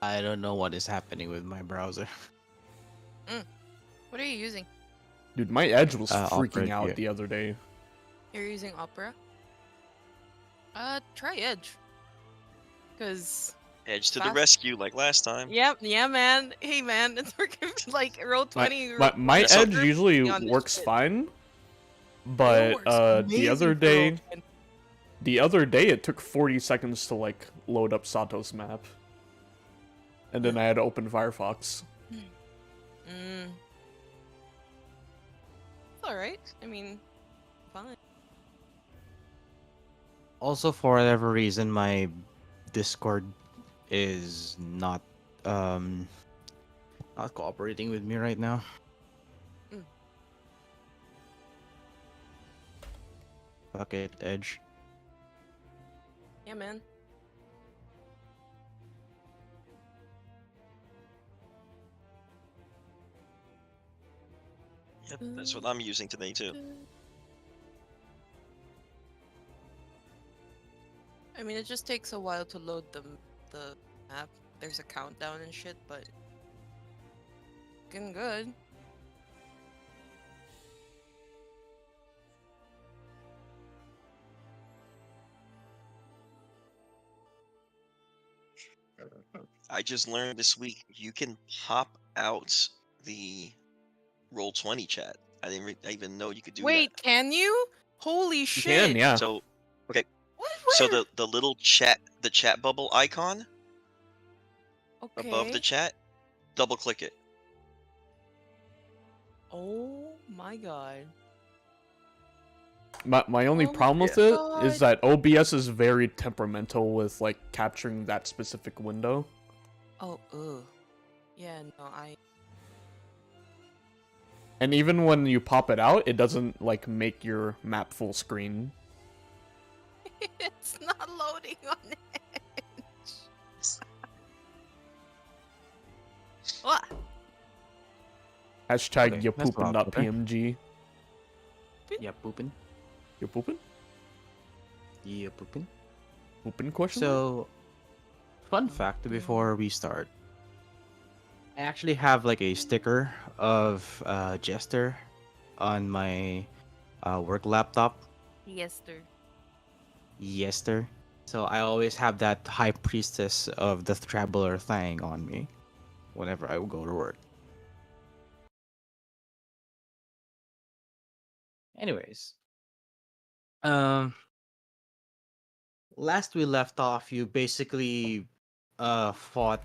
I don't know what is happening with my browser. Mm. What are you using? Dude, my Edge was freaking Opera, out yeah. the other day. You're using Opera? Try Edge. Cause Edge to the fast. rescue, like last time. Yep, yeah, man. Hey, man, it's working. Like roll 20. My So- Edge usually on this works shit. fine, It but works the other amazing for roll day, 20. it took 40 seconds to like load up Sato's map, and then I had to open Firefox. Mm. It's alright. I mean, fine. Also, for whatever reason, my Discord is not not cooperating with me right now. Mm. Fuck it, Edge. Yeah, man. Yep, that's what I'm using today too. I mean, it just takes a while to load the map. There's a countdown and shit, but getting good. I just learned this week you can pop out the roll 20 chat. I didn't even know you could do Wait, that. can you? Holy You shit! can, yeah. So okay, What? so Where? the little chat bubble icon Okay. above the chat, double click it. Oh my god. My only Oh my problem with it God. is that OBS is very temperamental with like capturing that specific window. Oh, ugh. Yeah, no, And even when you pop it out, it doesn't like make your map full screen. it's not loading on Edge. What? Hashtag Okay, you that's a lot better. poopin.pmg. Yeah, pooping. You poopin? Yeah, pooping. Poopin question mark? So, fun fact before we start. I actually have like a sticker of Jester on my work laptop. Yes, sir. Yester. So I always have that High Priestess of the Traveler thing on me whenever I go to work. Anyways, um, last we left off, you basically fought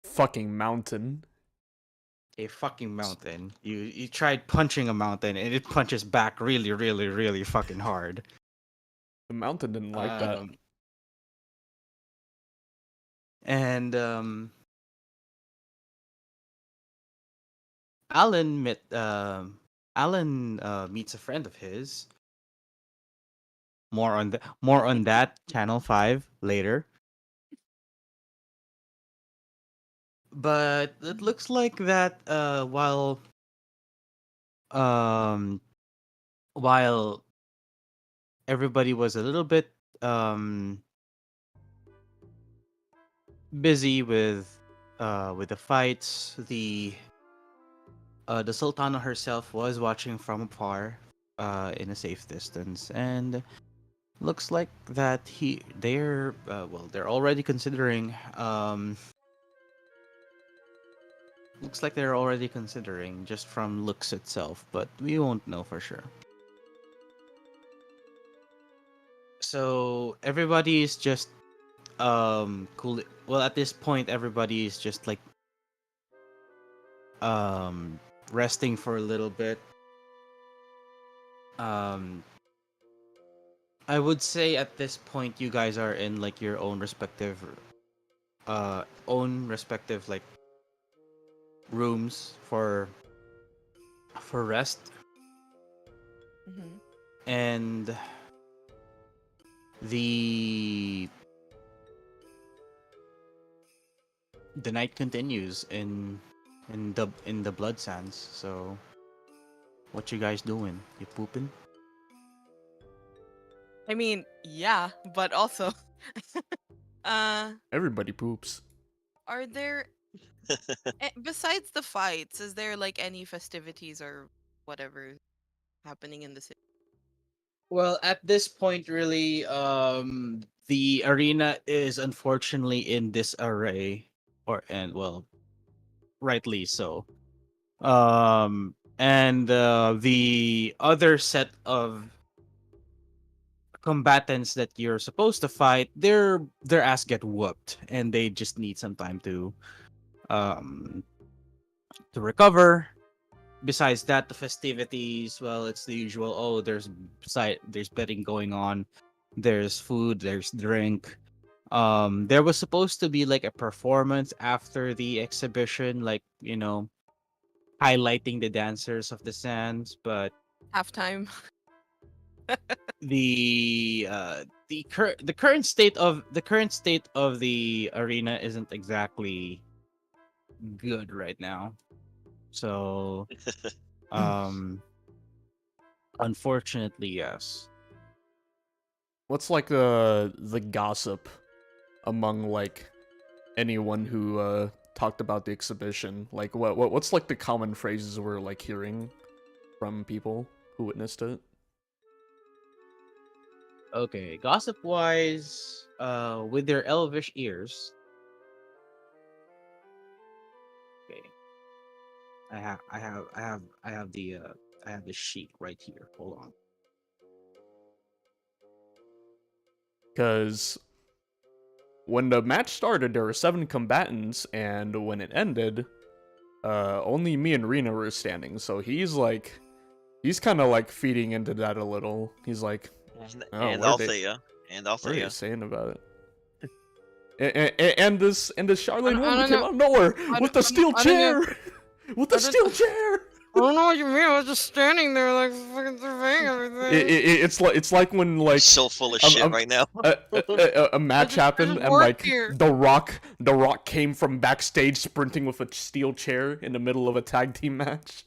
Fucking mountain. a fucking mountain. You tried punching a mountain and it punches back really, really, really fucking hard. The mountain didn't like that. And Alan meets a friend of his. More on that channel 5 later. But it looks like that um while everybody was a little bit busy with the fights, the Sultana herself was watching from afar in a safe distance, and looks like that they're already considering looks like they're already considering just from looks itself, but we won't know for sure. So everybody is just cool. Well, at this point everybody is just like resting for a little bit. I would say at this point you guys are in like your own respective like rooms for rest. Mm-hmm. And the night continues in the blood sands. So what you guys doing? You pooping? I mean, yeah, but also Everybody poops. Are there besides the fights, is there like any festivities or whatever happening in the city? Well, at this point, really, the arena is unfortunately in disarray, and well, rightly so. And the other set of combatants that you're supposed to fight, their ass get whooped, and they just need some time um to recover. Besides that, the festivities, well, it's the usual. Oh, there's betting going on, there's food, there's drink. There was supposed to be like a performance after the exhibition, like, highlighting the dancers of the sands, but Halftime. the current state of the arena isn't exactly good right now. So um unfortunately, yes. What's like the gossip among like anyone who talked about the exhibition? Like what's like the common phrases we're like hearing from people who witnessed it? Okay, gossip wise, with their elvish ears. Okay, I have the sheet right here. Hold on. Because when the match started, there were 7 combatants, and when it ended, only me and Rena were standing. So he's kind of like feeding into that a little. He's like, oh, And what are Althea. And what are they Althea. saying about it? And this Charlene I woman don't came know. out of nowhere I with don't- the steel I don't know. chair, with the I don't- steel chair. I don't know what you mean. I was just standing there like fucking surveying everything. It's like when like So full of I'm- shit I'm- right now. a match just- I happened just and work like here. the Rock came from backstage sprinting with a steel chair in the middle of a tag team match.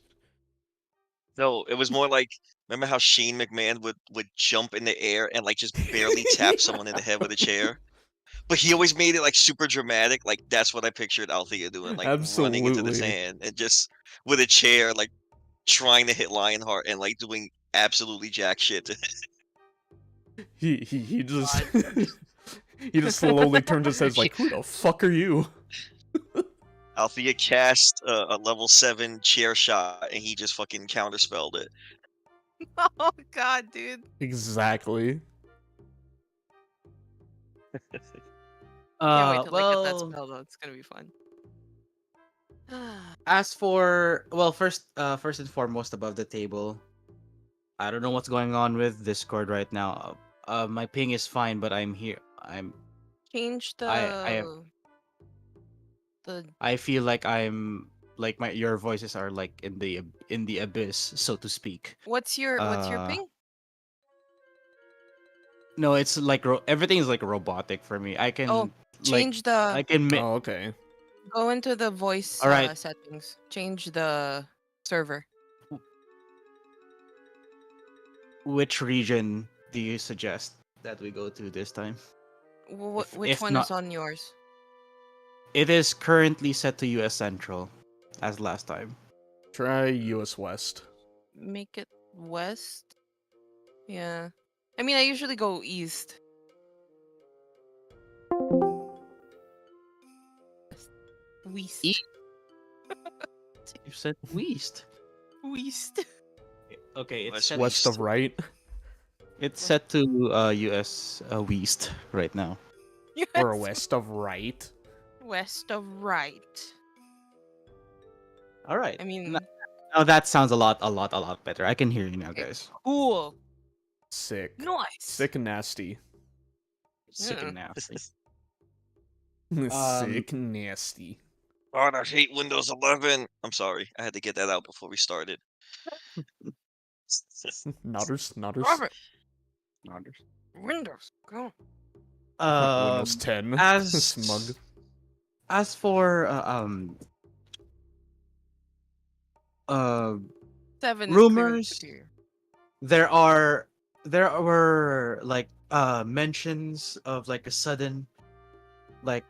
No, it was more like, remember how Shane McMahon would jump in the air and like just barely tap someone in the head with a chair? But he always made it like super dramatic. Like that's what I pictured Althea doing, like running into the Absolutely. sand and just with a chair, like trying to hit Lionheart and like doing absolutely jack shit to He just he just slowly turns his head like, who the fuck are you? Althea cast a level 7 chair shot and he just fucking counterspelled it. Oh god, dude. Exactly. Can't wait till I get that Well, spell though. It's gonna be fun. as for, well, first and foremost, above the table, I don't know what's going on with Discord right now. My ping is fine, but I'm here. Change I the I feel like I'm like your voices are like in the abyss, so to speak. what's your Uh, ping? No, it's like everything is like robotic for me. I can Oh, like change the I can Oh, okay. go into the voice All right. settings. Change the server. Which region do you suggest that we go to this time? Which If one not, is on yours? it is currently set to US Central as last time. Try US West. Make it west. Yeah. I mean, I usually go east. West. E- You said west. West. Okay, West- West of right. it's set to US West right now. Or Yes. west of right. West of right. All right. I mean, Now that sounds a lot better. I can hear you now, Okay. guys. cool. Sick. Nice. Sick and nasty. Sick Yeah. and nasty. Sick nasty. God, I hate Windows 11. I'm sorry. I had to get that out before we started. Nodders. Robert, Nodders. Windows, go. Windows 10. Smug. As for 7 is rumors, pretty much there were like mentions of like a sudden like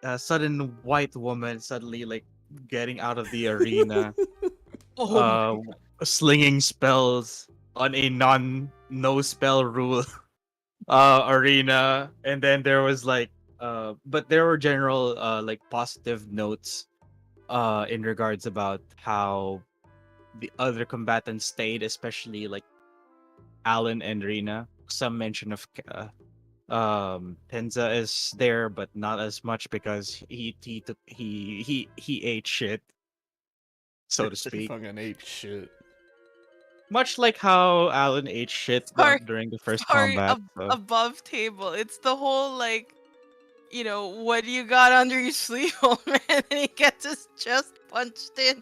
a sudden white woman suddenly like getting out of the arena, Oh my. uh, slinging spells on a no spell rule arena, and then there was like but there were general like positive notes in regards about how the other combatants stayed, especially like Alan and Rina. Some mention of Tenza is there, but not as much because he ate shit, so to He speak. fucking ate shit. Much like how Alan ate shit Sorry, during the first sorry. combat. So. Above table. It's the whole like, what do you got under your sleeve, old man? And he gets his chest punched in.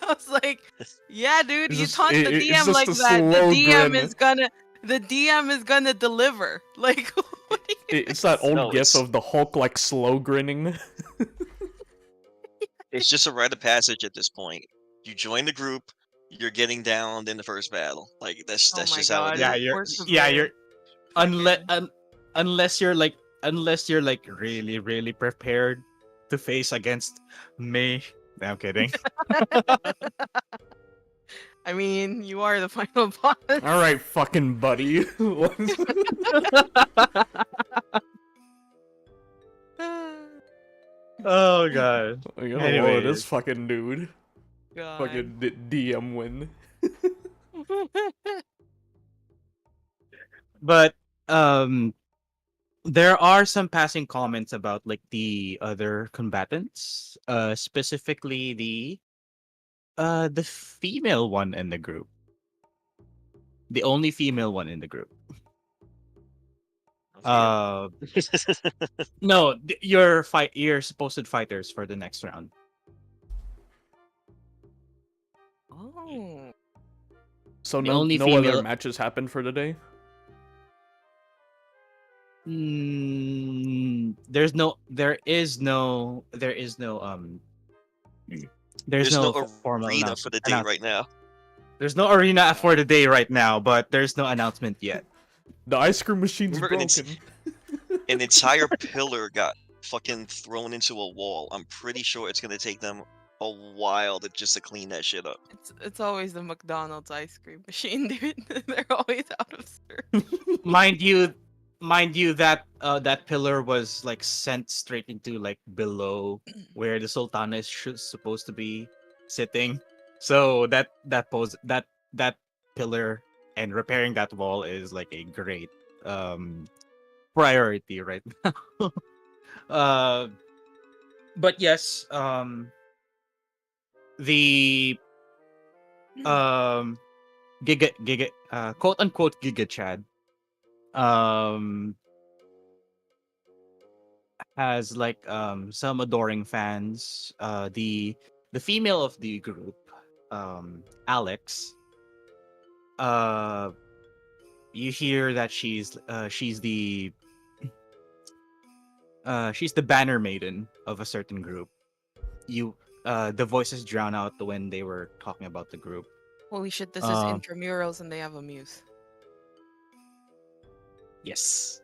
I was like, yeah, dude, It's you just taunt the it's DM just like a that. slow grin. The DM is gonna deliver. Like, what do you It's that old No, gif of the Hulk like slow grinning. it's just a rite of passage at this point. You join the group, you're getting downed in the first battle. Like Oh that's my just how it god. Yeah, is. you're Persevere. unless Freaking. unless you're like really prepared to face against me. No, I'm kidding. I mean, you are the final boss. All right, fucking buddy. Oh god. I gotta lower this Anyways, fucking dude. God. Fucking DM win. but um there are some passing comments about like the other combatants, specifically the female one in the group. The only female one in the group. Uh no, your supposed fighters for the next round. Oh. So The no only no other female matches happened for today? there is no there's There's no no formal arena for the day right now. there's no arena for the day right now, but there's no announcement yet. The ice cream machine's Remember, broken. an entire pillar got fucking thrown into a wall. I'm pretty sure it's gonna take them a while to clean that shit up. It's always the McDonald's ice cream machine, dude. They're always out of service. mind you mind you that that pillar was like sent straight into like below where the sultana is supposed to be sitting, so that pillar and repairing that wall is like a great um priority right now. uh but yes, the um giga quote unquote giga chad um has like some adoring fans. The female of the group, Alex, uh you hear that she's the banner maiden of a certain group. You The voices drown out when they were talking about the group. Holy shit, this is uh intramurals and they have a muse. yes.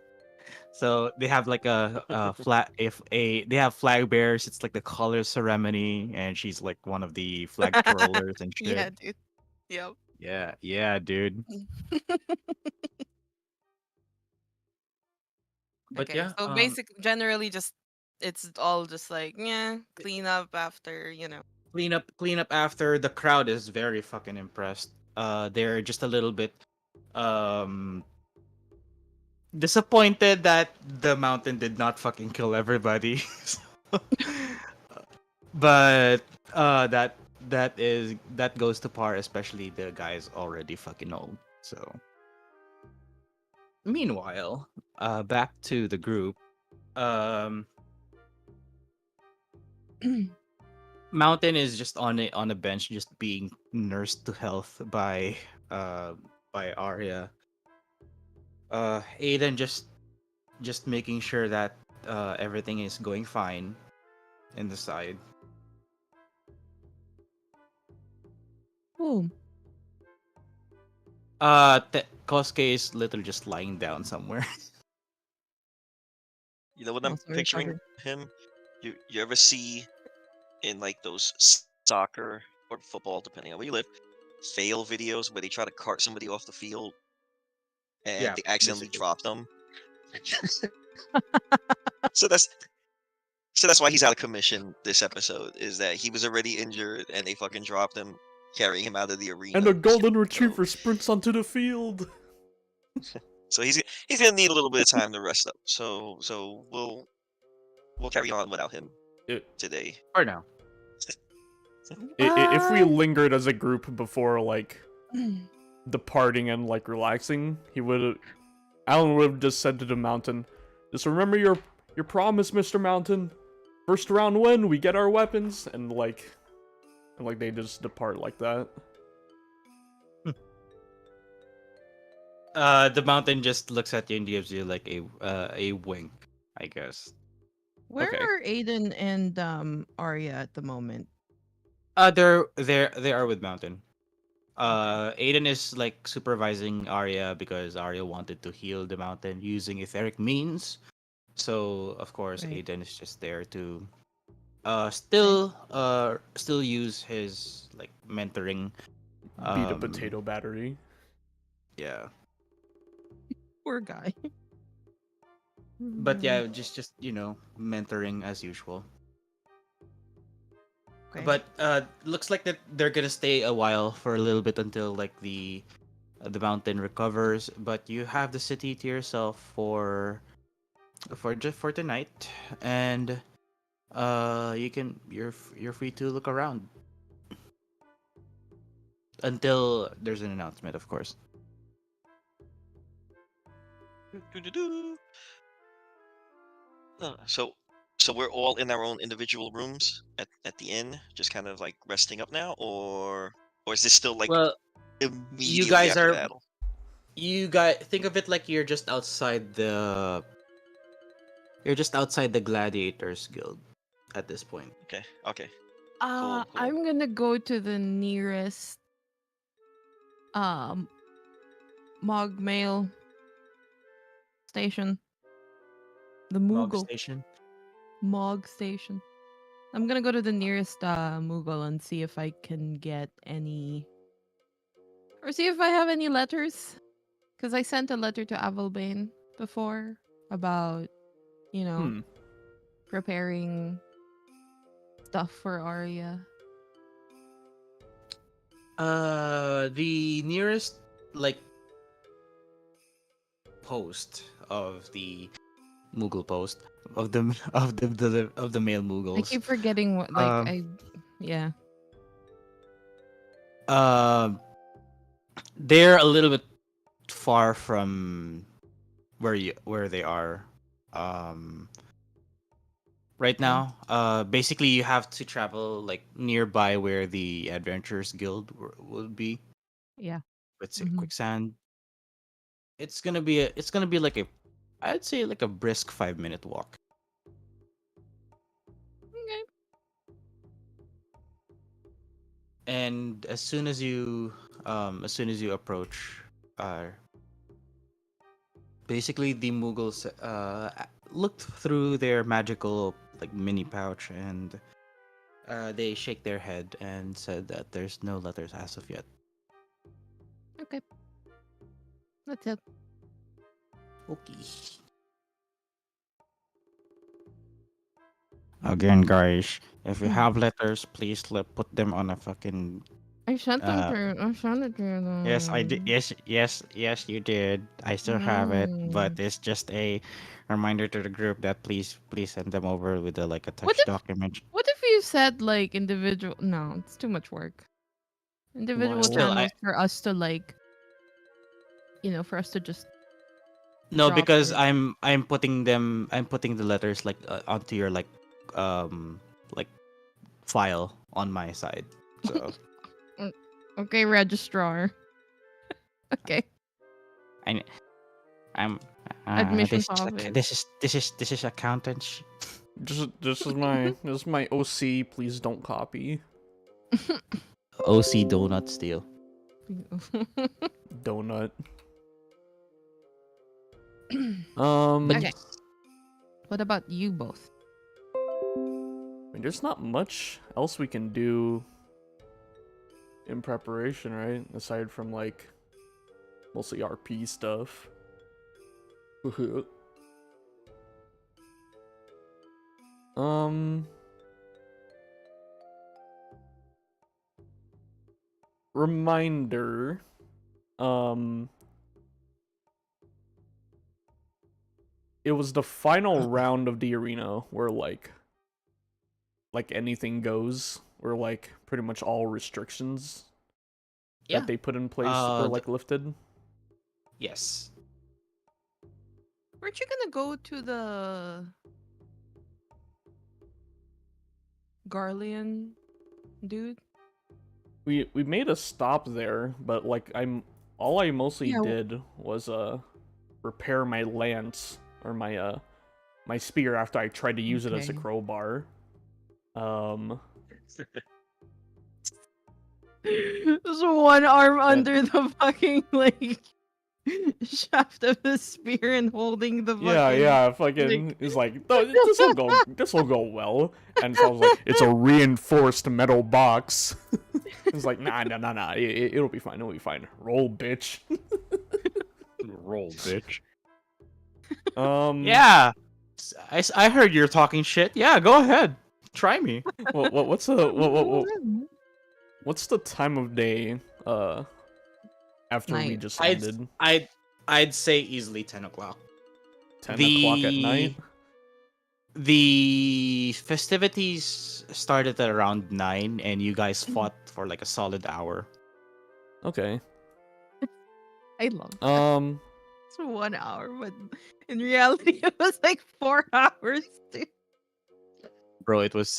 So they have like a flag. If a they have flag bearers, it's like the color ceremony, and she's like one of the flag twirlers and shit. Yeah, dude. Yep. Yeah, dude. But Okay, yeah, so generally just it's all just like, yeah, clean up after. clean up after. The crowd is very fucking impressed. They're just a little bit um disappointed that the mountain did not fucking kill everybody. But that goes to par, especially the guys already fucking old. So meanwhile, back to the group. Um Mountain is just on a bench, just being nursed to health by Arya. Aiden just making sure that everything is going fine in the side. Oh. Kosuke is literally just lying down somewhere. You know what I'm Also picturing recovered. him? You ever see in like those soccer or football, depending on where you live, fail videos where they try to cart somebody off the field and Yeah, they accidentally basically. drop them? So that's why he's out of commission this episode. Is that he was already injured and they fucking dropped him, carrying him out of the arena. And a golden So, retriever sprints onto the field. so he's gonna need a little bit of time to rest up. So we'll carry on without him It, today. For now. if we What? lingered as a group before like departing and like relaxing, Alan would have just said to the mountain, "Just remember your promise, Mr. Mountain. First round win, we get our weapons," and they just depart like that. The mountain just looks at you and gives you like a wink, I guess. Where Okay. are Aiden and Arya at the moment? They are with Mountain. Aiden is like supervising Arya because Arya wanted to heal the mountain using etheric means. So of course Right. Aiden is just there to still use his like mentoring. Beat a potato battery. Yeah. Poor guy. But yeah, just mentoring as usual. Okay. But looks like that they're gonna stay a while for a little bit until like the mountain recovers. But you have the city to yourself for tonight, and you're free to look around until there's an announcement, of course. Doo-doo-doo. So we're all in our own individual rooms at the inn, just kind of like resting up now, or is this still like Well, you immediately guys after are battle? you guys think of it like you're just outside the Gladiators Guild at this point. Okay, cool. I'm gonna go to the nearest um Mog Mail station. The Mog Moogle Station. Mog station. I'm gonna go to the nearest Moogle and see if I can get any, or see if I have any letters. Because I sent a letter to Avalbane before about, preparing stuff for Arya. The nearest like post of the Moogle post of the of the male I Moogles. keep forgetting what, yeah. They're a little bit far from where they are. Right now, basically you have to travel like nearby where the Adventurers Guild would be. Yeah. Let's say Mhm. Quicksand. It's gonna be like I'd say like a brisk 5-minute walk. Okay. And as soon as you approach, basically the Mughals looked through their magical like mini pouch, and they shake their head and said that there's no letters as of yet. Okay. That's it. Okay. Again, guys, if you have letters, please put them on a fucking. I sent it to you. Yes, I did. Yes, you did. I still have it, but Mm. it's just a reminder to the group that please send them over with a like a What text if document. what if you said like individual? No, it's too much work. Individual Still, channels for us to like, for us to just no, drop because it. I'm putting the letters like onto your like file on my side. So Okay, registrar. Okay, I I'm admission this is office. this is accountants. This is my OC. Please don't copy. OC donut steal. Donut. But Okay. What about you both? I mean, there's not much else we can do in preparation, right? Aside from like mostly RP stuff. Reminder. It was the final round of the arena where like anything goes, where like pretty much all restrictions Yeah. that they put in place were like lifted. Yes. Weren't you gonna go to the Garlean dude? We made a stop there, but like all I mostly Yeah, did was repair my lance or my my spear after I tried to use it as a Okay. crowbar. There's one arm under the fucking like shaft of the spear and holding the fucking. Yeah, fucking is like this will go well. And so I was like, it's a reinforced metal box. It's like nah, it'll be fine, Roll, bitch. Roll, bitch. Yeah. Yeah. I heard you're talking shit. Yeah, go ahead. Try me. What's the time of day after we Night. just I'd ended? I'd say easily 10 o'clock. 10 o'clock at night? The festivities started at around 9, and you guys fought for like a solid hour. Okay. I love that. It's 1 hour, but in reality, it was like 4 hours. Dude. Bro, it was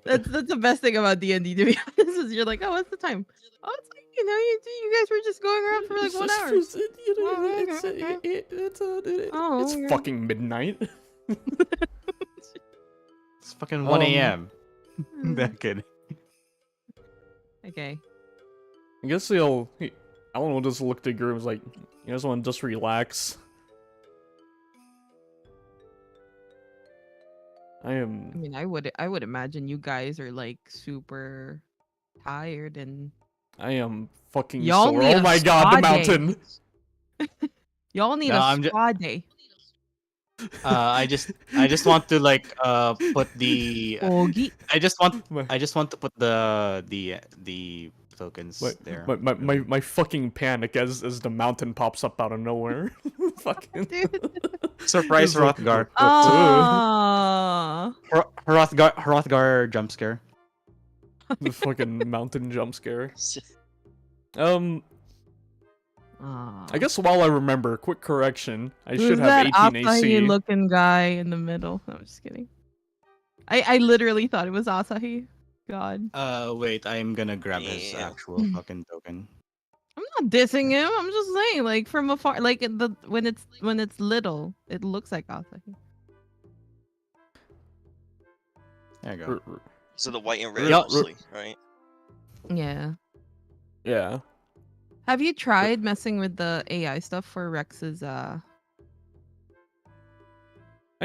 That's the best thing about D&D. To be honest, is you're like, oh, what's the time? Oh, it's like you guys were just going around for like 1 hour. It's okay. fucking midnight. it's fucking 1 a.m. Hmm. That kid. Okay. I guess Alan will just look at Grim and was like, you guys want to just relax? I mean, I would imagine you guys are like super tired and I am fucking Y'all sore. need Oh a my god, the spa day. mountain! y'all need No, a I'm spa day. I just want to like put the Ogi. I just want My- to put the tokens there. My fucking panic as the mountain pops up out of nowhere. Fucking Dude. Surprise It's like, Hrothgar. Ah. Hrothgar jump scare. the fucking mountain jump scare. I guess while I remember, quick correction, I Who's should have that 18 Asahi AC. looking guy in the middle? No, I'm just kidding. I literally thought it was Asahi. God. Wait, I'm gonna grab his Yeah. actual fucking token. I'm not dissing him. I'm just saying, like from afar, like when it's little, it looks like Asahi. There you go. So the white and red Yup. mostly, right? Yeah. Yeah. Have you tried messing with the AI stuff for Rex's I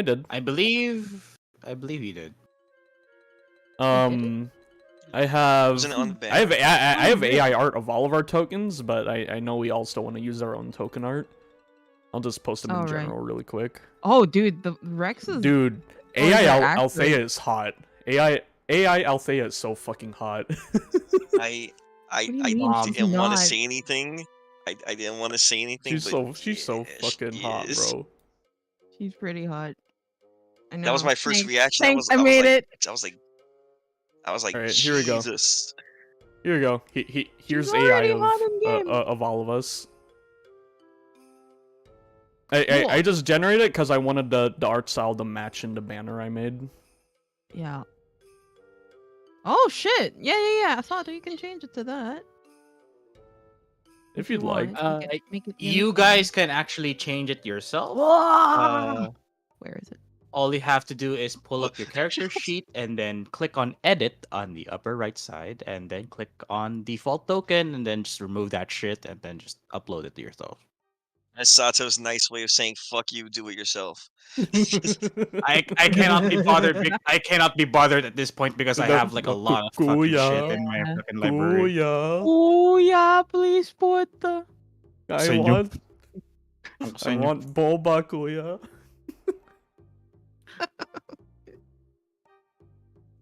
did. I believe you did. I have Wasn't it on the I have banner? I have AI art of all of our tokens, but I know we all still want to use our own token art. I'll just post them in Oh, right. general really quick. Oh, dude, the Rex's Dude, Oh, AI they're Althea accurate. is hot. AI Althea is so fucking hot. I What do you mean she's didn't want not? to say anything. I didn't want to say anything. she's but so yeah, fucking she hot, is. bro. She's pretty hot. I know. That was my first Thanks. reaction. Thanks, I I was made like, it. I was like, Alright, here we go. Jesus. Here we go. Here's She's AI already hot in game. of all of us. Cool. I just generated it because I wanted the art style to match in the banner I made. Yeah. Oh shit! Yeah. I thought you can change it to that. If you'd like. want. Make it You uniform. guys can actually change it yourself. Where is it? All you have to do is pull Look. up your character sheet and then click on edit on the upper right side and then click on default token and then just remove that shit and then just upload it to yourself. That's Sato's nice way of saying "fuck you, do it yourself." I cannot be bothered. I cannot be bothered at this point because I have like a lot of fucking shit in my fucking library. Kuya, Oh yeah, please put the. I Senyo. want, I Senyo. want boba, kuya.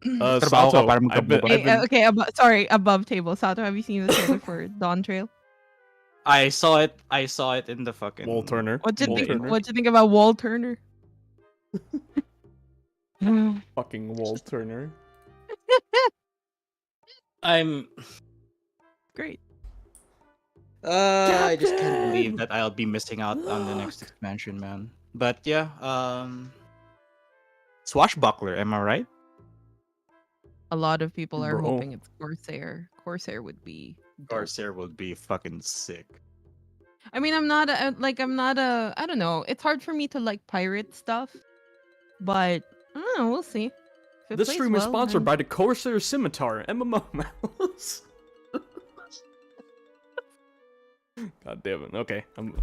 Trabaho ka Sato, para I've been, magkaboba. I've been, Okay, sorry, above table. Sato, have you seen the trailer for Dawn Trail? I saw it. I saw it in the fucking Wall Turner. What you Wall think? Turner. What you think about Wall Turner? Fucking Wall Turner. I'm. Great. I just can't Captain! believe that I'll be missing out on the next Look! expansion, man. But yeah, Swashbuckler, am I right? A lot of people are Bro. hoping it's Corsair. Corsair would be dope. Corsair would be fucking sick. I mean, I'm not a. I don't know. It's hard for me to like pirate stuff, but I don't know. We'll see. If it This plays stream is well, sponsored then- by the Corsair Scimitar MMO mouse. God damn it. Okay, I'm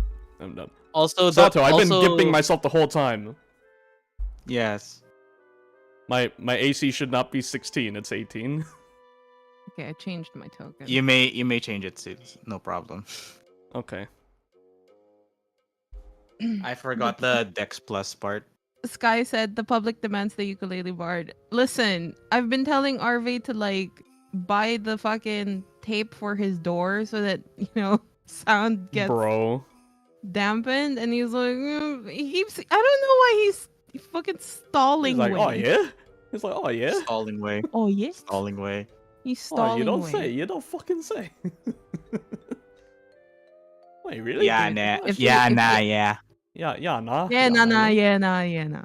done. Also, Sato, I've been also- gimping myself the whole time. Yes. My AC should not be 16, it's 18. Okay, I changed my token. You may change it, Sid. No problem. Okay. I forgot the Dex Plus part. Sky said the public demands the ukulele bard. Listen, I've been telling Arve to like buy the fucking tape for his door so that sound gets Bro. dampened, and he's like, he keeps. I don't know why he's fucking stalling. He's like, way. oh yeah? He's like, oh yeah? Stalling way. Oh yes. Stalling way. He's Oh, stalling. you don't way. say. You don't fucking say. Wait, really? Yeah, Dude, nah. oh, If shit. Yeah, if nah, it- yeah. Yeah, nah. Yeah, nah, nah. yeah, nah, yeah, nah.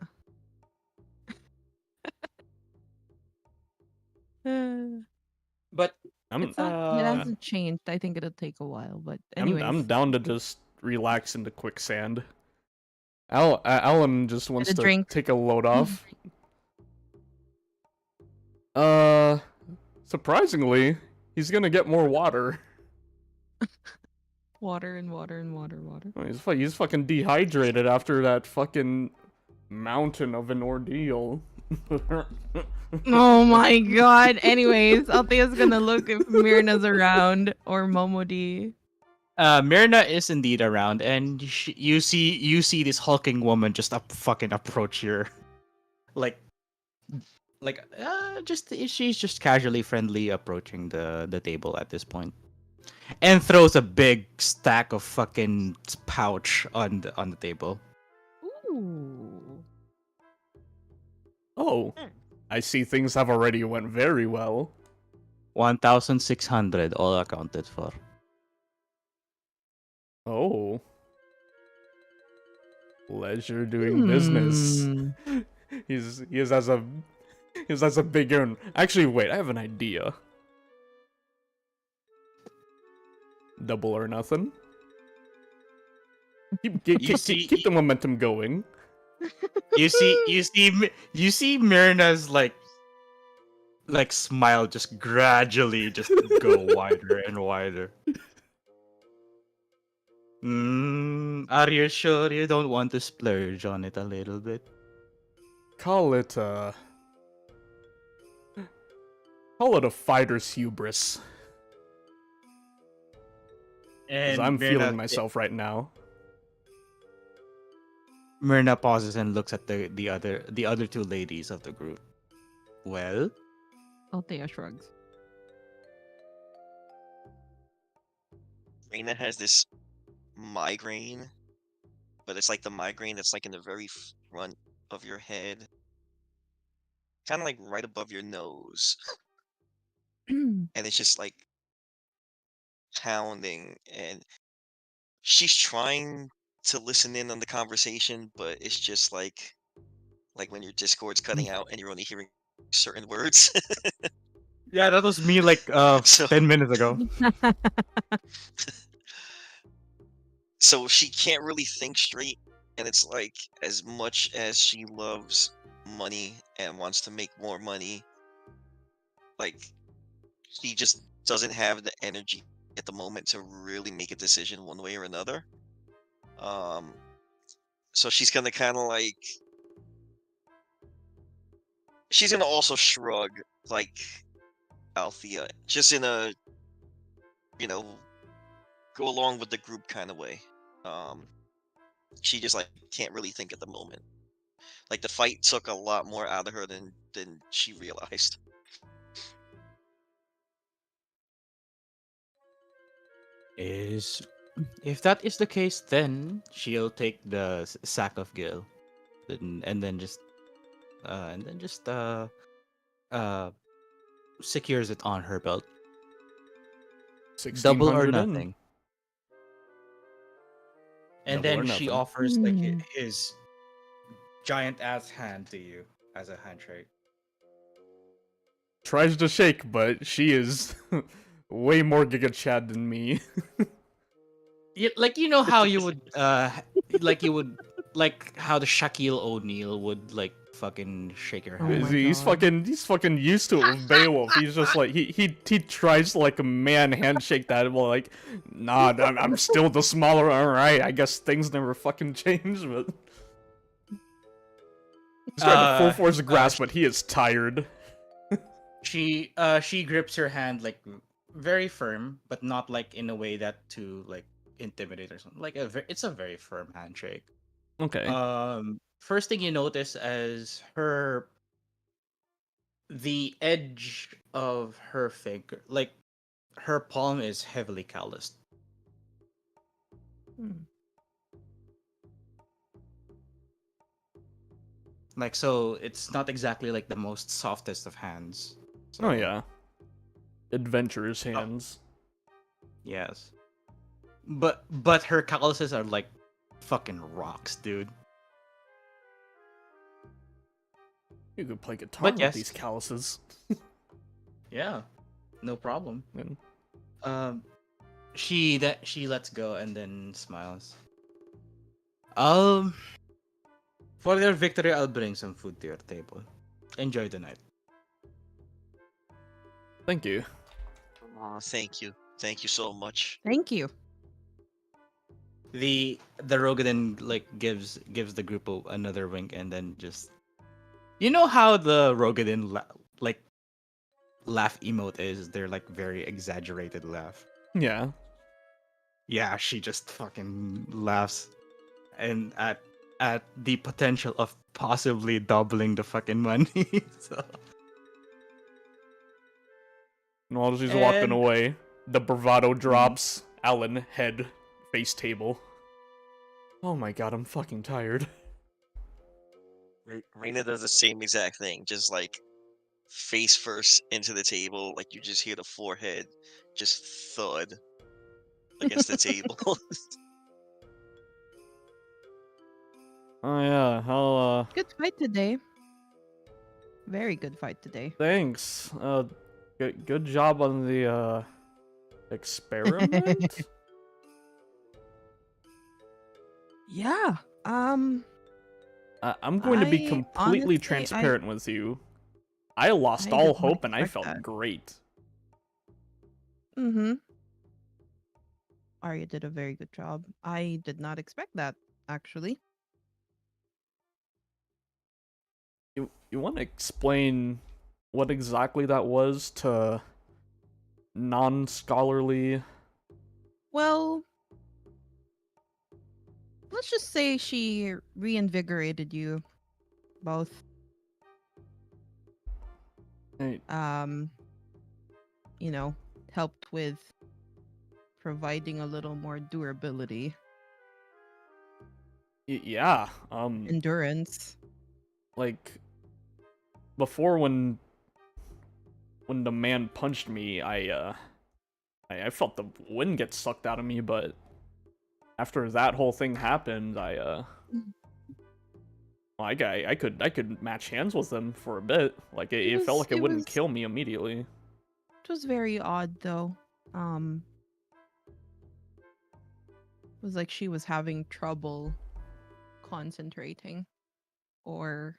But I'm, It's not, it Uh, hasn't changed. I think it'll take a while, but I'm anyways. down to just relax into quicksand. Alan just wants a to drink. take a load off. Surprisingly, he's gonna get more water. Water and water and water. Oh, he's fucking dehydrated after that fucking mountain of an ordeal. Oh my god. Anyways, Althea's gonna look if Myrna's around or Momodi. Myrna is indeed around, and you see this hulking woman just fucking approach your, like, she's just casually friendly approaching the table at this point, and throws a big stack of fucking pouch on the table. Ooh. Oh, I see things have already went very well. 1,600 all accounted for. Oh. Pleasure doing business. Hmm. He has a big earn. Actually, wait, I have an idea. Double or nothing. Keep the momentum going. You see Myrna's like smile just gradually just go wider and wider. Are you sure you don't want to splurge on it a little bit? Call it a fighter's hubris. 'Cause And I'm feeling myself right now. Myrna pauses and looks at the other two ladies of the group. Well, Althea shrugs. Reina has this migraine, but it's like the migraine that's like in the very front of your head, kind of like right above your nose, and it's just like pounding. And she's trying to listen in on the conversation, but it's just like when your Discord's cutting out and you're only hearing certain words. yeah, that was me like So- 10 minutes ago. So she can't really think straight, and it's like, as much as she loves money and wants to make more money, like, she just doesn't have the energy at the moment to really make a decision one way or another. Um, so she's gonna kind of like she's gonna also shrug like Althea, just in a you know go along with the group kind of way. Um, she just like can't really think at the moment. Like the fight took a lot more out of her than she realized. Is if that is the case, then she'll take the sack of gil, and then just uh secures it on her belt. Double or 1600 in. nothing. And Double or then she nothing. offers like Hmm. his giant ass hand to you as a handshake. Tries to shake, but she is way more Giga Chad than me. Like you know how you would like you would like how the Shaquille O'Neal would like fucking shake your Oh hand. my He's God. fucking used to it with Beowulf. He's just like he tries to like a man handshake that, well, like, nah, I'm still the smaller. All right, I guess things never fucking change. But he's trying to full force grasp, but he is tired. she grips her hand like very firm, but not like in a way that to like intimidate or something. Like it's a very firm handshake. Okay. First thing you notice as the edge of her finger, like her palm is heavily calloused. Hmm. Like so, it's not exactly like the most softest of hands. Oh So, yeah. Adventurous Oh, hands. yes. But her calluses are like fucking rocks, dude. You could play guitar But with these yes, calluses. yeah, no problem. And Um, she lets go and then smiles. Um, for their victory, I'll bring some food to your table. Enjoy the night. thank you. Oh, thank you so much. Thank you. The Rogadin like gives the group another wink and then just you know how the Rogadin like laugh emote is, they're like very exaggerated laugh. Yeah. Yeah, she just fucking laughs and at the potential of possibly doubling the fucking money. So And while she's walking and away, the bravado Mhm. drops. Alan, head, face table. Oh my god, I'm fucking tired. Reina does the same exact thing, just like face first into the table, like you just hear the forehead just thud against the table. Oh yeah, I'll Good fight today. Very good fight today. thanks. Good job on the experiment? Yeah. I'm going to be I completely honestly, transparent with you. I lost I did all not hope and I expect felt that. great. Mm-hmm. Arya did a very good job. I did not expect that, actually. You want to explain what exactly that was to non-scholarly? Well, let's just say she reinvigorated you both. Hey, Um, you know, helped with providing a little more durability, yeah, endurance. like before when the man punched me, I felt the wind get sucked out of me, but after that whole thing happened, well, I could match hands with him for a bit. Like it felt like it It wouldn't was kill me immediately. it was very odd though. Um, it was like she was having trouble concentrating or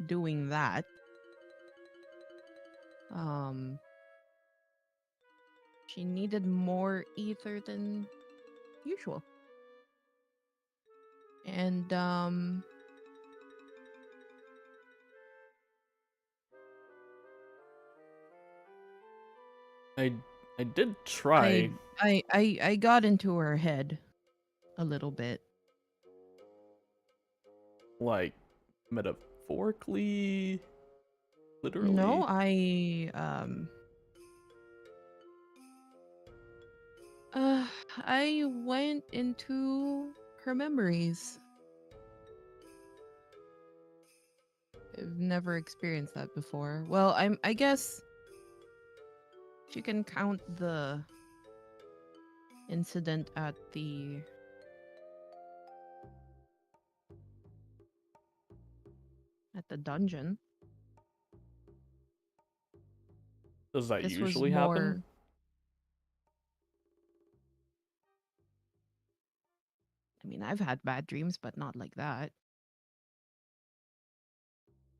doing that. Um, she needed more ether than usual. And I did try. I got into her head a little bit. Like metaphorically, literally. No, I went into her memories. I've never experienced that before. Well, I guess if you can count the incident at the dungeon. Does that This was usually happen? more. I mean, I've had bad dreams, but not like that.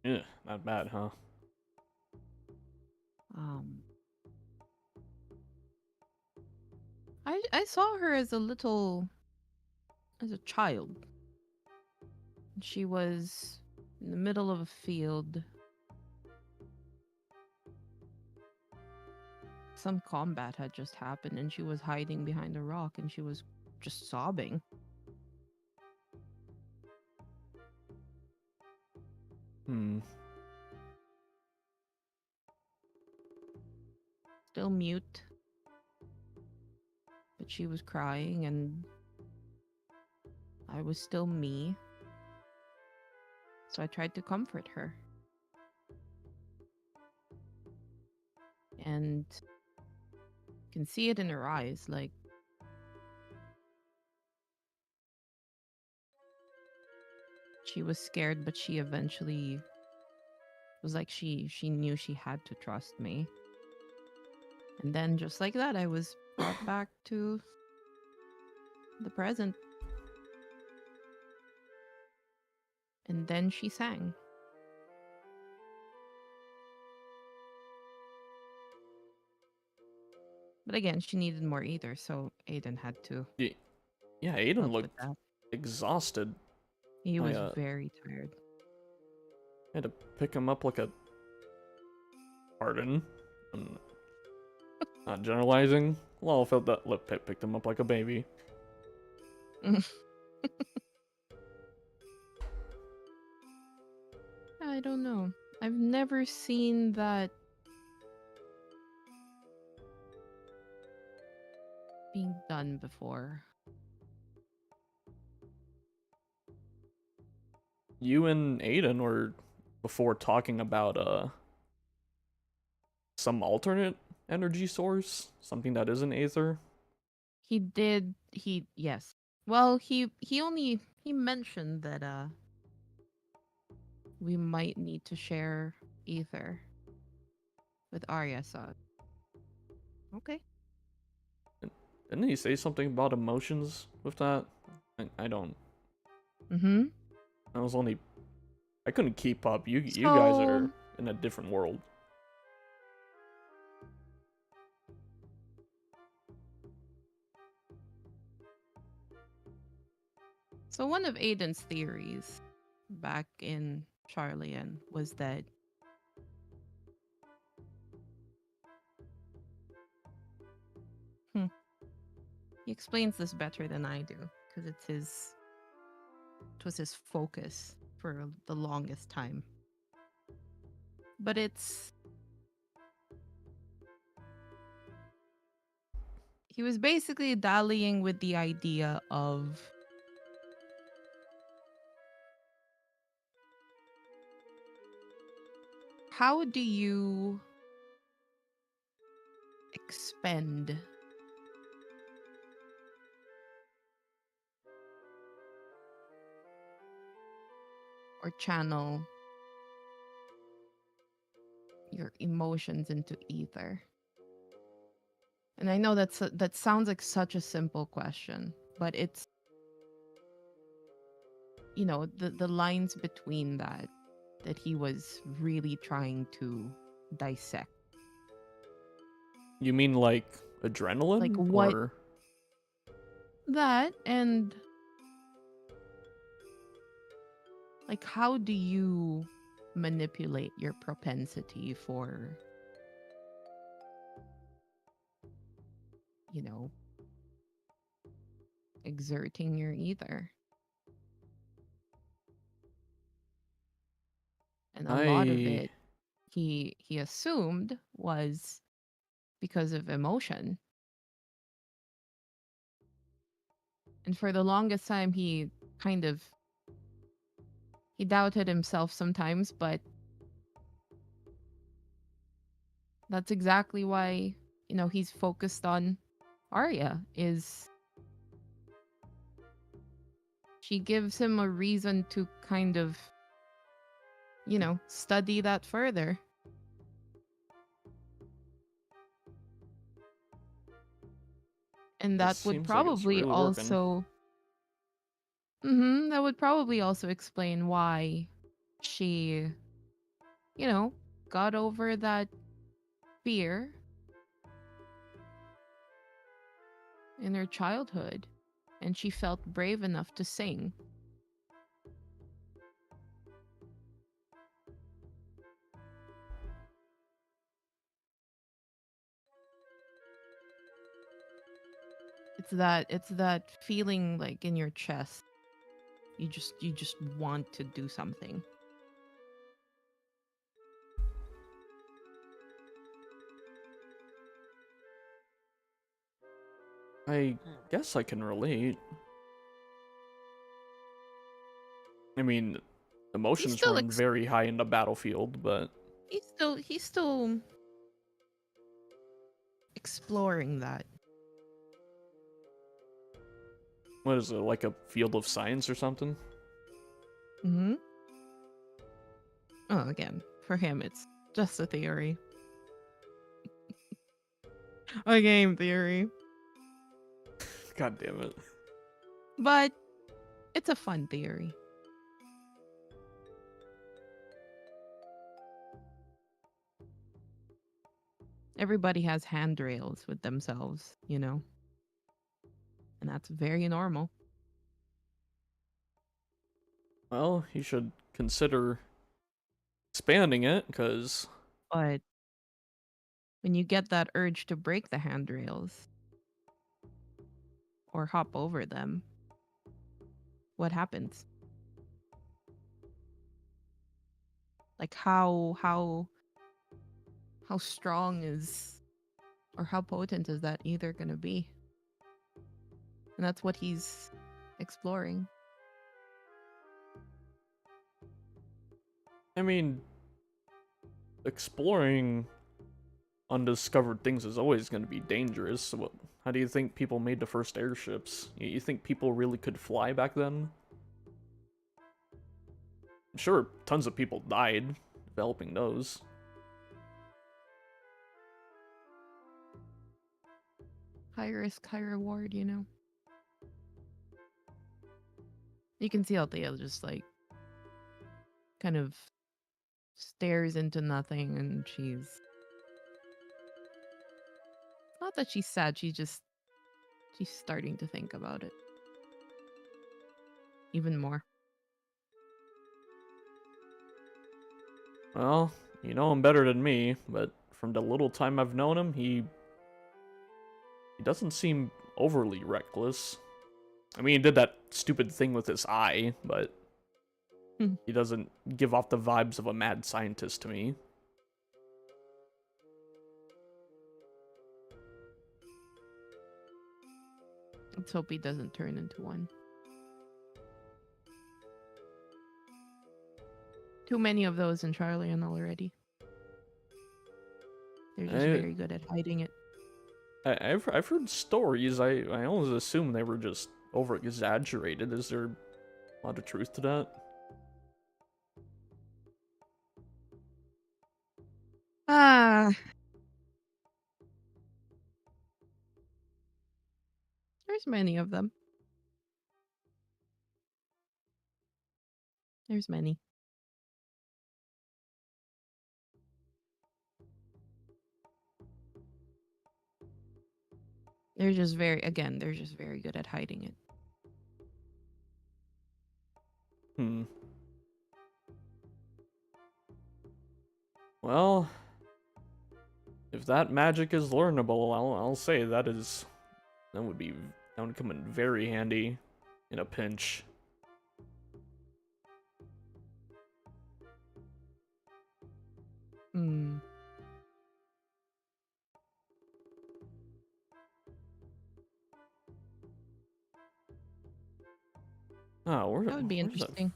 Yeah, not bad, huh? Um, I saw her as a child. She was in the middle of a field. Some combat had just happened, and she was hiding behind a rock, and she was just sobbing. Still mute. But she was crying, and I was still me. So I tried to comfort her. And you can see it in her eyes, like she was scared, but she eventually was like she knew she had to trust me. And then just like that, I was brought back to the present. And then she sang. But again, she needed more ether, so Aiden had to Yeah, Aiden help with looked that. exhausted. He I was very tired. had to pick him up like a. Pardon. I'm not generalizing. Lol felt that. Look, picked him up like a baby. I don't know. I've never seen that being done before. You and Aiden were before talking about some alternate energy source, something that isn't Aether. Yes. Well, he mentioned that we might need to share ether with Arya, so okay. Didn't he say something about emotions with that? I don't. Mm-hmm. I was only. I couldn't keep up. You guys are So in a different world. one of Aiden's theories back in Charlian was that he explains this better than I do because it was his focus for the longest time. But he was basically dallying with the idea of how do you expend or channel your emotions into ether? And I know that sounds like such a simple question, but it's the lines between that he was really trying to dissect. You mean like adrenaline? Like what Or that and Like, how do you manipulate your propensity for, you know, exerting your ether? And a lot of I it he assumed was because of emotion. And for the longest time he kind of he doubted himself sometimes, but that's exactly why, he's focused on Arya. Is she gives him a reason to kind of, study that further. And it that would seems like it's probably really working. also explain why she, got over that fear in her childhood, and she felt brave enough to sing. It's that feeling like in your chest. You just want to do something. I guess I can relate. I mean, emotions still run ex- very high in the battlefield, but He's still exploring that. what is it, like a field of science or something? Mm-hmm. Oh, again, for him, it's just a theory. A game theory. God damn it. But it's a fun theory. Everybody has handrails with themselves, and that's very normal. Well, you should consider expanding it, because But when you get that urge to break the handrails or hop over them, what happens? Like how strong is, or how potent is that either going to be? And that's what he's exploring. I mean, exploring undiscovered things is always going to be dangerous. So how do you think people made the first airships? You think people really could fly back then? Sure, tons of people died developing those. High risk, high reward. You can see Althea just like kind of stares into nothing, and she's not that she's sad, she's starting to think about it even more. Well, you know him better than me, but from the little time I've known him, he doesn't seem overly reckless. I mean, he did that stupid thing with his eye, but he doesn't give off the vibes of a mad scientist to me. Let's hope he doesn't turn into one. Too many of those in Charlie and already. They're just I, very good at hiding it. I've heard stories. I always assume they were just over exaggerated. Is there a lot of truth to that? Ah, there's many of them. There's many. They're just very good at hiding it. Hmm. Well, if that magic is learnable, I'll say that would come in very handy in a pinch. Hmm. Oh, That would be where's that interesting.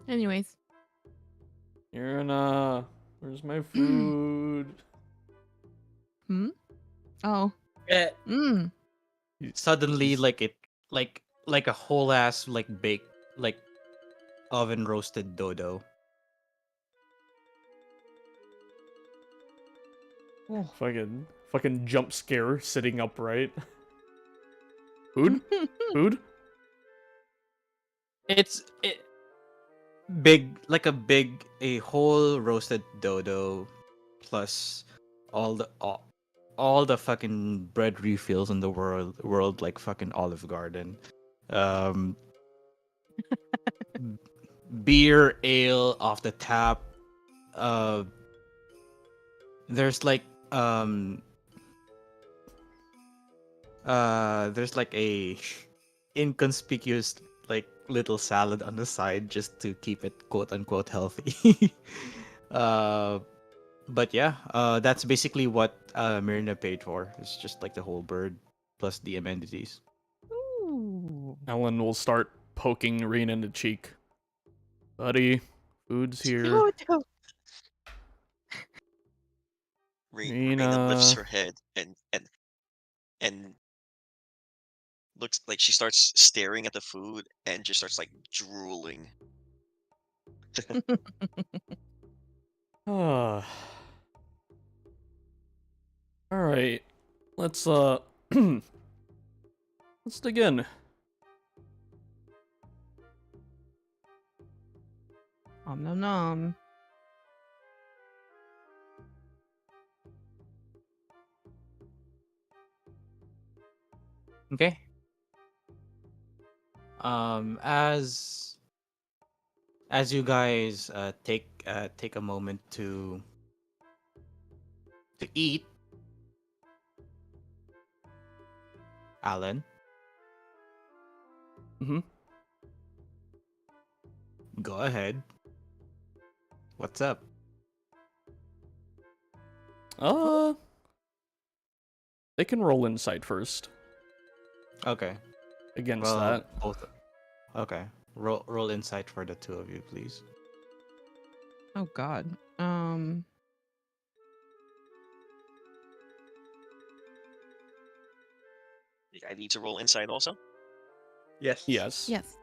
Anyways. You're in where's my food? Oh. Eh, Mm. Suddenly, He's- like it, like a whole ass baked oven roasted dodo. Oh. Fucking jump scare sitting upright. Food? Food? It's big, like a whole roasted dodo, plus all the fucking bread refills in the world like fucking Olive Garden. Um, beer, ale off the tap. Uh, there's like um there's like a inconspicuous little salad on the side just to keep it quote unquote healthy. uh but yeah, that's basically what Myrna paid for. It's just like the whole bird plus the amenities. Ooh. Ellen will start poking Reen in the cheek. Buddy, food's here. Dodo. Rena lifts Rena. her head and looks like she starts staring at the food and just starts like drooling. All right. Let's let's dig in. Nom nom nom. Okay. As you guys take a moment to eat, Alan, Mm-hmm. go ahead. What's up? Uh, they can roll insight first Okay. against Well, that. both. Okay. Roll insight for the two of you, please. Oh God. I need to roll insight also. Yes. Yes. Yes.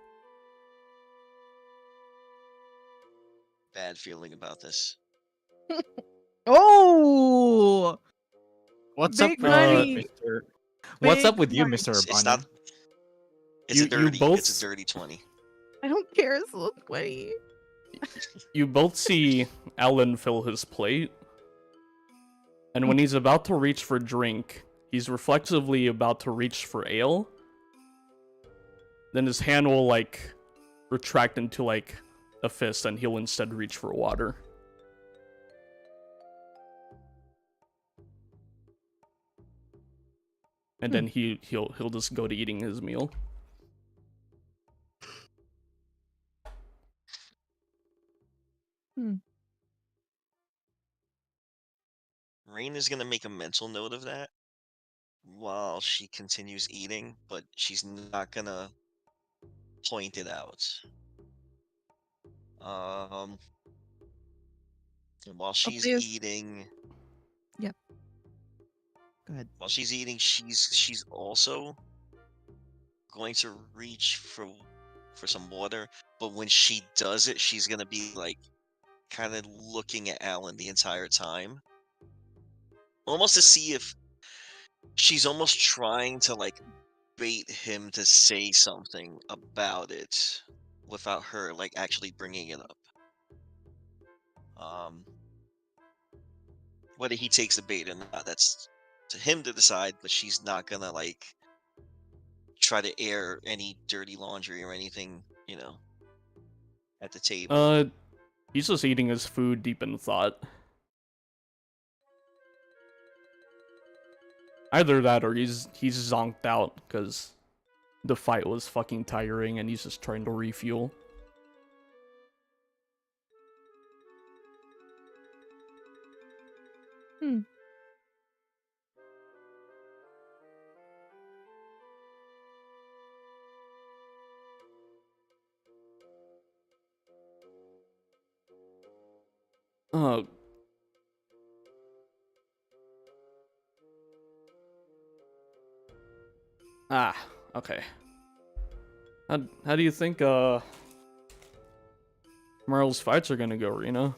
Bad feeling about this. Oh, What's up big with you, money. Mister? What's up Big with you, money. Mister It's not. Urbanian? It's a You dirty. It's a both dirty 20. I don't care. It's a little sweaty. you both see Alan fill his plate, and when he's about to reach for drink, he's reflexively about to reach for ale. Then his hand will retract into a fist, and he'll instead reach for water. And then he'll just go to eating his meal. Rain is gonna make a mental note of that while she continues eating, but she's not gonna point it out. Um, and while she's Please. eating, Yep. Go ahead. while she's eating, she's also going to reach for some water. But when she does it, she's gonna be like kind of looking at Alan the entire time, almost to see if she's almost trying to like bait him to say something about it without her like actually bringing it up. Um, whether he takes the bait or not, that's to him to decide. But she's not gonna like try to air any dirty laundry or anything, you know, at the table. He's just eating his food deep in thought. Either that or he's zonked out because the fight was fucking tiring and he's just trying to refuel. Hmm. Uh, okay. How do you think tomorrow's fights are gonna go, Rena?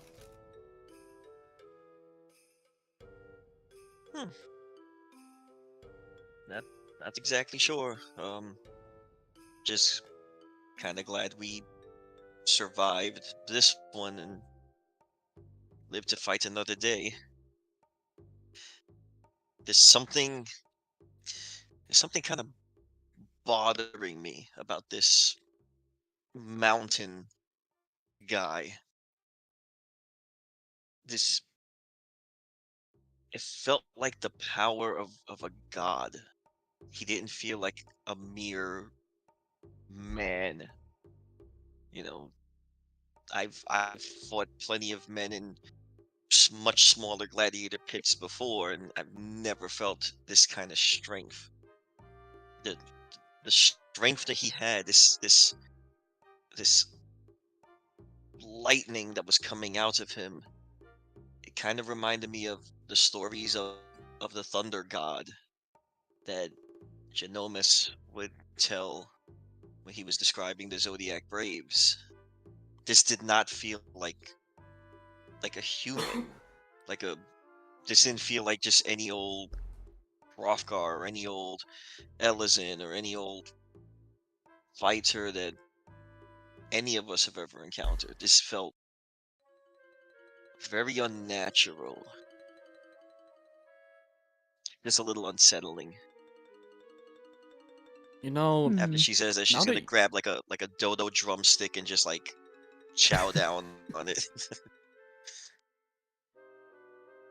Not exactly sure. Just kind of glad we survived this one and lived to fight another day. There's something kind of bothering me about this mountain guy. This It felt like the power of a god. He didn't feel like a mere man. You know, I've fought plenty of men in much smaller gladiator pits before, and I've never felt this kind of strength. The the strength that he had, this lightning that was coming out of him, it kind of reminded me of the stories of the thunder god that Genomus would tell when he was describing the Zodiac Braves. This did not feel like a human, like a this didn't feel like just any old Hrothgar or any old Elizin or any old fighter that any of us have ever encountered. This felt very unnatural, just a little unsettling. You know, After she says that she's now gonna that grab like a dodo drumstick and just like chow down on it.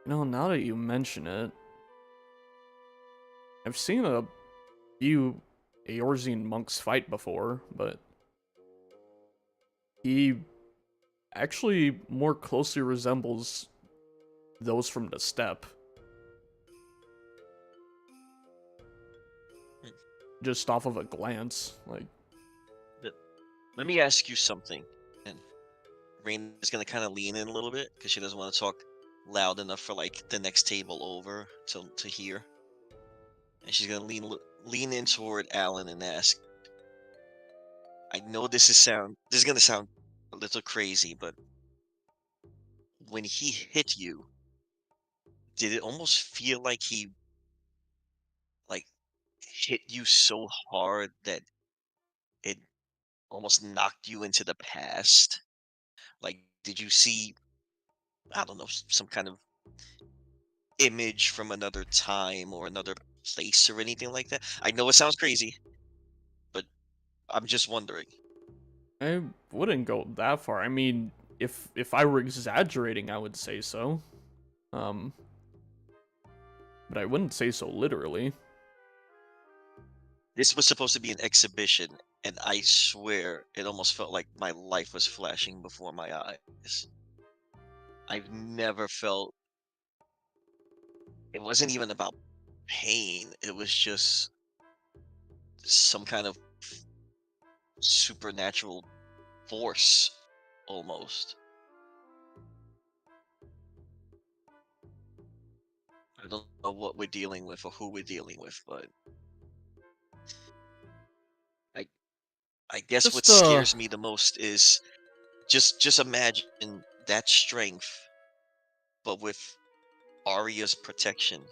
now that you mention it, I've seen a few Eorzean monks fight before, but he actually more closely resembles those from the steppe. Just off of a glance, like. Let me ask you something. And Rain is gonna kind of lean in a little bit because she doesn't want to talk loud enough for like the next table over to hear. And she's gonna lean in toward Alan and ask. I know this is gonna sound a little crazy, but when he hit you, did it almost feel like he like hit you so hard that it almost knocked you into the past? Like, did you see, I don't know, some kind of image from another time or another place or anything like that? I know it sounds crazy, but I'm just wondering. I wouldn't go that far. I mean, if I were exaggerating, I would say so. Um, but I wouldn't say so literally. This was supposed to be an exhibition, and I swear it almost felt like my life was flashing before my eyes. I've never felt it wasn't even about pain. It was just some kind of supernatural force almost. I don't know what we're dealing with or who we're dealing with, but I I guess what Just scares me the most is just imagine that strength, but with Arya's protection.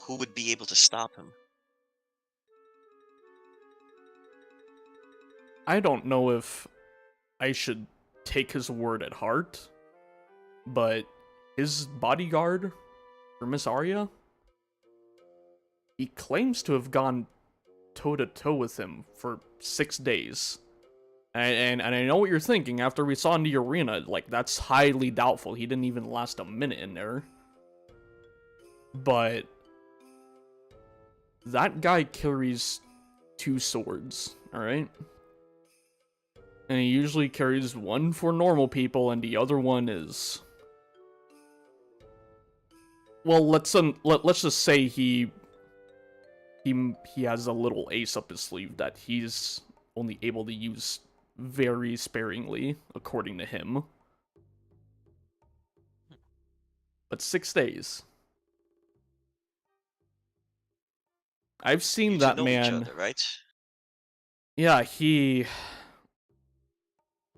Who would be able to stop him? I don't know if I should take his word at heart, but his bodyguard for Miss Arya, he claims to have gone toe to toe with him for 6 days And I know what you're thinking. After we saw in the arena, like, that's highly doubtful. He didn't even last a minute in there. But that guy carries 2 swords, alright? And he usually carries one for normal people, and the other one is... Well, let's just say he has a little ace up his sleeve that he's only able to use very sparingly, according to him. But 6 days. I've seen You that two know each man. other, right? Yeah, he.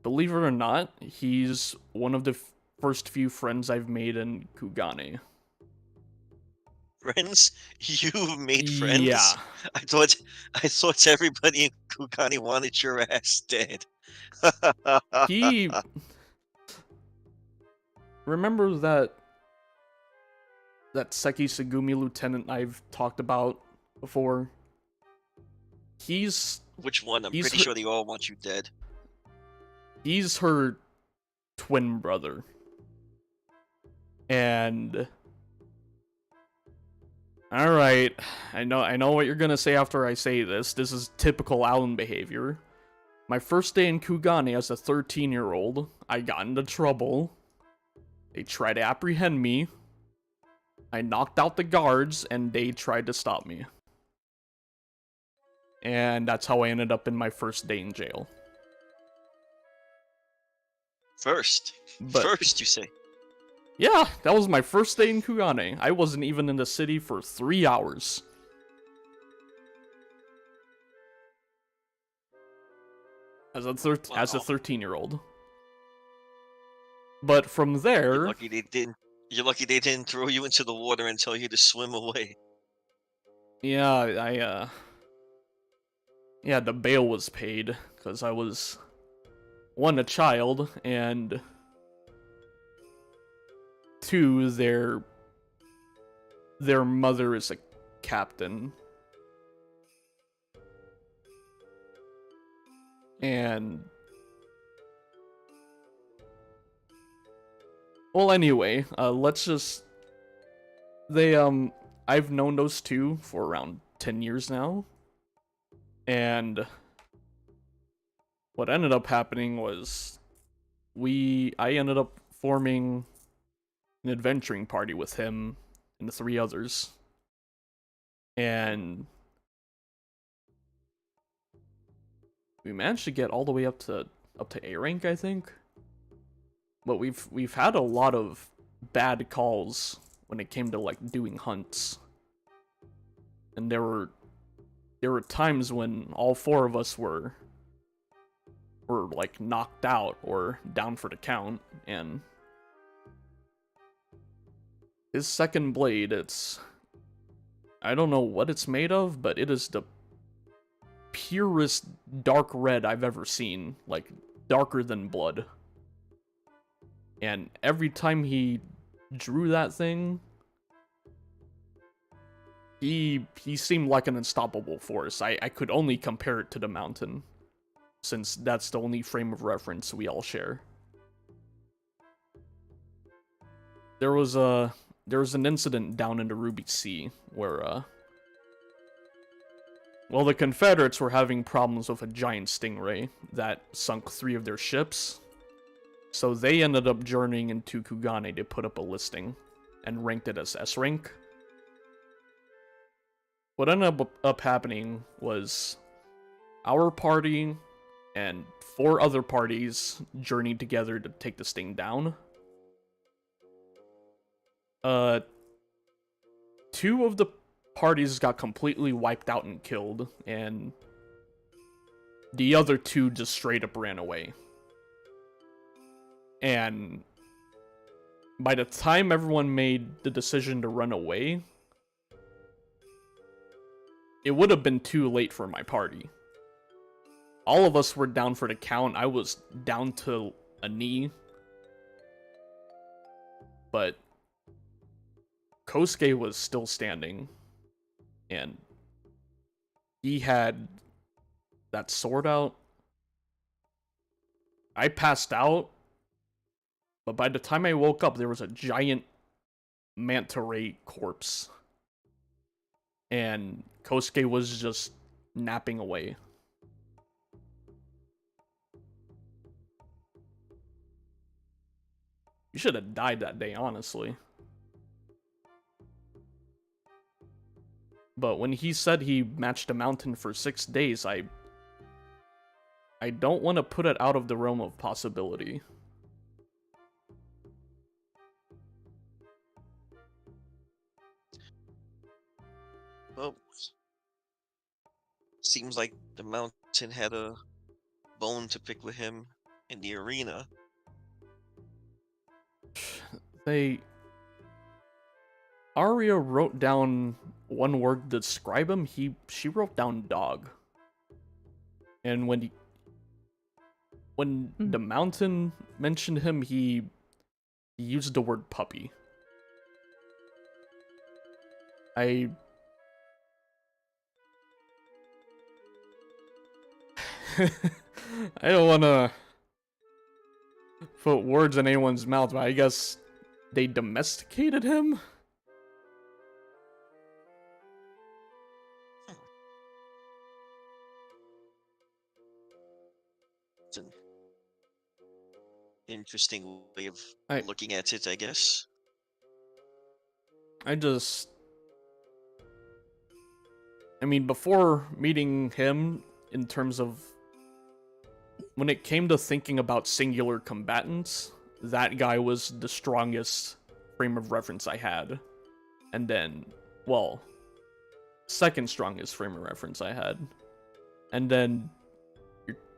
Believe it or not, he's one of the first few friends I've made in Kugane. Friends? You've made Yeah. friends? I thought everybody in Kugani wanted your ass dead. He. Remember that Seki Sugumi lieutenant I've talked about before? Which one? I'm he's pretty her- sure they all want you dead. He's her twin brother. And alright, I know what you're gonna say after I say this. This is typical Alan behavior. My first day in Kugane as a 13-year-old, I got into trouble. They tried to apprehend me. I knocked out the guards, and they tried to stop me. And that's how I ended up in my first day in jail. First, you say? Yeah, that was my first day in Kugane. I wasn't even in the city for 3 hours. As a 13-year-old. But from there... You're lucky they didn't throw you into the water and tell you to swim away. Yeah, yeah, the bail was paid, because I was, 1, a child, and 2, their mother is a captain. And... Well, anyway, let's just... I've known those 2 for around 10 years now. And what ended up happening was I ended up forming an adventuring party with him and the 3 others. And we managed to get all the way up to A rank, I think. But we've had a lot of bad calls when it came to like doing hunts. And there were times when all 4 of us were like knocked out or down for the count, and his second blade, I don't know what it's made of, but it is the purest dark red I've ever seen, like darker than blood. And every time he drew that thing, he seemed like an unstoppable force. I could only compare it to the mountain, since that's the only frame of reference we all share. There was an incident down in the Ruby Sea where well, the Confederates were having problems with a giant stingray that sunk 3 of their ships. So they ended up journeying into Kugane to put up a listing and ranked it as S rank. What ended up happening was our party and 4 other parties journeyed together to take this thing down. 2 of the parties got completely wiped out and killed, and the other 2 just straight up ran away. And by the time everyone made the decision to run away, it would have been too late for my party. All of us were down for the count. I was down to a knee. But Kosuke was still standing. And he had that sword out. I passed out, but by the time I woke up, there was a giant manta ray corpse. And Kosuke was just napping away. You should have died that day, honestly. But when he said he matched a mountain for 6 days, I don't want to put it out of the realm of possibility. Well, seems like the mountain had a bone to pick with him in the arena. Arya wrote down one word to describe him. She wrote down dog. And when the mountain mentioned him, he used the word puppy. I don't want to put words in anyone's mouth, but I guess they domesticated him? It's an interesting way of I- looking at it, I guess. I mean, before meeting him, in terms of when it came to thinking about singular combatants, that guy was the strongest frame of reference I had. And then, well, second strongest frame of reference I had. And then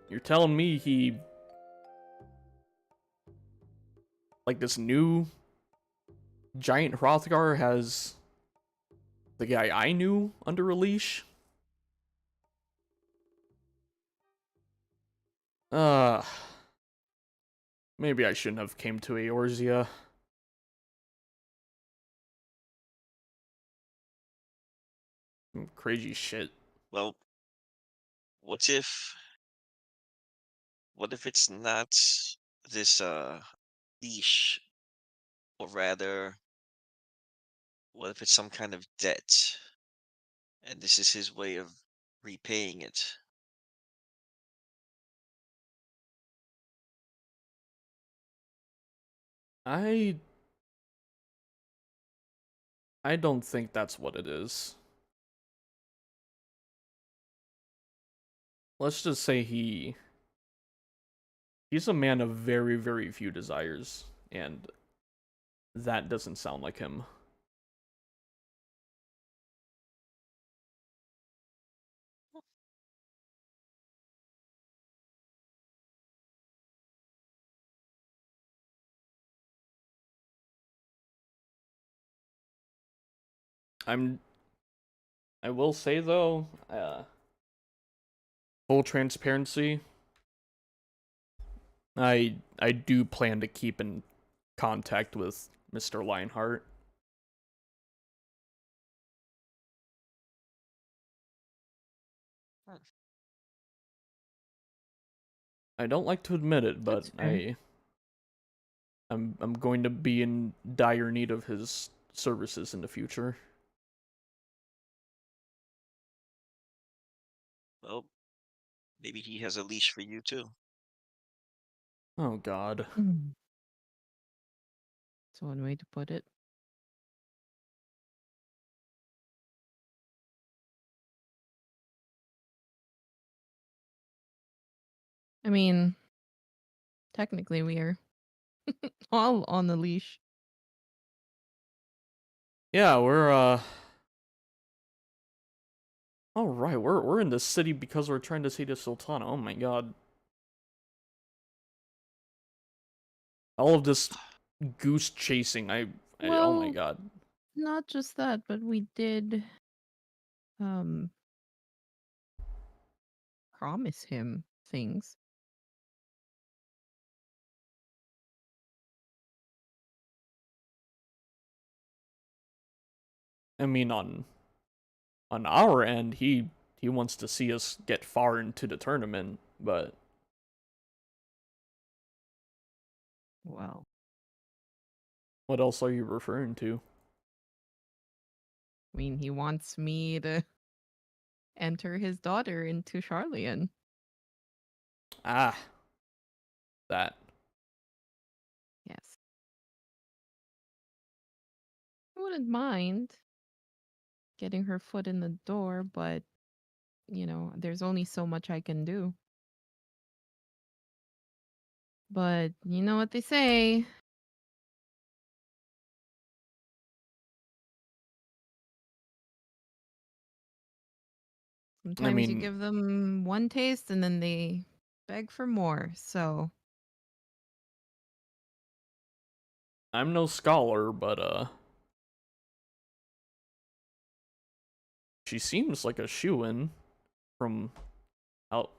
you're telling me he, like, this new giant Hrothgar has the guy I knew under a leash? Maybe I shouldn't have came to Eorzea. Some crazy shit. Well, what if it's not this leash, or rather, what if it's some kind of debt, and this is his way of repaying it? I don't think that's what it is. Let's just say he's a man of very, very few desires, and that doesn't sound like him. I will say though, full transparency, I do plan to keep in contact with Mr. Lionheart. I don't like to admit it, but That's fair. I'm going to be in dire need of his services in the future. Well, maybe he has a leash for you too. Oh god. That's one way to put it. I mean, technically we are all on the leash. Yeah, we're all right, we're in the city because we're trying to see the Sultana. Oh my god. All of this goose chasing. Oh my Well, god. not just that, but we did promise him things. I mean, on our end, he wants to see us get far into the tournament, but Well, What else are you referring to? I mean, he wants me to enter his daughter into Charlian. Ah, that. Yes. I wouldn't mind getting her foot in the door, but, there's only so much I can do. But you know what they say. I Sometimes you mean, give them one taste and then they beg for more. So, I'm no scholar, but she seems like a shoo-in from out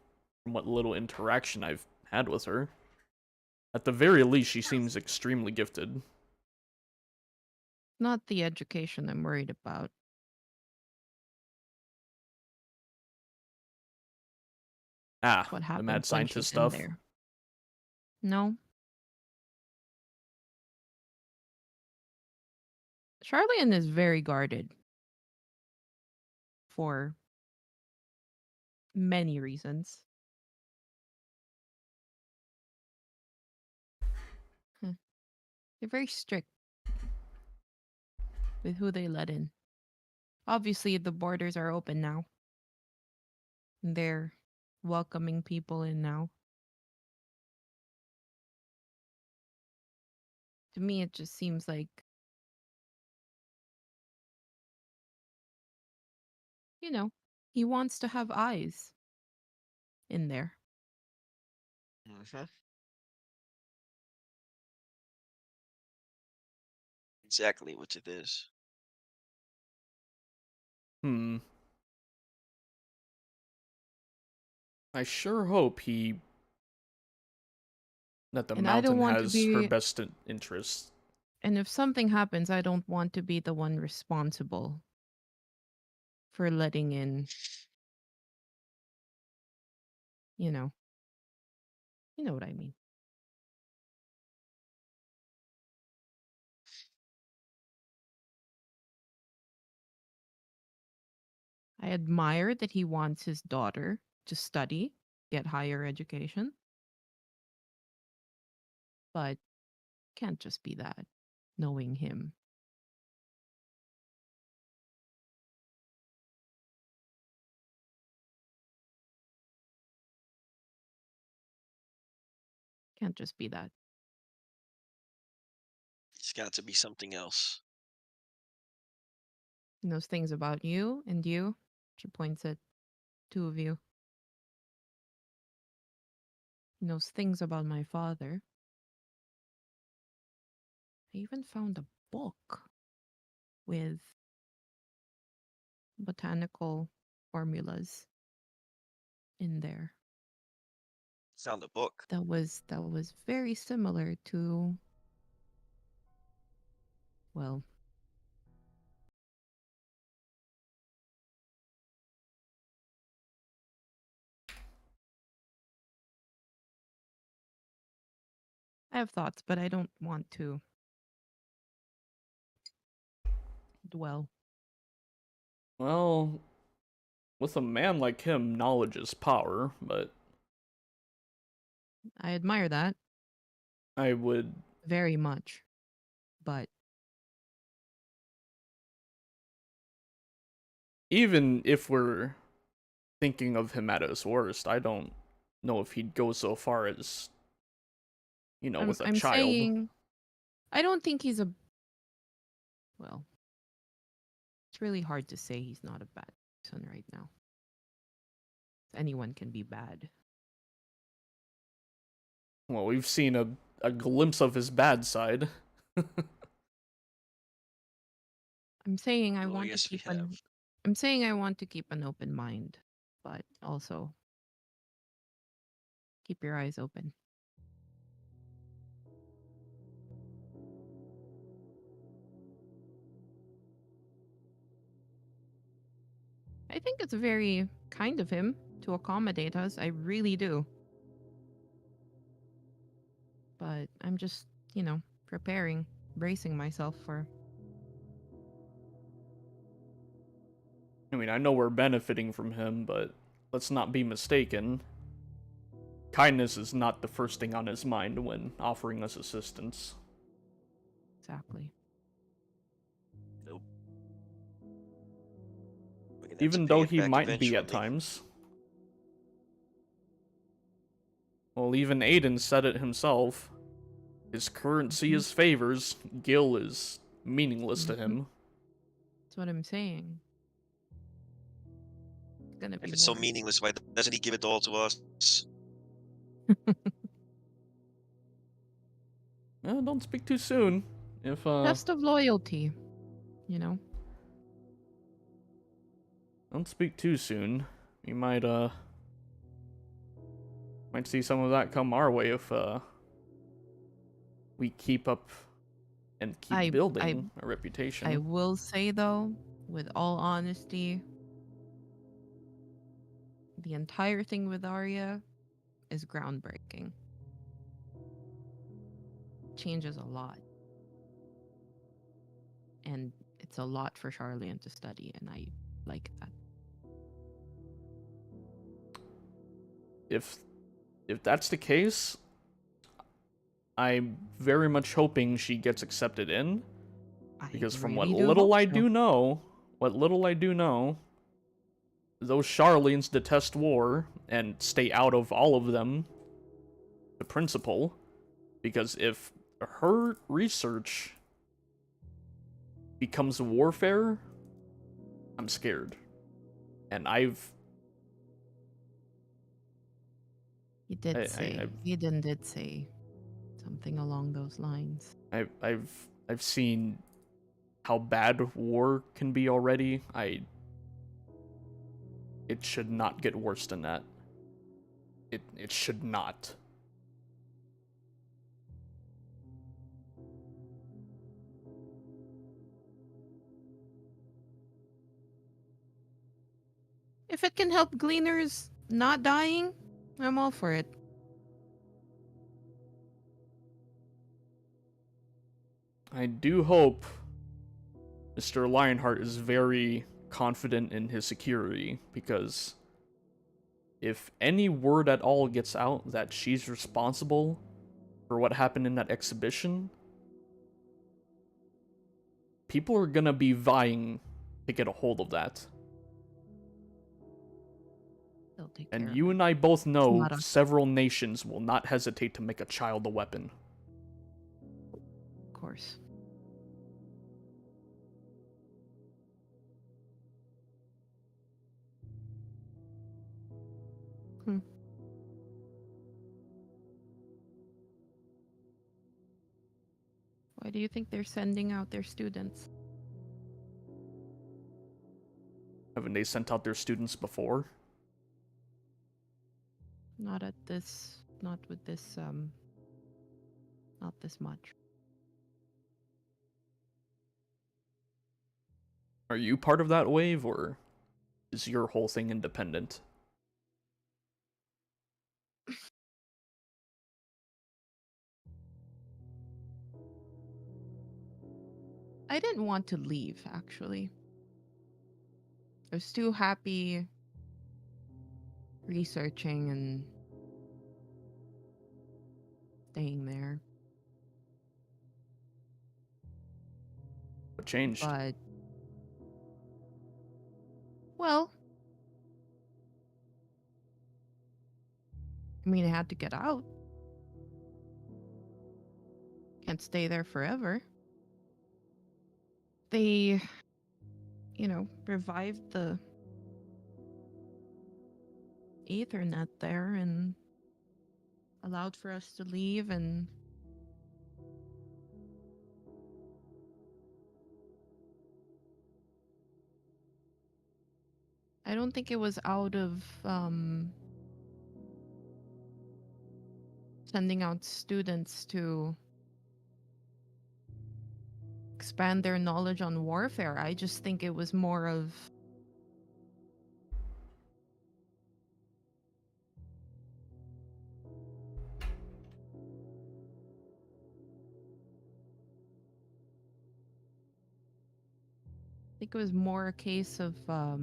from what little interaction I've had with her. At the very least, she seems extremely gifted. not the education I'm worried about. Ah, It's what the mad happens when scientist she's in stuff. there. No. Charlian is very guarded for many reasons. Hmm. They're very strict with who they let in. Obviously, the borders are open now. They're welcoming people in now. To me, it just seems like, he wants to have eyes in there. Hmm. Exactly what it is. Hmm. I sure hope that the And I don't mountain want to has her be, best interests. and if something happens, I don't want to be the one responsible for letting in, you know, you know what I mean. I admire that he wants his daughter to study, get higher education, but can't just be that, knowing him. Can't just be that. It's got to be something else. He knows things about you and you. She points at two of you. He knows things about my father. I even found a book with botanical formulas in there. Found a book. That was very similar to, well, I have thoughts, but I don't want to dwell. Well, with a man like him, knowledge is power, but I admire that I would very much, but even if we're thinking of him at his worst, I don't know if he'd go so far as, I'm with a I'm child. saying I don't think he's a, well, it's really hard to say he's not a bad person right now. Anyone can be bad. Well, we've seen a glimpse of his bad side. I'm saying I Well, want to yes, we keep have. an open mind, but also keep your eyes open. I think it's very kind of him to accommodate us. I really do. But I'm just preparing, bracing myself for. I mean, I know we're benefiting from him, but let's not be mistaken. Kindness is not the first thing on his mind when offering us assistance. Exactly. Nope. We're gonna have to Even pay though it he back might be at eventually. times. Well, even Aiden said it himself. His currency Mhm. is favors. Gil is meaningless to Mhm. him. That's what I'm saying. It's gonna be If it's so more. meaningless, why doesn't he give it all to us? Don't speak too soon. If Test of loyalty, you know. don't speak too soon. We might see some of that come our way if we keep up and keep I building a I reputation. will say though, with all honesty, the entire thing with Arya is groundbreaking. Changes a lot. And it's a lot for Charlene to study, and I like that. If that's the case, I'm very much hoping she gets accepted in, because from what really do hope so. what little I do know, those Charlenes detest war and stay out of all of them. The principal, because if her research becomes warfare, I'm scared. And He did say, I've Eden did say something along those lines. I've seen how bad war can be already. It should not get worse than that. It should not. If it can help gleaners not dying, I'm all for it. I do hope Mr. Lionheart is very confident in his security, because if any word at all gets out that she's responsible for what happened in that exhibition, people are gonna be vying to get a hold of that. They'll take And care you of it. and I both know not a- several nations will not hesitate to make a child a weapon. Of course. Why do you think they're sending out their students? Haven't they sent out their students before? Not at this, not with this, not this much. Are you part of that wave, or is your whole thing independent? I didn't want to leave, actually. I was too happy researching and staying there. What changed? But, well, I mean, I had to get out. Can't stay there forever. They, revived the Ethernet there and allowed for us to leave, and I don't think it was out of sending out students to expand their knowledge on warfare. I just think it was more of think it was more a case of a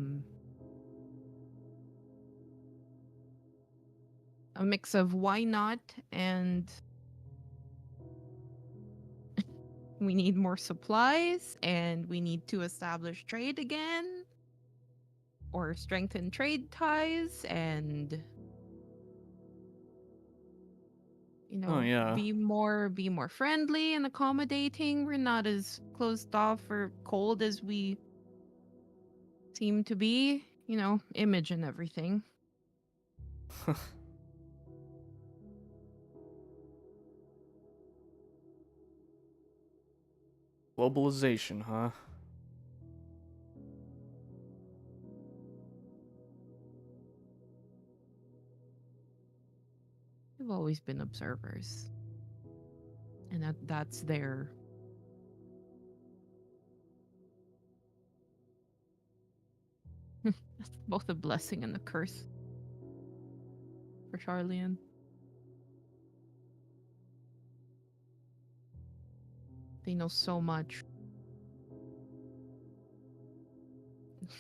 mix of why not and we need more supplies and we need to establish trade again or strengthen trade ties and Oh yeah. be more friendly and accommodating. We're not as closed off or cold as we seem to be, image and everything. Globalization, huh? We've always been observers. And that's their that's both a blessing and a curse for Charlian. They know so much.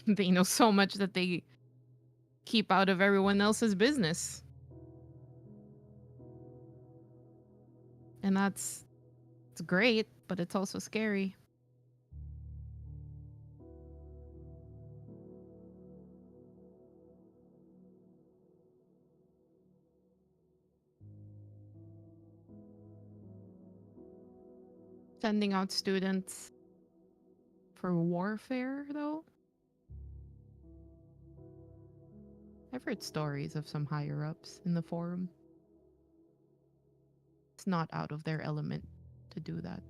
They know so much that they keep out of everyone else's business. And it's great, but it's also scary. Sending out students for warfare, though? I've heard stories of some higher ups in the forum. It's not out of their element to do that.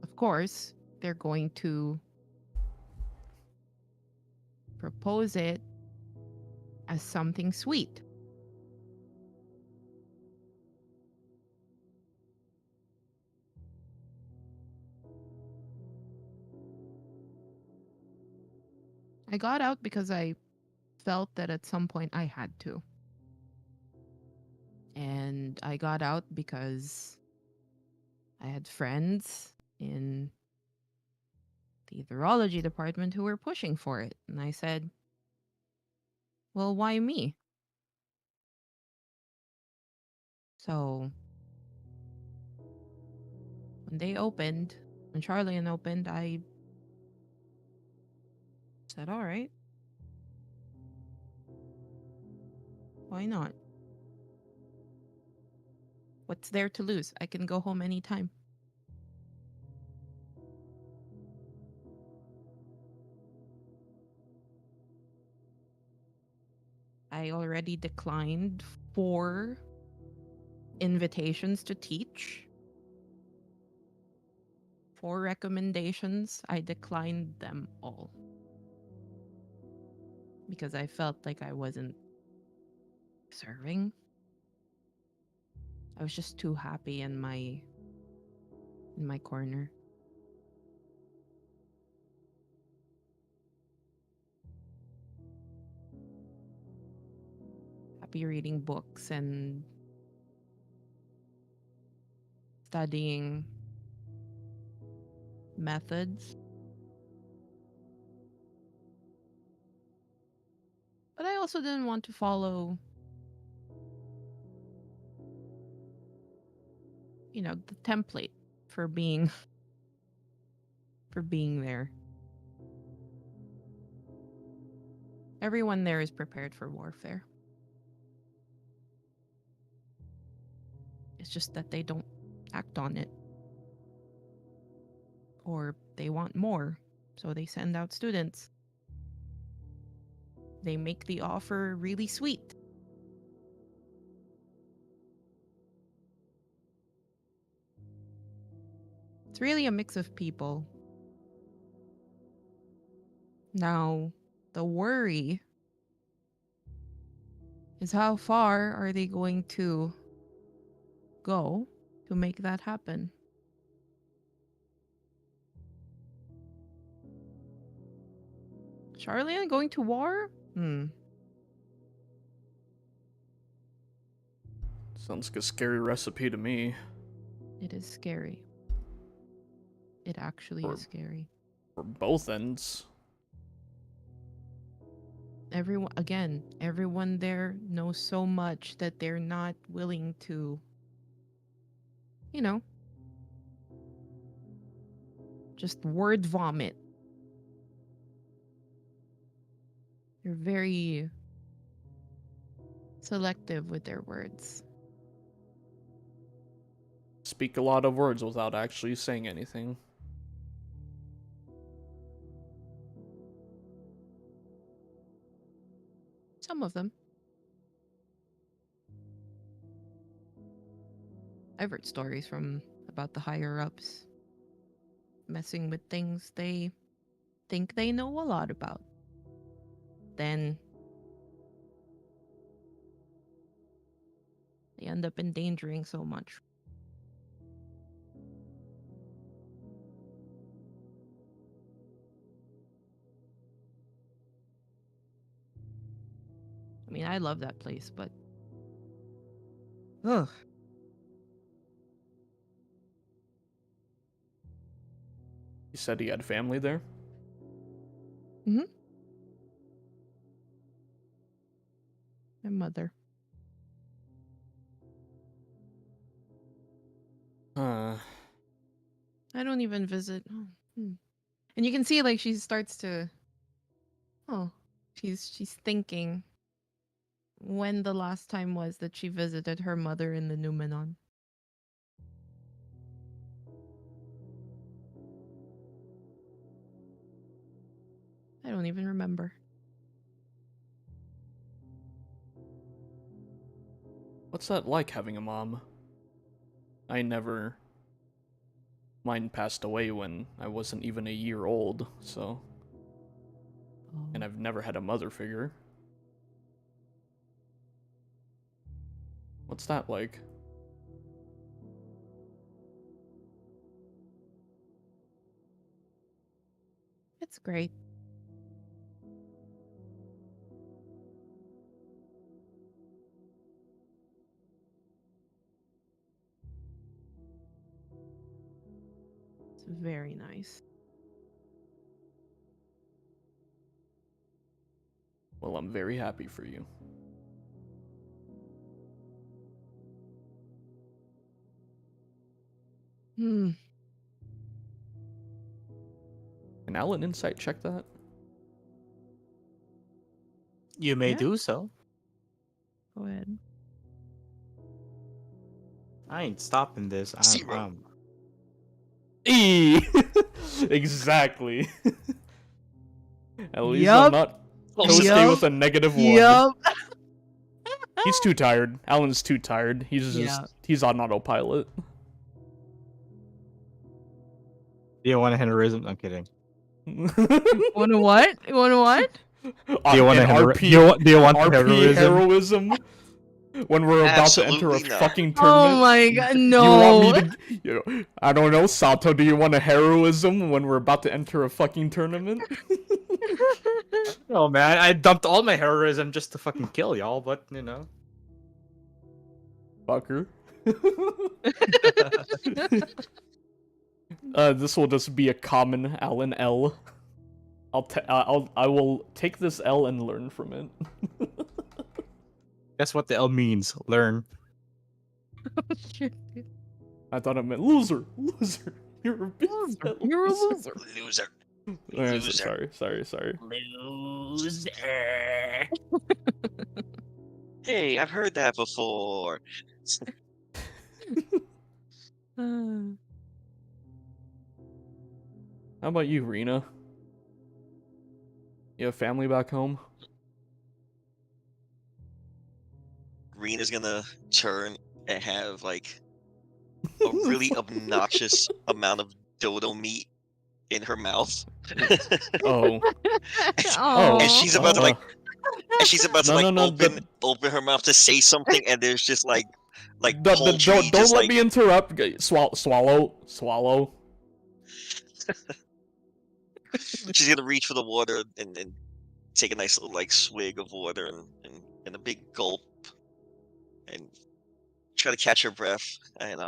Of course, they're going to propose it as something sweet. I got out because I felt that at some point I had to. And I got out because I had friends in the ethology department who were pushing for it. And I said, well, why me? So when Charlian opened, I said, all right, why not? What's there to lose? I can go home anytime. I already declined 4 invitations to teach. 4 recommendations. I declined them all. Because I felt like I wasn't serving. I was just too happy in my corner. Happy reading books and studying methods. But I also didn't want to follow, the template for being there. Everyone there is prepared for warfare. It's just that they don't act on it. Or they want more, so they send out students. They make the offer really sweet. It's really a mix of people. Now, the worry is how far are they going to go to make that happen? Charlian going to war? Sounds like a scary recipe to me. It is scary. It actually Or- is scary. For both ends. Everyone there knows so much that they're not willing to, you know, just word vomit. They're very selective with their words. Speak a lot of words without actually saying anything. Some of them. I've heard stories from about the higher ups messing with things they think they know a lot about. Then they end up endangering so much. I mean, I love that place, but ugh. You said he had family there? My mother. Uh, I don't even visit. Oh, And you can see like she starts to she's thinking when the last time was that she visited her mother in the Numenon. I don't even remember. what's that like having a mom? Mine passed away when I wasn't even a year old, so. And I've never had a mother figure. What's that like? It's great. It's very nice. Well, I'm very happy for you. Hmm. Can Alan Insight check that? You may Yeah. do so. Go ahead. I ain't stopping this. Zero. E. Exactly. At least Yup. I'm not Close toasty Yup. with a -1. Yup. He's too tired. Alan's too tired. Yeah. He's on autopilot. Do you want a heroism? I'm kidding. Wanna what? You wanna what? Do you want An a RP, do you want RP heroism? heroism? When we're about to enter a Absolutely not. fucking tournament? Oh my god, You no. want me to, I don't know, Sato, do you want a heroism when we're about to enter a fucking tournament? No, man. I dumped all my heroism just to fucking kill y'all, but you know. Fucker. This will just be a common Alan L. I will take this L and learn from it. That's what the L means. Learn. Shit. I thought it meant loser. You're a bitch. You're a loser. Loser. Sorry. Loser. Hey, I've heard that before. Uh, How about you, Rena? You have family back home? Rena's gonna turn and have like a really obnoxious amount of dodo meat in her mouth. Oh. oh. And she's about to like No, open her mouth to say something, and there's just like don't poultry don't just let like me interrupt. Swallow. she's gonna reach for the water and take a nice little like swig of water and a big gulp and try to catch her breath and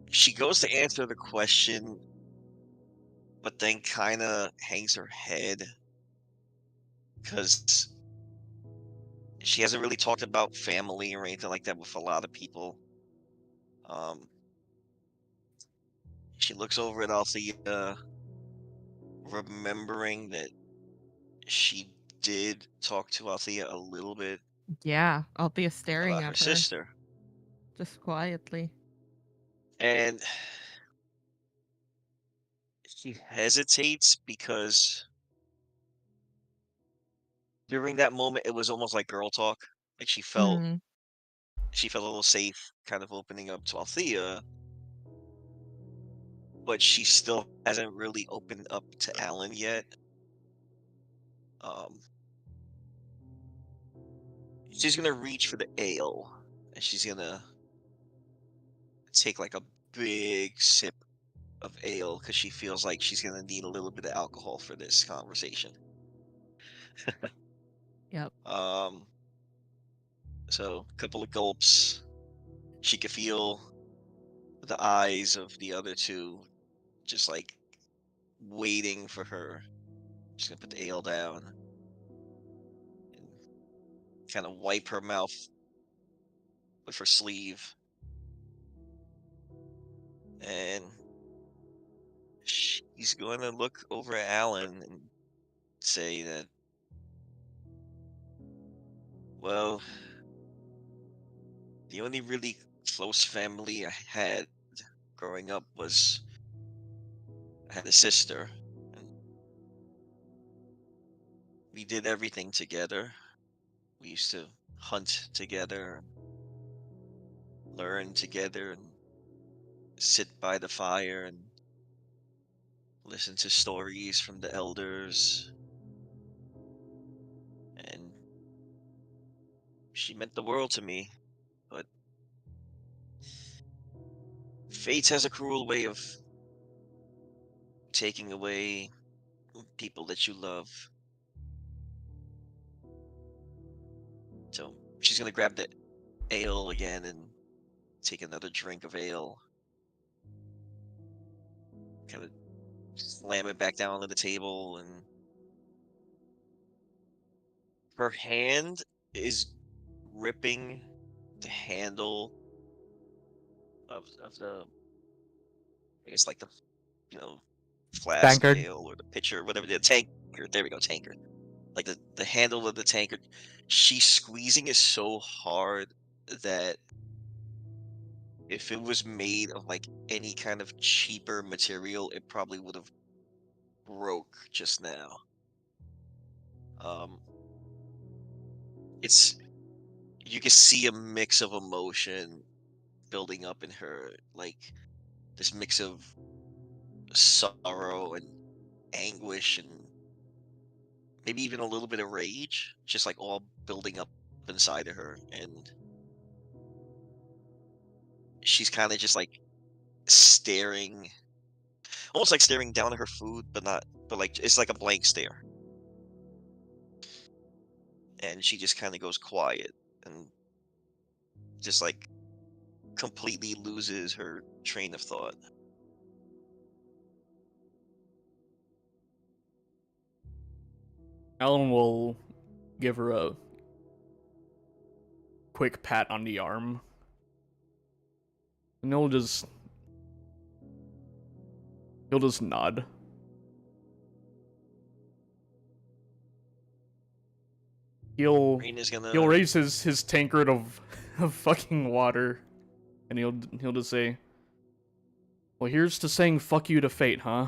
She goes to answer the question, but then kind of hangs her head because she hasn't really talked about family or anything like that with a lot of people. Um, she looks over at Althea, remembering that she did talk to Althea a little bit Yeah, Althea staring about her at her sister. just quietly. And she hesitates because during that moment it was almost like girl talk. Like Mm, she felt a little safe kind of opening up to Althea, but she still hasn't really opened up to Alan yet. Um, she's gonna reach for the ale, and she's gonna take like a big sip of ale because she feels like she's gonna need a little bit of alcohol for this conversation. yep. Um, so a couple of gulps. She could feel the eyes of the other two just like waiting for her. She's gonna put the ale down and kind of wipe her mouth with her sleeve. And she's going to look over at Alan and say that, well, the only really close family I had growing up was I had a sister, and we did everything together. We used to hunt together, learn together, and sit by the fire and listen to stories from the elders. And she meant the world to me, but fate has a cruel way of taking away people that you love. So she's gonna grab the ale again and take another drink of ale, kind of slam it back down on the table, and her hand is gripping the handle of the, I guess like the, you know, flask of Tankard. ale or the pitcher, whatever the tankard. There we go, tankard. Like the handle of the tankard. She's squeezing it so hard that if it was made of like any kind of cheaper material, it probably would have broke just now. Um, it's you can see a mix of emotion building up in her, like this mix of sorrow and anguish and maybe even a little bit of rage, just like all building up inside of her. And she's kind of just like staring, almost like staring down at her food, but not, but like it's like a blank stare. And she just kind of goes quiet and just like completely loses her train of thought. Alan will give her a quick pat on the arm. And he'll just nod. He'll Rain is he'll gonna. raise his tankard of fucking water, and he'll just say, "Well, here's to saying fuck you to fate, huh?"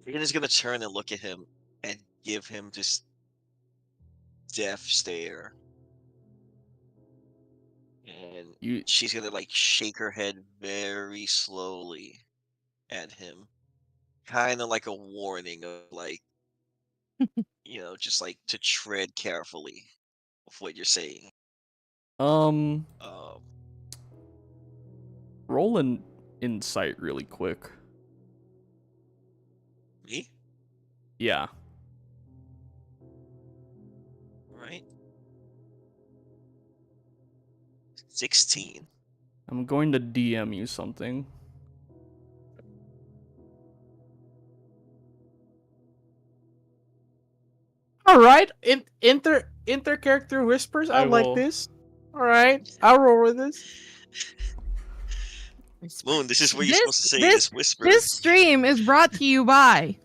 Rain is gonna turn and look at him and give him this death stare. And You she's gonna like shake her head very slowly at him, kind of like a warning of like, just like to tread carefully with what you're saying. um Um, roll an insight really quick. Me? Yeah. Right. 16. I'm going to DM you something. All right, inter character whispers. I I like will. this. All right, I'll roll with this. Moon, this is what you're This supposed to say. this This whisper. this stream is brought to you by.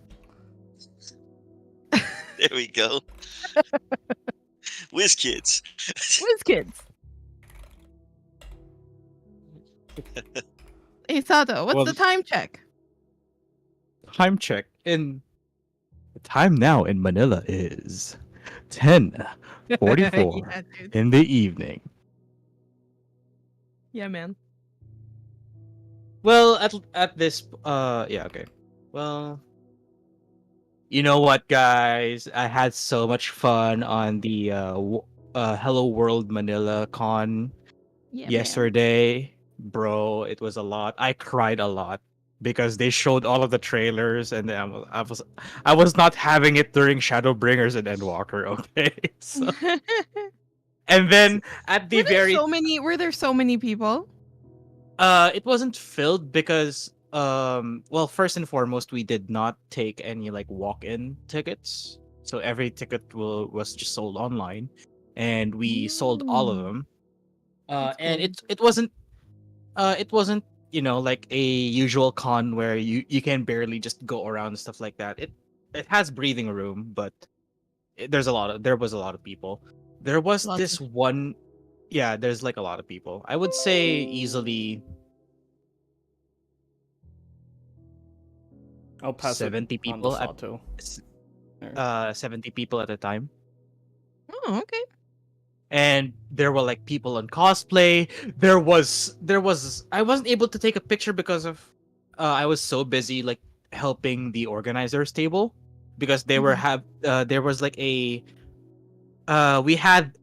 There we go. Whiz kids. WizKids. Hey Sato, what's Well- the time check? Time check in. The time now in Manila is 10:44 Yeah, dude. in the evening. Yeah, man. Well, at this yeah, okay. Well, you know what, guys? I had so much fun on the Hello World Manila Con Yeah, man. yesterday. Bro, it was a lot. I cried a lot because they showed all of the trailers, and then I was not having it during Shadowbringers and Endwalker, okay? So, and then at the very Were there so many people? it wasn't filled because well, first and foremost, we did not take any like walk-in tickets. So every ticket was just sold online, and we sold all of Mm. them. That's And cool. it wasn't, you know, like a usual con where you can barely just go around and stuff like that. It has breathing room, but there was a lot of people. There was Lots this one, yeah, there's like a lot of people. I would say easily I'll pass 70 it on to people at Sato. There. 70 people at a time. Oh, okay. And there were like people on cosplay. There was I wasn't able to take a picture because of I was so busy like helping the organizers table, because they were there was like a we had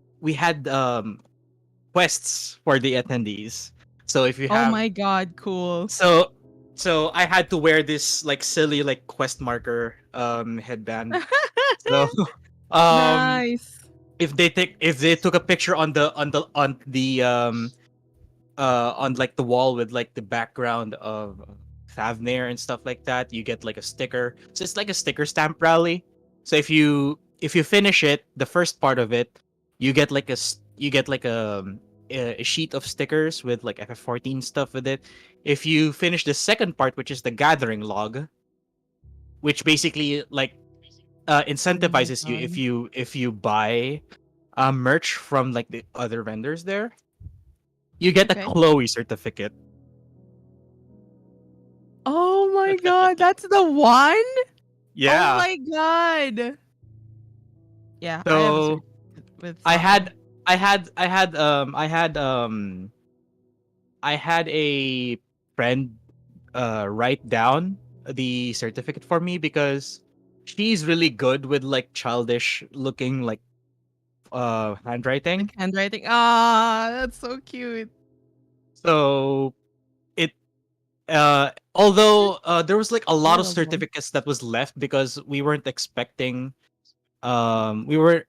quests for the attendees. So if you Oh have my god, cool. so I had to wear this like silly like quest marker headband. So Nice. if they took a picture on the on like the wall with like the background of Favnir and stuff like that, you get like a sticker. So it's like a sticker stamp rally. So if you finish it, the first part of it, you get like a sheet of stickers with like FF14 stuff with it. If you finish the second part, which is the gathering log, which basically like incentivizes you God. if you buy merch from like the other vendors there, you get Okay. a Chloe certificate. Oh my god, that's the one? Yeah. Oh my god. Yeah, I have a So with I Sato. I had a friend write down the certificate for me because she's really good with like childish looking like handwriting. Like handwriting. Ah, that's so cute. So it although there was like a lot of Adorable. certificates that was left because we weren't expecting we were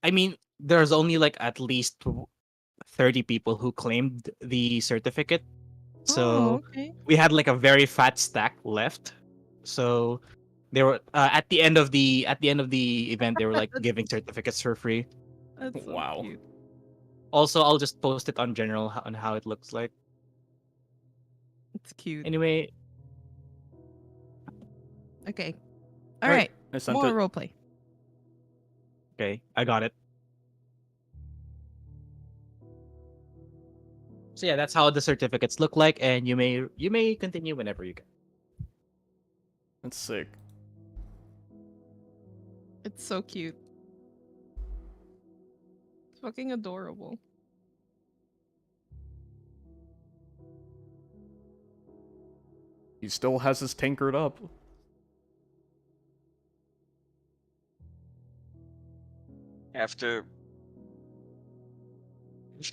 I mean there's only like at least 30 people who claimed the certificate. Oh, So okay. we had like a very fat stack left. So they were at the end of the event they were like giving certificates for free. That's so Wow. cute. Also, I'll just post it on general on how it looks like. It's cute. Anyway, Okay. Right. All right. I sent More it. roleplay. okay, I got it. So yeah, that's how the certificates look like, and you may continue whenever you can. That's sick. It's so cute. It's fucking adorable. He still has his tankard up. After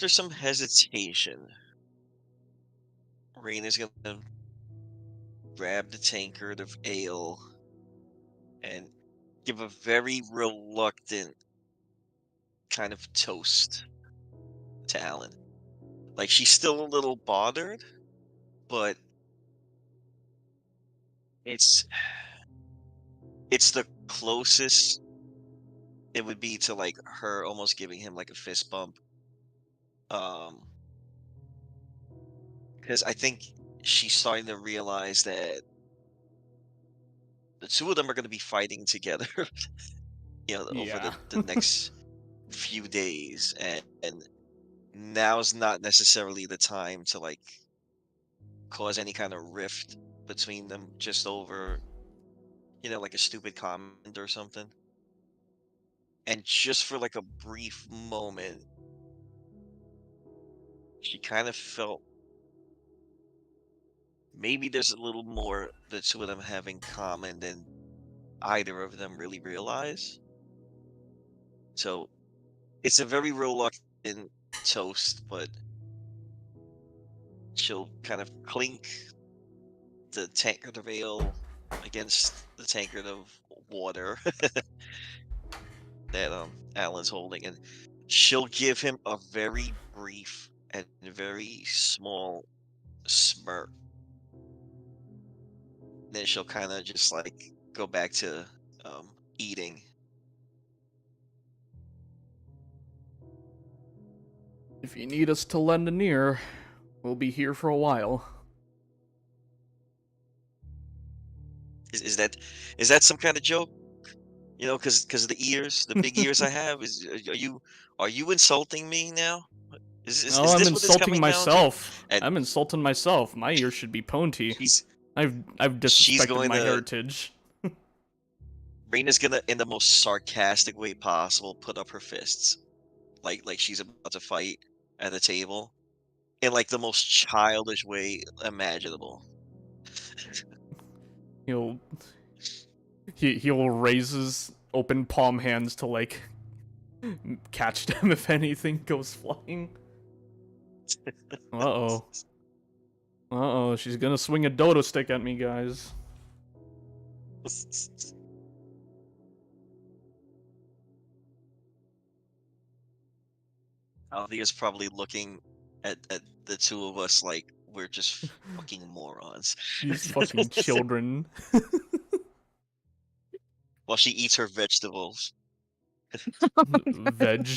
some hesitation, Rain is gonna grab the tankard of ale and give a very reluctant kind of toast to Alan. Like she's still a little bothered, but it's the closest it would be to like her almost giving him like a fist bump. Because I think she's starting to realize that the two of them are going to be fighting together, over Yeah. the next few days, and now's not necessarily the time to like cause any kind of rift between them just over, like a stupid comment or something. And just for like a brief moment, she kind of felt maybe there's a little more the two of them have in common than either of them really realize. So it's a very reluctant toast, but she'll kind of clink the tankard of ale against the tankard of water that Alan's holding, and she'll give him a very brief and very small smirk. Then she'll kind of just like go back to eating. If you need us to lend an ear, we'll be here for a while. Is that some kind of joke? Because the ears, the big ears I have. Are you insulting me now? Oh, Is I'm this what it's insulting coming down to? myself. And I'm insulting myself. My ears should be pointy. she's I've she's disrespected going my to heritage. Raina's gonna, in the most sarcastic way possible, put up her fists, like she's about to fight at the table, in like the most childish way imaginable. He'll raise his open palm hands to like catch them if anything goes flying. Uh-oh. Uh-oh, she's gonna swing a dodo stick at me, guys. Althea's probably looking at the two of us like we're just fucking morons. These fucking children. While she eats her vegetables Veg.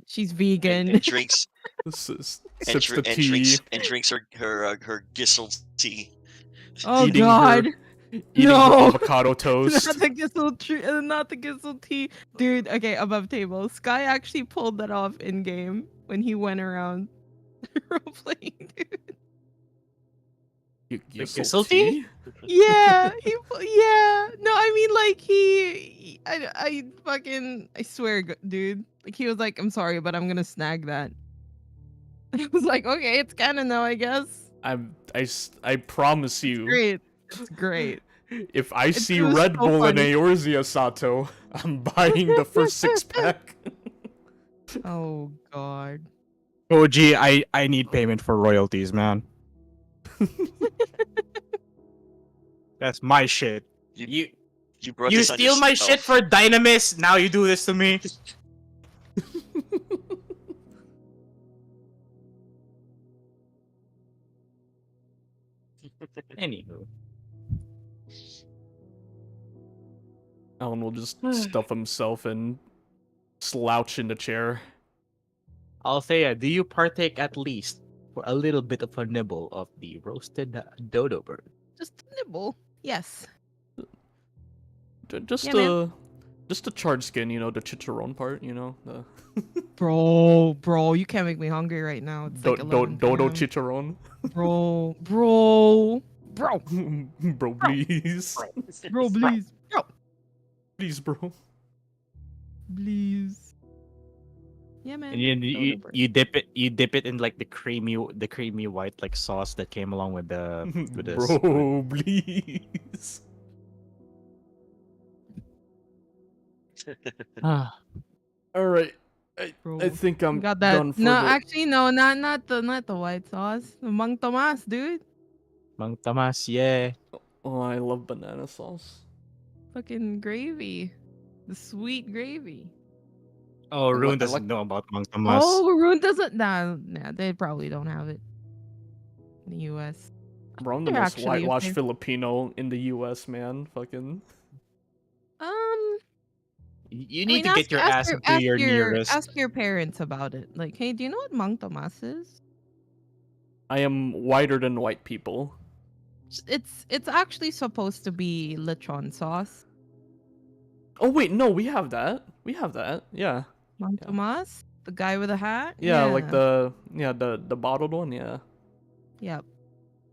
She's and, vegan. and drinks Sips the tea. and drinks her Gissel tea. Oh Eating God. Eating No. her avocado toast. Not the Gissel tea. Dude, okay, above table. Sky actually pulled that off in game when he went around role-playing, dude. Gissel tea? Yeah, yeah. No, I mean like I swear, dude. Like he was like, I'm sorry, but I'm gonna snag that. I was like, okay, it's canon now, I guess. I promise you. Great. It's great. If I see was Red so Bull in funny. Eorzea Sato, I'm buying the first 6-pack. Oh God. OG, I need payment for royalties, man. That's my shit. You brought you this on steal my yourself. shit for Dynamis, now you do this to me. Anywho. Alan will just stuff himself and slouch in the chair. Althea, do you partake at least for a little bit of a nibble of the roasted dodo bird? Just a nibble. Yes. Just Yeah, just a charred skin, the chicharron part, the Bro, you can't make me hungry right now. It's like 11 dodo p.m. chicharron. Bro, Bro, please. bro, please, Please, bro. please. Yeah, man. And you, Dodo you, bird. you dip it in like the creamy white like sauce that came along with the Bro, please. Ah, All right. Bro. I think I'm Got that? done for No, the... actually, no, not the white sauce. The Mang Tomas, dude. Mang Tamas, yeah. Oh, I love banana sauce. Fucking gravy, the sweet gravy. Oh, I Rune I doesn't like know about Mang Tomas. Oh, Rune doesn't. Nah, they probably don't have it in the U.S. bro, I'm the They're most actually if whitewashed they're- Filipino in the U.S. Man, fucking. You I need mean, to get your ass into your nearest. ask your parents about it. Like, hey, do you know what Mang Tomas is? I am whiter than white people. It's actually supposed to be lechon sauce. Oh wait, no, we have that. We have that. Yeah. Mang Yeah. Tomas, the guy with a hat. Yeah, like the bottled one. Yeah, Yep,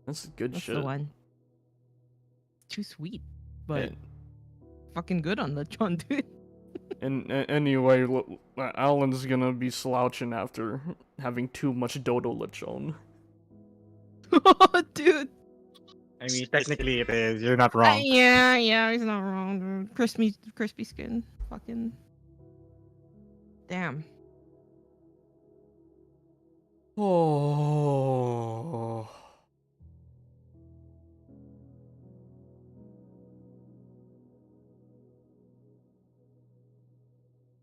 that's good that's shit. the one. Too sweet, but And, fucking good on lechon, dude. anyway, Alan's gonna be slouching after having too much dodo lechon. Dude. I mean, technically it is. You're not wrong. Yeah, he's not wrong, dude. Crispy skin. Fucking. Damn. Oh.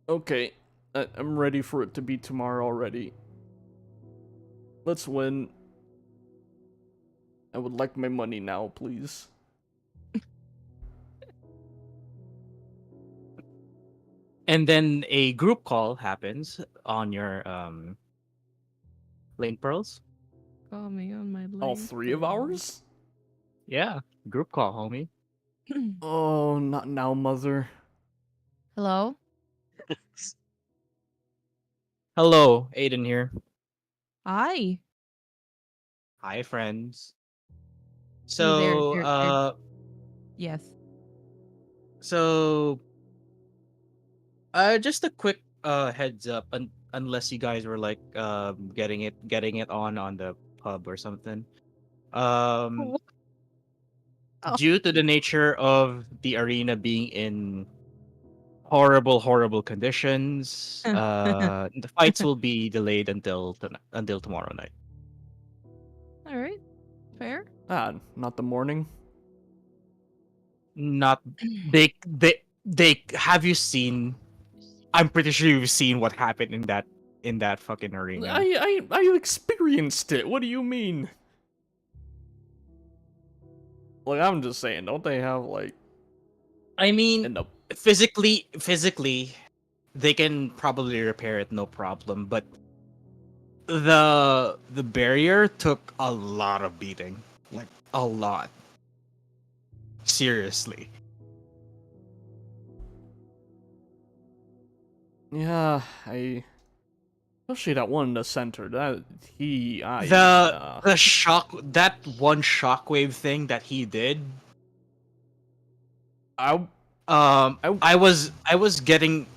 Okay, I'm ready for it to be tomorrow already. Let's win. I would like my money now, please. And then a group call happens on your lane pearls. Call me on my All lane 3 of pearl. ours? Yeah, group call, homie. Oh, not now, mother. Hello? Hello, Aiden here. Hi. Hi, friends. Oh, So, yes. so, just a quick heads up, unless you guys were like getting it on the pub or something. Um, What? Oh. Due to the nature of the arena being in horrible conditions, the fights will be delayed until tomorrow night. All right. Fair. Ah, not the morning. Not they have you seen? I'm pretty sure you've seen what happened in that fucking arena. I experienced it. What do you mean? Like, I'm just saying, don't they have like I mean, in the physically, they can probably repair it, no problem. But the barrier took a lot of beating, like a lot. Seriously. yeah, especially that one in the center. That The shock, that one shockwave thing that he did. I I was getting.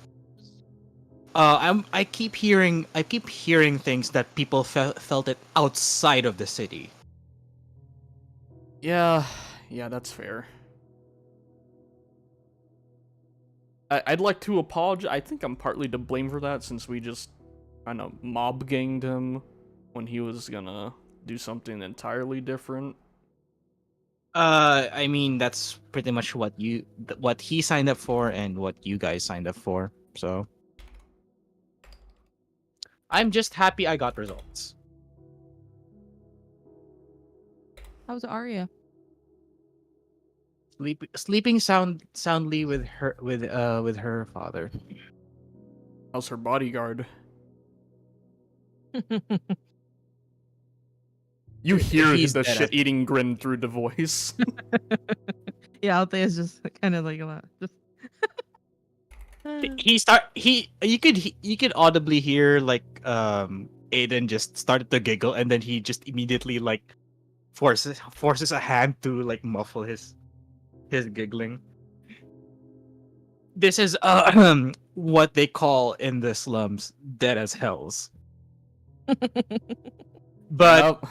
I keep hearing things that people felt it outside of the city. yeah, that's fair. I'd like to apologize. I think I'm partly to blame for that since we just kind of mob ganged him when he was gonna do something entirely different. I mean that's pretty much what he signed up for and what you guys signed up for. So I'm just happy I got results. How's Arya? Sleeping soundly with her father. How's her bodyguard? You hear He's the dead. shit-eating grin through the voice. Yeah, Althea's just kind of like a lot. Just. You could audibly hear like Aiden just started to giggle and then he just immediately like forces a hand to like muffle his giggling. This is what they call in the slums dead as hells. But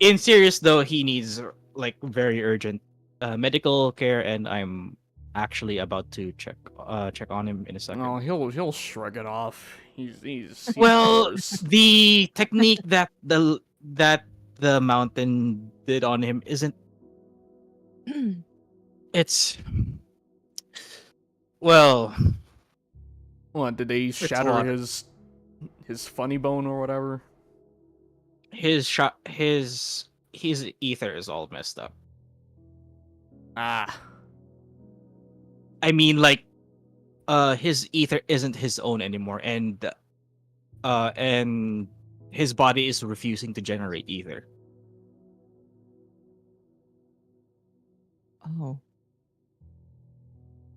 in serious though, he needs like very urgent medical care, and I'm actually about to check on him in a second. No, he'll shrug it off. He's Well, worse. the technique that the mountain did on him isn't. It's well, What, did they a shatter lot. his funny bone or whatever? His ether is all messed up. Ah. I mean, like, his ether isn't his own anymore, and his body is refusing to generate ether. Oh.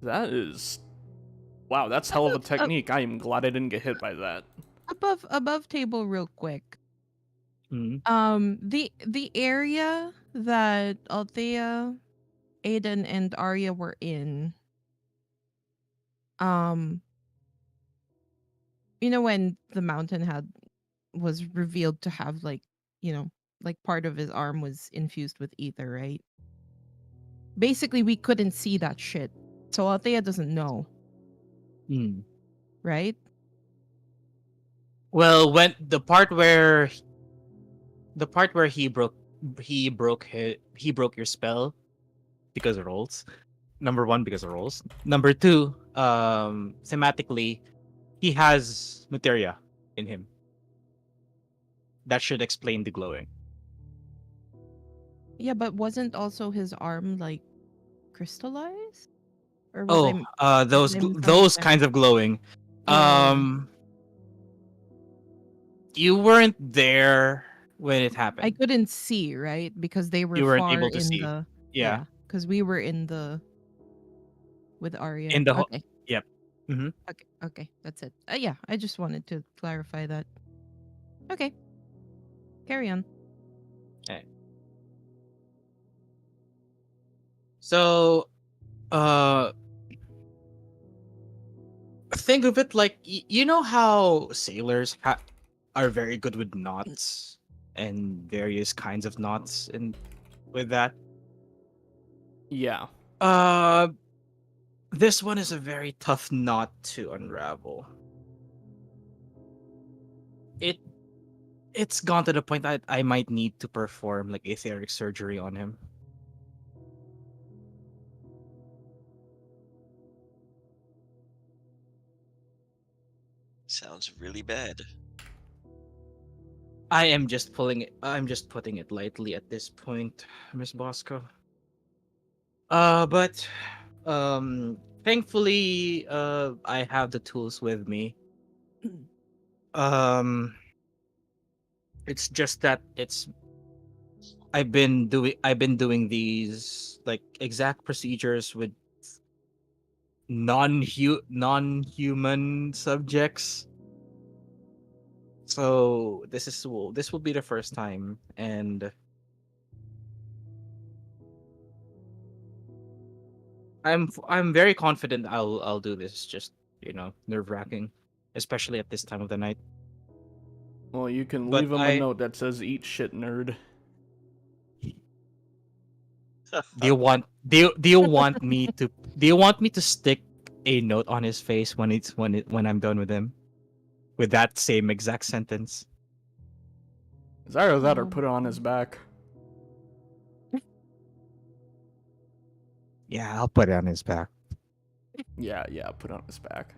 That is... Wow, that's hell of a technique. I am glad I didn't get hit by that. Above table real quick. Mhm. The area that Althea, Aiden, and Arya were in, when the mountain was revealed to have, like, like part of his arm was infused with ether, right? Basically, we couldn't see that shit. So Althea doesn't know, Mm. right? Well, when the part where he broke your spell because of rolls. Number one, because of rolls. Number two, thematically, he has materia in him. That should explain the glowing. Yeah, but wasn't also his arm like crystallized? Or Oh, was those I those misunderstanding? kinds of glowing. Yeah. You weren't there when it I happened. couldn't see, right? Because they were You weren't far able to in see. the Yeah, because we were in the with Arya. in the Okay. yep. Hmm. Okay. That's it. Yeah, I just wanted to clarify that. Okay. Carry on. Okay. So, uh, think of it like you know how sailors are very good with knots and various kinds of knots, and with that, Yeah. uh, this one is a very tough knot to unravel. It it's gone to the point that I might need to perform like etheric surgery on him. Sounds really bad. I'm just putting it lightly at this point, Miss Bosco. But thankfully, I have the tools with me. Um, it's just that I've been doing these like exact procedures with non-human subjects. So this will be the first time, and I'm very confident I'll do this. Just nerve-wracking, especially at this time of the night. Well, you can But leave him a note that says "Eat shit, nerd." do you want me to stick a note on his face when I'm done with him with that same exact sentence? Is either that or Oh. put it on his back. Yeah, I'll put it on his back. Yeah, put it on his back.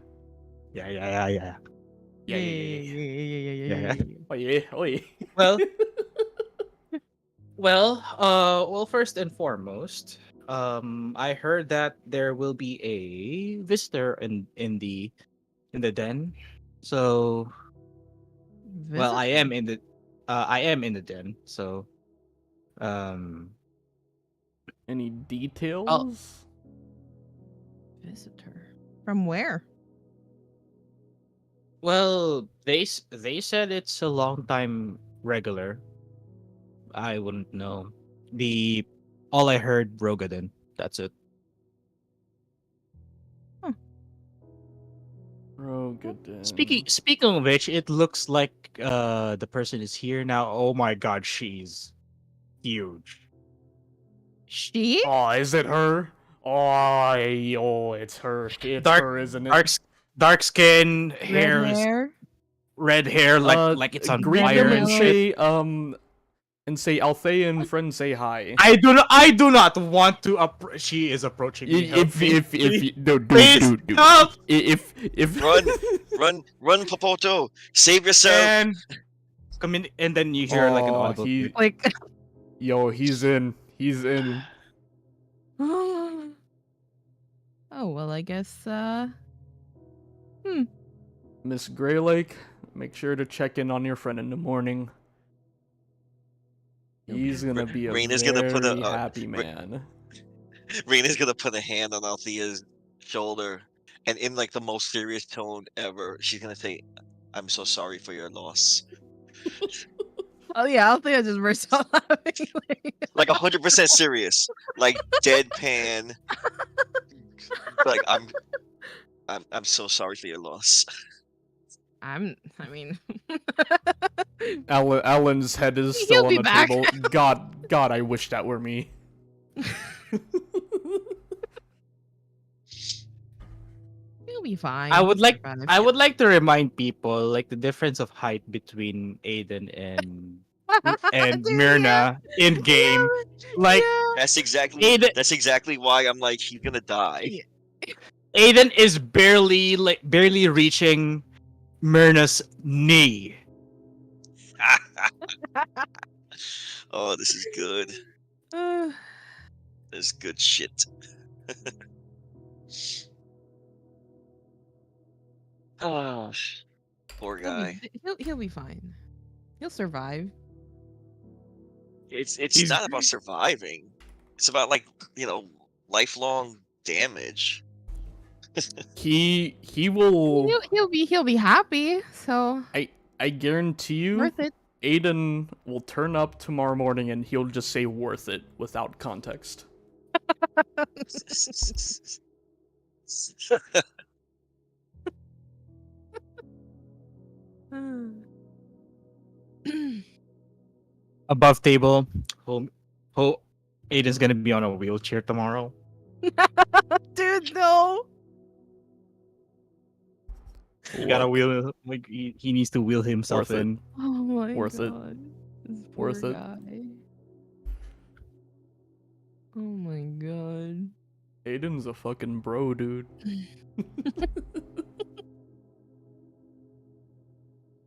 Yeah. Yeah. Yeah. Oh yeah, oh yeah. Well, well, first and foremost, I heard that there will be a visitor in the den. So, well, I am in the den. So, um, Any I'll, details? Visitor. From where? well, they said it's a long time regular. I wouldn't know. The all I heard Rogaden. That's it. Rogaden. Speaking of which, it looks like the person is here now. Oh my god, she's huge. She? Oh, is it her? Oh, it's her. It's Dark her, isn't it? dark skin, Red hair? red hair like it's on Greek Red and fire and women yellow. shit. say and say Althea friend say hi. I do not want to she is approaching me. Help me. If no, Please dude. help. If Run, Popoto! Save yourself! And and then you hear like an Aw, audible he- click. Like, Yo, he's in. oh well, I guess. Miss Greylake, make sure to check in on your friend in the morning. He's gonna be a Raina's gonna put very a happy man. Raina's gonna put a hand on Althea's shoulder, and in like the most serious tone ever, she's gonna say, "I'm so sorry for your loss." Oh yeah, I think I just burst out laughing. Like 100% serious, like deadpan. Like I'm so sorry for your loss. I mean, Alan's head is He'll still on be the back. table. God, I wish that were me. he'll be fine. I would He'll like survive. I would like to remind people like the difference of height between Aiden and Dude, Myrna in game. Like That's exactly Aiden, why I'm like he's gonna die. Yeah. Aiden is barely reaching Myrna's knee. Oh, this is good. Uh, This is good shit. Oh, poor guy. he'll be fine. He'll survive. It's He's- not about surviving. It's about like lifelong damage. He will. He'll be happy. So I guarantee you, worth it. Aiden will turn up tomorrow morning and he'll just say "worth it" without context. Above table. Aiden's gonna be on a wheelchair tomorrow. Dude, no. He gotta Look, wheel like he needs to wheel himself Worth it. in. Oh my Worth it. god. This poor Worth it. guy. Oh my god. Aiden's a fucking bro, dude.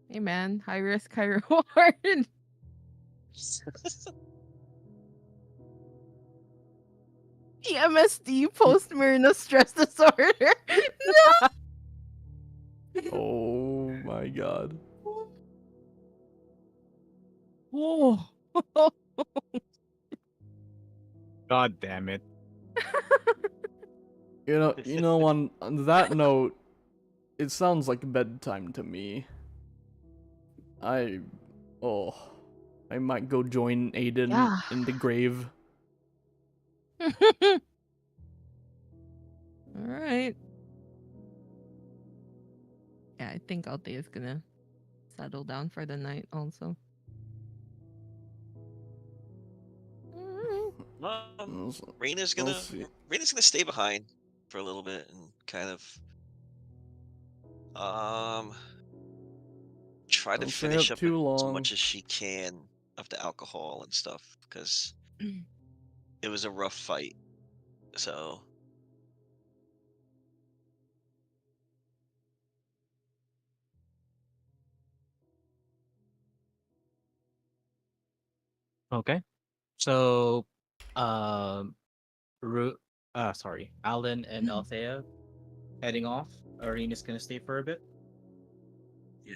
Hey man, high risk, high reward. PMSD, post Myrna stress disorder. No. Oh my god. Oh. God damn it. You know, on that note, it sounds like bedtime to me. I might go join Aiden Yeah. in the grave. Alright. Yeah, I think Althea's gonna settle down for the night also. Alright. Raina's We'll gonna see. stay behind for a little bit and kind of try to Don't stay finish up up too as long. much as she can of the alcohol and stuff because it was a rough fight. So Okay. So sorry, Alan and Althea heading off. Arena's gonna stay for a bit. Yeah.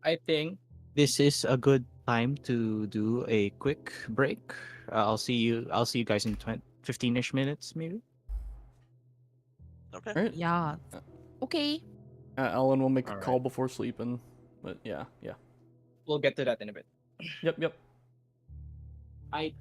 I think this is a good time to do a quick break. I'll see you guys in 15-ish minutes maybe. okay. Alright. Yeah. Okay. Alan will make a Alright. call before sleeping. But yeah. We'll get to that in a bit. Yep. I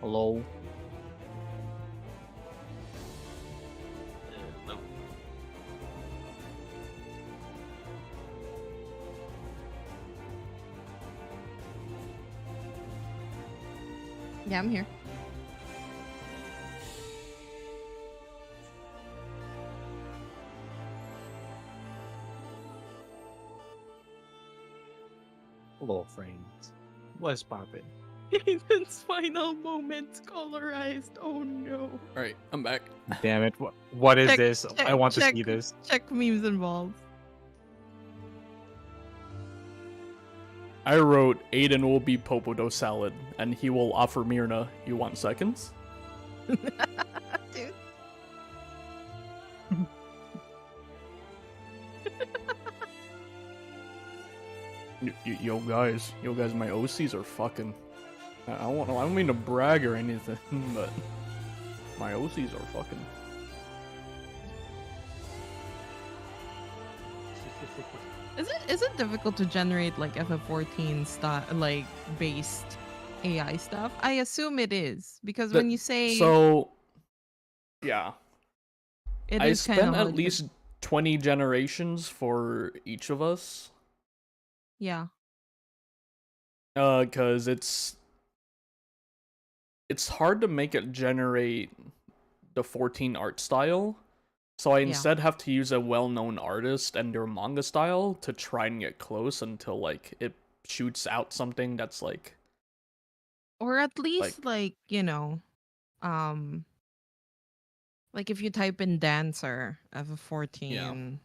Hello. No. Yeah, I'm here. Hello, friends. What's poppin'? Aiden's final moments colorized. Oh no. Alright, I'm back. Damn it! What is Check- this? I want to see this. Check memes involved. I wrote Aiden will be Popodo salad, and he will offer Myrna. You want seconds? Dude. Yo guys, my OCs are fucking. I don't mean to brag or anything, but my OCs are fucking. Is it difficult to generate like FF14 like based AI stuff? I assume it is because when you say So, yeah, it I is kind spent of at least 20 generations for each of us. yeah. Cause it's hard to make it generate the 14 art style. So I instead have to use a well-known artist and their manga style to try and get close until like it shoots out something that's like Or at least like um like if you type in dancer FF14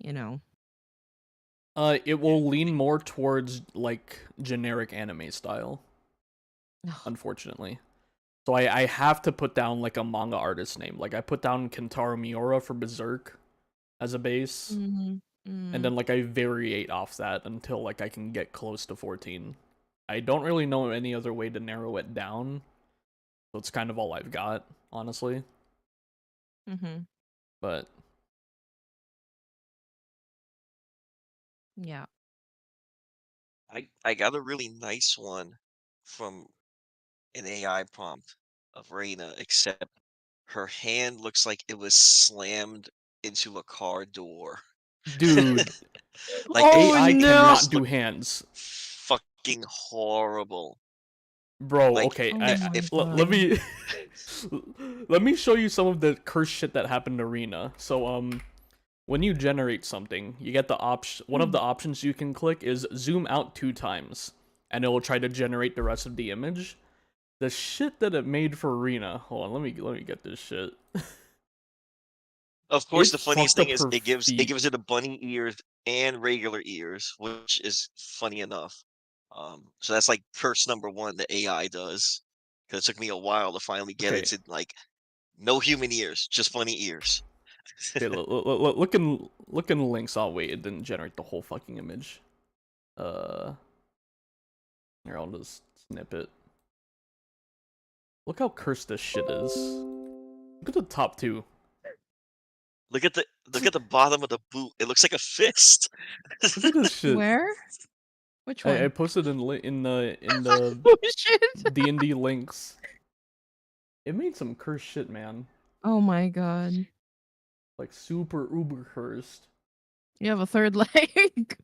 you know. it will lean more towards like generic anime style, unfortunately. So I have to put down like a manga artist name. Like I put down Kentaro Miura for Berserk as a base. And then like I variate off that until like I can get close to 14. I don't really know any other way to narrow it down. So it's kind of all I've got, honestly. But yeah. I got a really nice one from an AI prompt of Reina, except her hand looks like it was slammed into a car door. dude, Like Oh, AI no. cannot do hands. fucking horrible. Bro, Like, okay, Oh I, my if let God. me let me show you some of the cursed shit that happened to Rena. So when you generate something, you get the option. One of the options you can click is zoom out 2 times, and it will try to generate the rest of the image. The shit that it made for Rena. Hold on, let me get this shit. Of course, It the funniest fucked thing up is her it gives feet. it a bunny ears and regular ears, which is funny enough. So that's like curse number one that AI does. Because it took me a while to finally get it Okay, to like no human ears, just bunny ears. okay, look in the links. Oh wait, it didn't generate the whole fucking image. Here, I'll just snip it. Look how cursed this shit is. Look at the top 2. Look at the bottom of the boot. It looks like a fist. Look at this shit. Where? Which I one? posted in the Oh shit. D&D links. It made some cursed shit, man. Oh my God. Like super uber cursed. You have a third leg.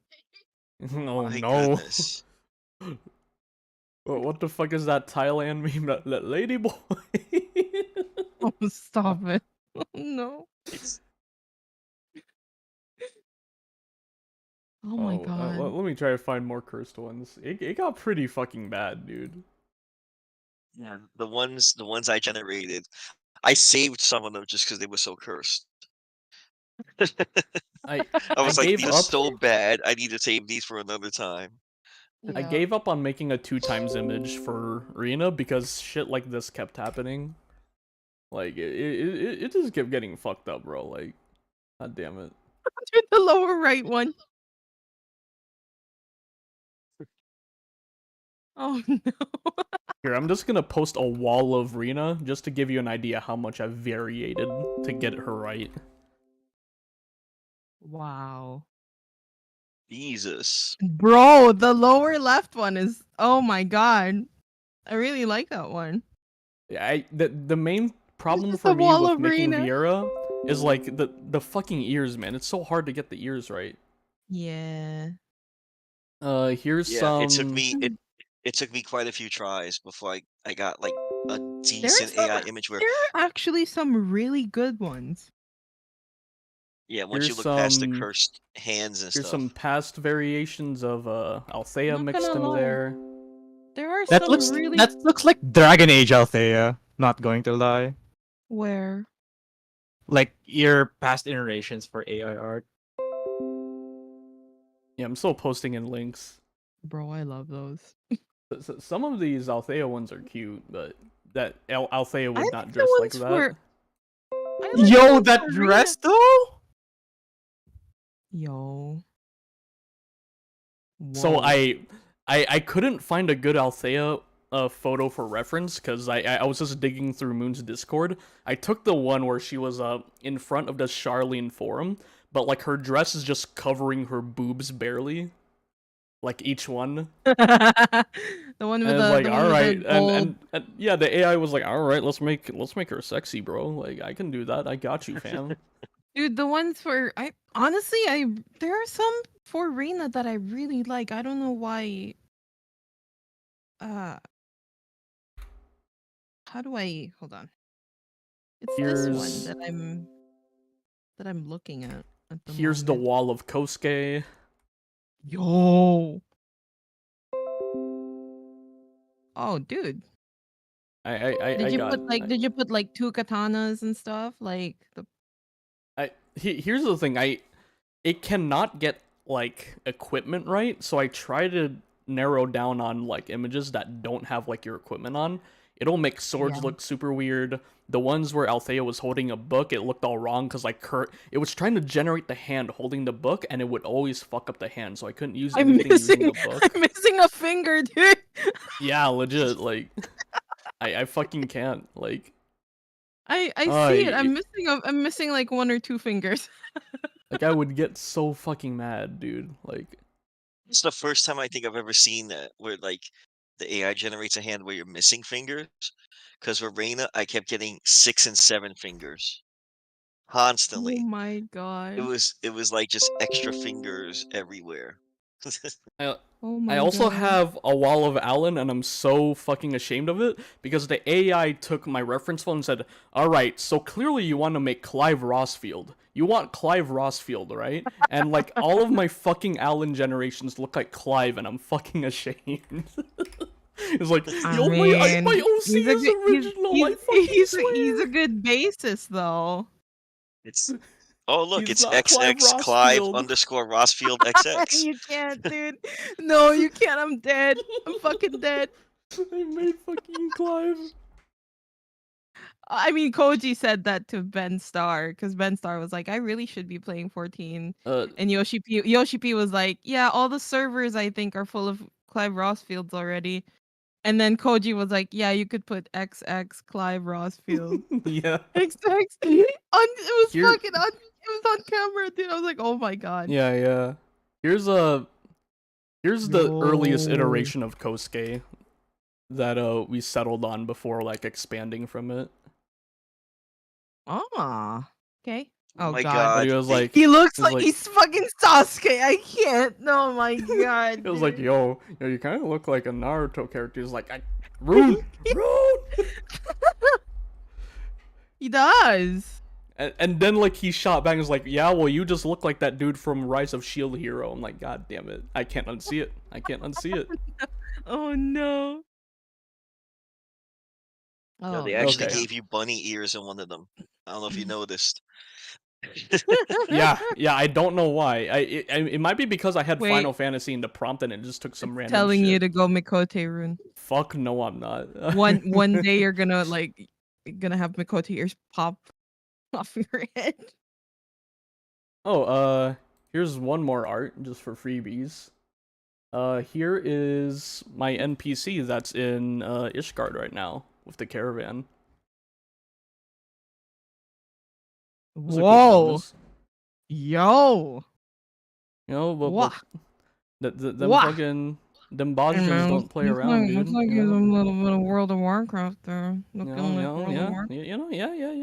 Oh My no. goodness. What the fuck is that Thailand meme? That lady boy. Oh, stop it. Oh, no. It's Oh my God. Let me try to find more cursed ones. It got pretty fucking bad, dude. yeah, the ones I generated. I saved some of them just because they were so cursed. I I I was like, gave these are up. so bad. I need to save these for another time. I Yeah. gave up on making a 2 times image for Rena because shit like this kept happening. Like it just kept getting fucked up, bro. Like, god damn it. Dude, the lower right one. Oh no. Here, I'm just gonna post a wall of Rena just to give you an idea how much I've variated to get her right. Wow. Jesus. Bro, the lower left one is oh my God. I really like that one. Yeah, the main problem just for a me wall with of making Rena. Viera is like the fucking ears, man. It's so hard to get the ears right. Yeah. Here's Yeah, some. it took me quite a few tries before I got like a There are decent some. AI image where There are actually some really good ones. yeah, once you Here's look past the some. cursed hands and Here's some stuff. past variations of Althea Not mixed gonna in lie. there. There are That some looks really. that looks like Dragon Age Althea. Not going to lie. Where? Like your past iterations for AI art. Yeah, I'm still posting in links. Bro, I love those. Some of these Althea ones are cute, but that Althea I would like not the dress like ones that. for. I like the Yo, ones that for dress Rena. though. Yo. So Whoa. I couldn't find a good Althea photo for reference because I was just digging through Moon's Discord. I took the one where she was in front of the Charlene forum, but like her dress is just covering her boobs barely, like each one. The one with And it's like, the all one with the right, gold. and yeah, the AI was like, all right, let's make her sexy, bro. Like I can do that. I got you, fam. Dude, the ones for I honestly there are some for Rena that I really like. I don't know why. Uh, how do I hold on? It's this one Here's that I'm looking at the here's the moment. wall of Kosuke. Yo. Oh, dude. I got. Did you put like two katanas and stuff? Like the Here's the thing. It cannot get like equipment right, so I try to narrow down on like images that don't have like your equipment on. It'll make swords Yeah. look super weird. The ones where Althea was holding a book, it looked all wrong because like it was trying to generate the hand holding the book, and it would always fuck up the hand, so I couldn't use anything using the book. I'm missing a finger, dude. Yeah, legit. Like, I fucking can't. Like, I uh, see it. y- I'm missing like one or two fingers. like I would get so fucking mad, dude. Like, It's the first time I think I've ever seen that where like the AI generates a hand where you're missing fingers. Because for Reina, I kept getting 6 and 7 fingers Oh constantly. my god. It was like just extra fingers everywhere. I Oh I my also god. have a wall of Alan, and I'm so fucking ashamed of it because the AI took my reference phone and said, "All right, so clearly you want to make Clive Rossfield. You want Clive Rossfield, right?" And like all of my fucking Alan generations look like Clive, and I'm fucking ashamed. It's like, I yo, mean, my OC he's a is good original. I fucking he's a swear. good bassist though. It's oh look, He's it's not Clive XX Clive Rossfield. underscore Rossfield XX. You can't, dude. No, you can't. I'm dead. I'm fucking dead. I made fucking Clive. I mean, Koji said that to Ben Star because Ben Star was like, "I really should be playing 14," and Yoshi P was like, "Yeah, all the servers I think are full of Clive Rossfields already." And then Koji was like, "Yeah, you could put XX Clive Rossfield." Yeah. XX. It was Here. fucking on. It was on camera, dude. I was like, "Oh my god." Yeah. Here's the earliest Yo. iteration of Kosuke that we settled on before like expanding from it. Ah. Okay. Oh Oh my god. But he god. was like, He looks he was like like, he's fucking Sasuke. I can't. Oh my god. it was like, dude. yo, you kind of look like a Naruto character. He's like, rude. He does. And then like he shot back and was like, yeah, well, you just look like that dude from Rise of Shield Hero. I'm like, god damn it, I can't unsee it. I can't unsee it. Oh no. No, Oh, they actually Okay. gave you bunny ears in one of them. I don't know if you noticed. Yeah. I don't know why. It might be because I had Wait. Final Fantasy in the prompt and it just took some random Telling shit. you to go Mikote rune. Fuck no, I'm not. One day you're gonna have Mikote ears pop off your head. Oh, here's one more art just for freebies. Here is my NPC that's in Ishgard right now with the caravan. Those are cool Whoa. canvas. Yo. You know, but Wah. them Wah. fucking them Bajans don't play around, dude. Looks like you he's a know? little bit of World of Warcraft there. You Looking know, like you know, World of yeah, Warcraft.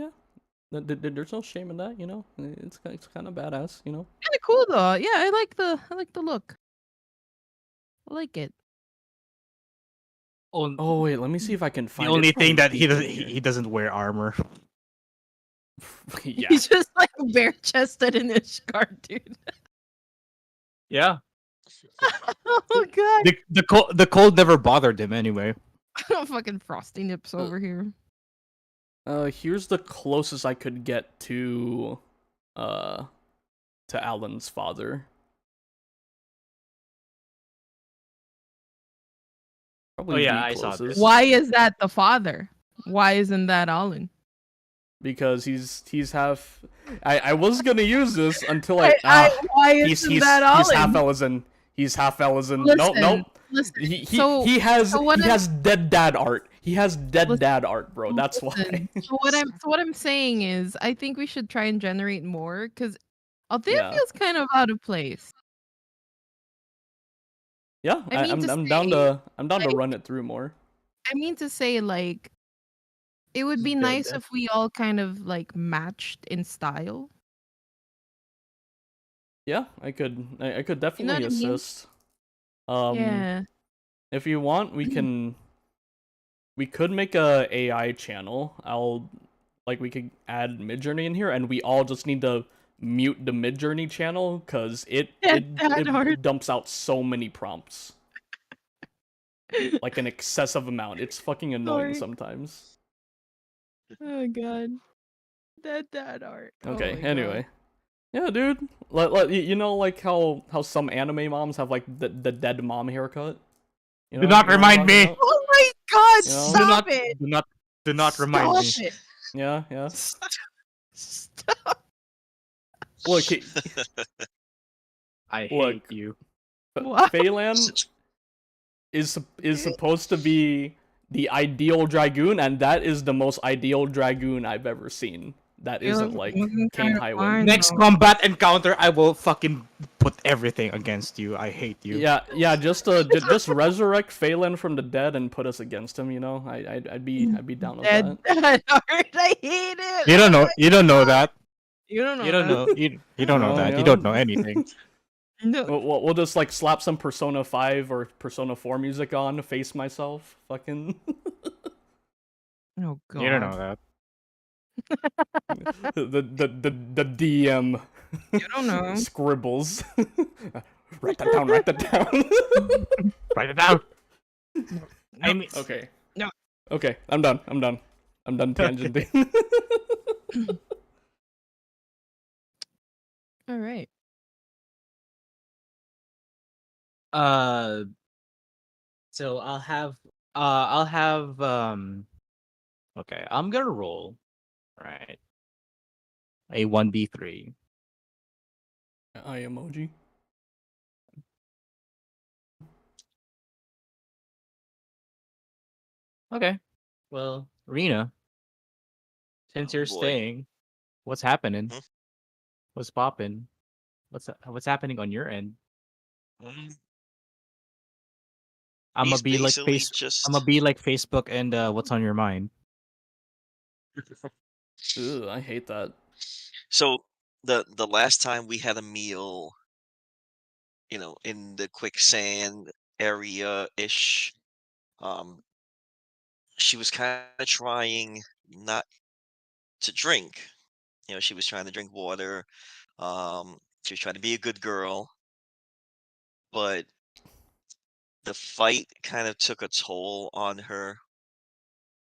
yeah. There's no shame in that, you know. It's kind of badass, you know. Kind of cool though. Yeah, I like the look. I like it. Oh wait, let me see if I can The find. only It's thing that probably he deep in doesn't here. he doesn't wear armor. Yeah. He's just like bare chested in his card, dude. Yeah. Oh god. The cold never bothered him anyway. Fucking frosty nips over here. Here's the closest I could get to Alan's father. Probably yeah, the I saw this. closest. Why is that the father? Why isn't that Alan? Because he's half. I was gonna use this until Why he's isn't that Alan? half Ellison. He's half Ellison. Listen, Nope. Listen, He has what I'm- dead dad art. He has dead Listen, dad art, bro. That's why. Listen, so what I'm saying is, I think we should try and generate more because Althea Yeah. feels kind of out of place. Yeah, I mean to I'm say, down to like- run it through more. I mean to say, like, it would be nice if we all kind of like matched in style. Yeah, I could definitely what I mean? assist. Yeah. If you want, we could make a AI channel. We could add Midjourney in here, and we all just need to mute the Midjourney channel because it dumps out so many prompts, like an excessive amount. It's fucking annoying Sorry. sometimes. Oh god. That art. Okay. Oh my Anyway, God. yeah, dude. You know, like how some anime moms have like the dead mom haircut. You Do know- not you know what I'm remind me. talking about? Oh my god, You know? stop it! Do not remind me. Stop it. Yeah. Stop. Look, I hate Look. you. What? Phelan is supposed to be the ideal dragoon, and that is the most ideal dragoon I've ever seen. That isn't like King kinda Highwind. fine. Next know. combat encounter, I will fucking put everything against you. I hate you. Yeah. Just resurrect Phelan from the dead and put us against him. You know, I'd be down with that. That art. I hate it. You don't know. You don't know that. You don't know. You don't that. know. You don't know Oh, that. yeah. You don't know anything. No. We'll just like slap some Persona 5 or Persona 4 music on, face myself, fucking. Oh god. You don't know that. the DM You don't know. scribbles. Write that down. Write that down. Write it down. I mean, Okay. No. Okay, I'm done tangenting. All right. So I'll have okay, I'm gonna roll, right, a 1d3. Eye emoji. Okay. Well, Rena, since Oh, you're boy. staying, what's happening? Hmm? What's popping? What's happening on your end? I'm gonna He's be like basically just I'm gonna be like Facebook and what's on your mind? Ugh, I hate that. so the last time we had a meal, in the quicksand area ish, she was kind of trying not to drink. She was trying to drink water. She was trying to be a good girl, but the fight kind of took a toll on her,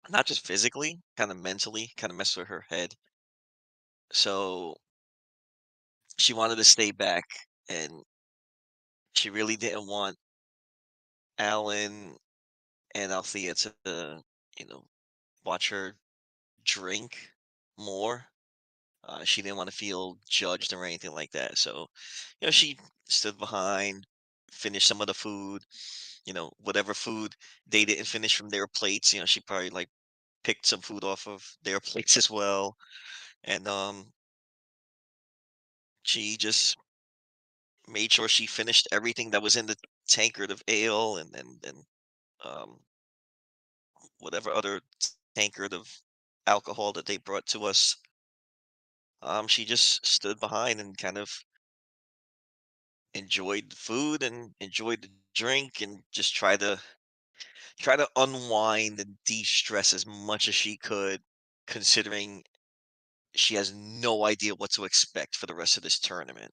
not just physically, kind of mentally, kind of messed with her head. So she wanted to stay back, and she really didn't want Alan and Althea to, you know, watch her drink more. She didn't want to feel judged or anything like that. So, she stood behind, finished some of the food. Whatever food they didn't finish from their plates, she probably like picked some food off of their plates as well. And she just made sure she finished everything that was in tankard of ale and um, whatever other tankard of alcohol that they brought to us. She just stood behind and kind of enjoyed the food and enjoyed the drink and just try to unwind and de-stress as much as she could, considering she has no idea what to expect for the rest of this tournament.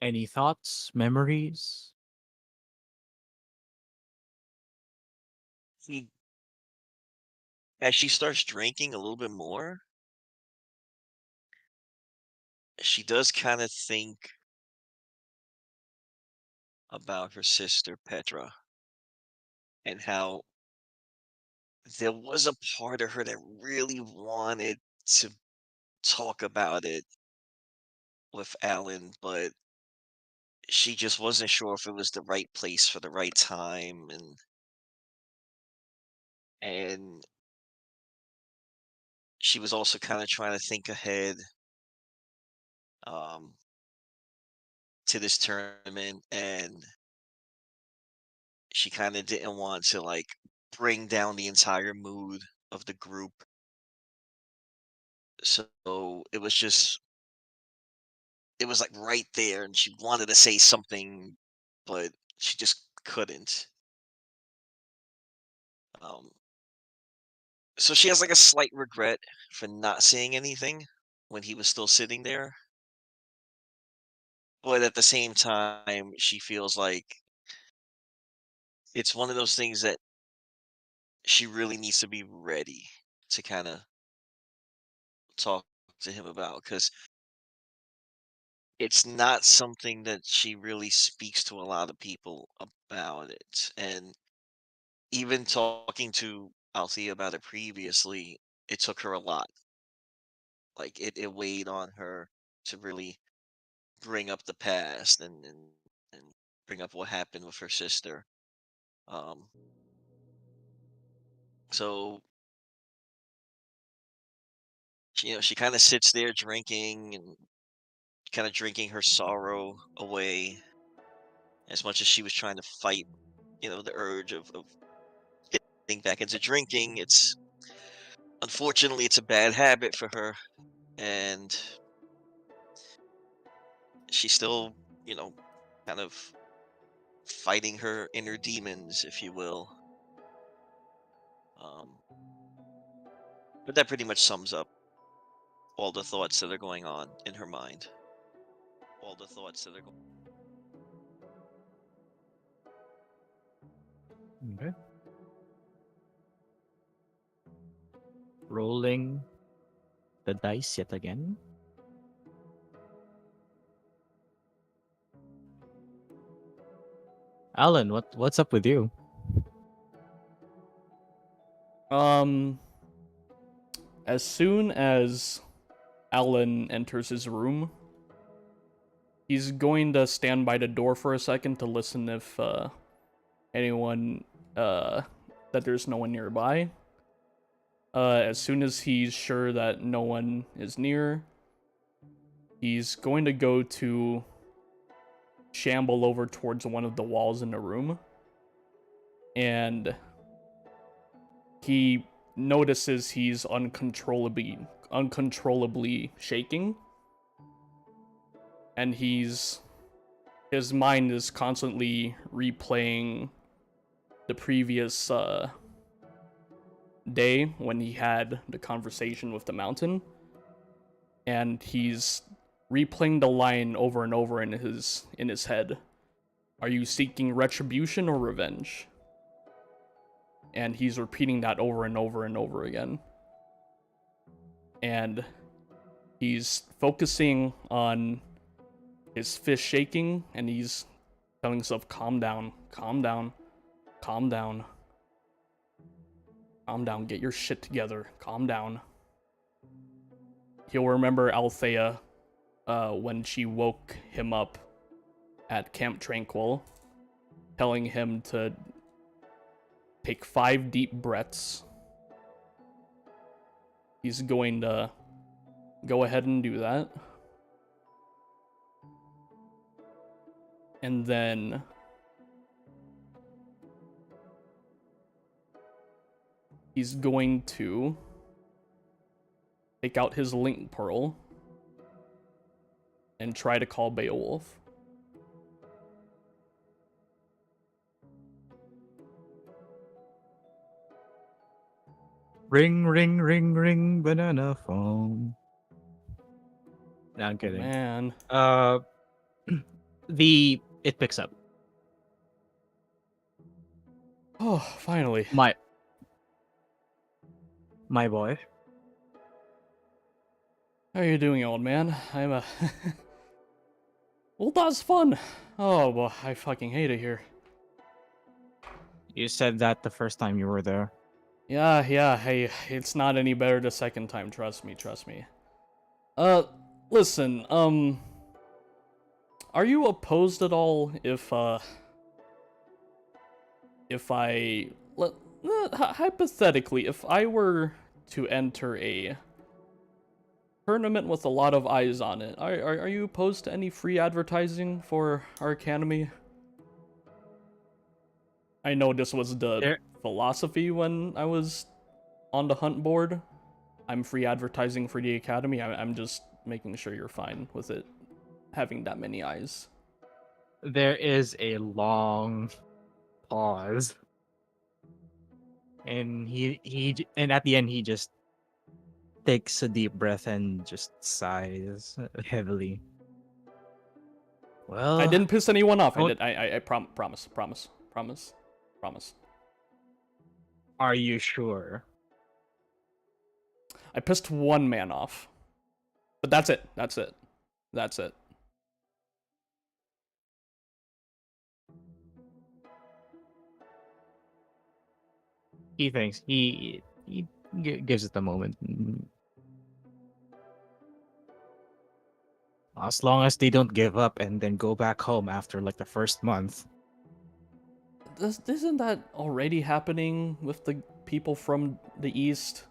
Any thoughts, memories? She, as she starts drinking a little bit more, she does kind of think about her sister Petra and how there was a part of her that really wanted to talk about it with Alan, but she just wasn't sure if it was the right place for the right time, and she was also kind of trying to think ahead um, to this tournament, and she kind of didn't want to like bring down the entire mood of the group. So it was like right there, and she wanted to say something, but she just couldn't. Um, so she has like a slight regret for not saying anything when he was still sitting there, but at the same time, she feels like it's one of those things that she really needs to be ready to kind of talk to him about because it's not something that she really speaks to a lot of people about it. And even talking to Althea about it previously, it took her a lot. Like it weighed on her to really bring up the past and bring up what happened with her sister. Um, so she kind of sits there drinking and kind of drinking her sorrow away as much as she was trying to fight, the urge of getting back into drinking. Unfortunately, it's a bad habit for her, and she's still, you know, kind of fighting her inner demons, if you will. Um, but that pretty much sums up all the thoughts that are going on in her mind. All the thoughts that are going. Okay. Rolling the dice yet again. Alan, what's up with you? As soon as Alan enters his room, he's going to stand by the door for a second to listen if anyone that there's no one nearby. As soon as he's sure that no one is near, he's going to go to shamble over towards one of the walls in the room, and he notices he's uncontrollably shaking, and his mind is constantly replaying the previous day when he had the conversation with the mountain, and he's replaying the line over and over in his head. Are you seeking retribution or revenge? And he's repeating that over and over and over again. And he's focusing on his fist shaking, and he's telling himself, calm down, calm down, calm down, calm down, get your shit together, calm down. He'll remember Althea when she woke him up at Camp Tranquil, telling him to take 5 deep breaths. He's going to go ahead and do that. And then he's going to take out his link pearl and try to call Beowulf. Ring, ring, ring, ring, banana phone. No, I'm kidding. Man. It picks up. Oh, finally. My boy. How are you doing, old man? I'm well, that's fun. Oh, well, I fucking hate it here. You said that the first time you were there. Yeah, hey, it's not any better the second time, trust me. Listen, are you opposed at all if hypothetically, if I were to enter a tournament with a lot of eyes on it, are you opposed to any free advertising for our academy? I know this was the philosophy when I was on the hunt board. I'm free advertising for the academy. I'm just making sure you're fine with it having that many eyes. There is a long pause. And and at the end he just takes a deep breath and just sighs heavily. Well, I didn't piss anyone off. Oh. I promise. Are you sure? I pissed one man off. But that's it. He thinks he gives it a moment. As long as they don't give up and then go back home after like the first month. Isn't that already happening with the people from the East?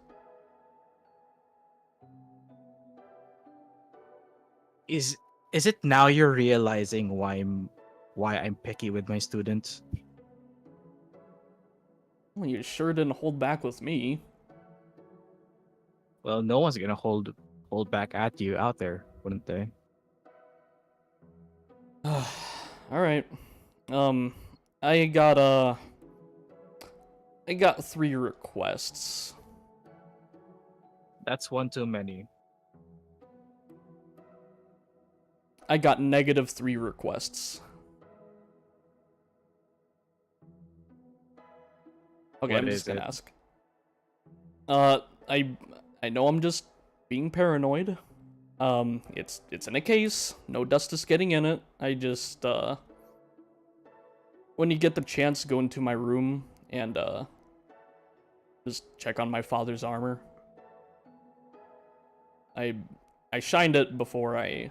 Is it now you're realizing why I'm picky with my students? Well, you sure didn't hold back with me. Well, no one's gonna hold back at you out there, wouldn't they? All right. I got 3 requests. That's one too many. I got -3 requests. Okay, What I'm is just gonna it? ask. I know I'm just being paranoid. It's in a case. No dust is getting in it. I just when you get the chance, go into my room and just check on my father's armor. I shined it before I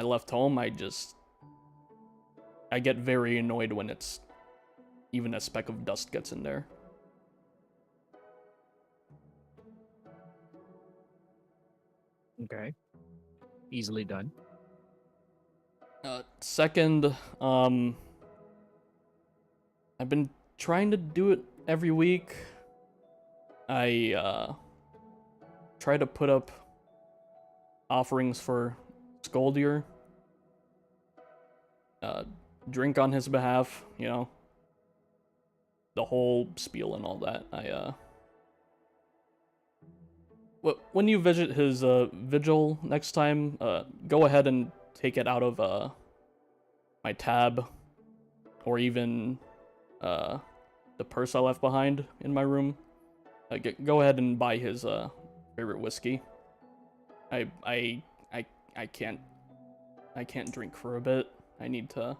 left home. I get very annoyed when it's even a speck of dust gets in there. Okay. Easily done. Second, I've been trying to do it every week. I try to put up offerings for Skoldir. Drink on his behalf, you know. The whole spiel and all that. When you visit his vigil next time, go ahead and take it out of my tab, or even the purse I left behind in my room. Go ahead and buy his favorite whiskey. I can't drink for a bit. I need to.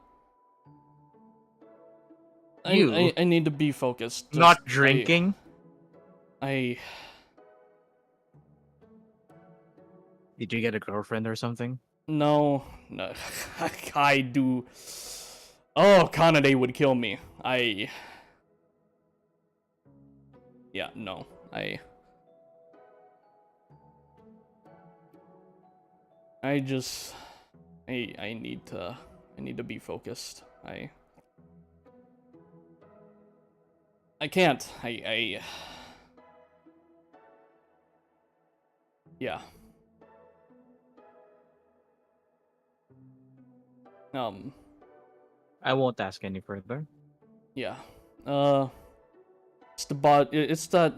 I need to be focused. Not drinking? I Did you get a girlfriend or something? No. I do. Oh, Kanade would kill me. Yeah, no. I just I need to be focused. I can't. Yeah. I won't ask any further. Yeah. It's that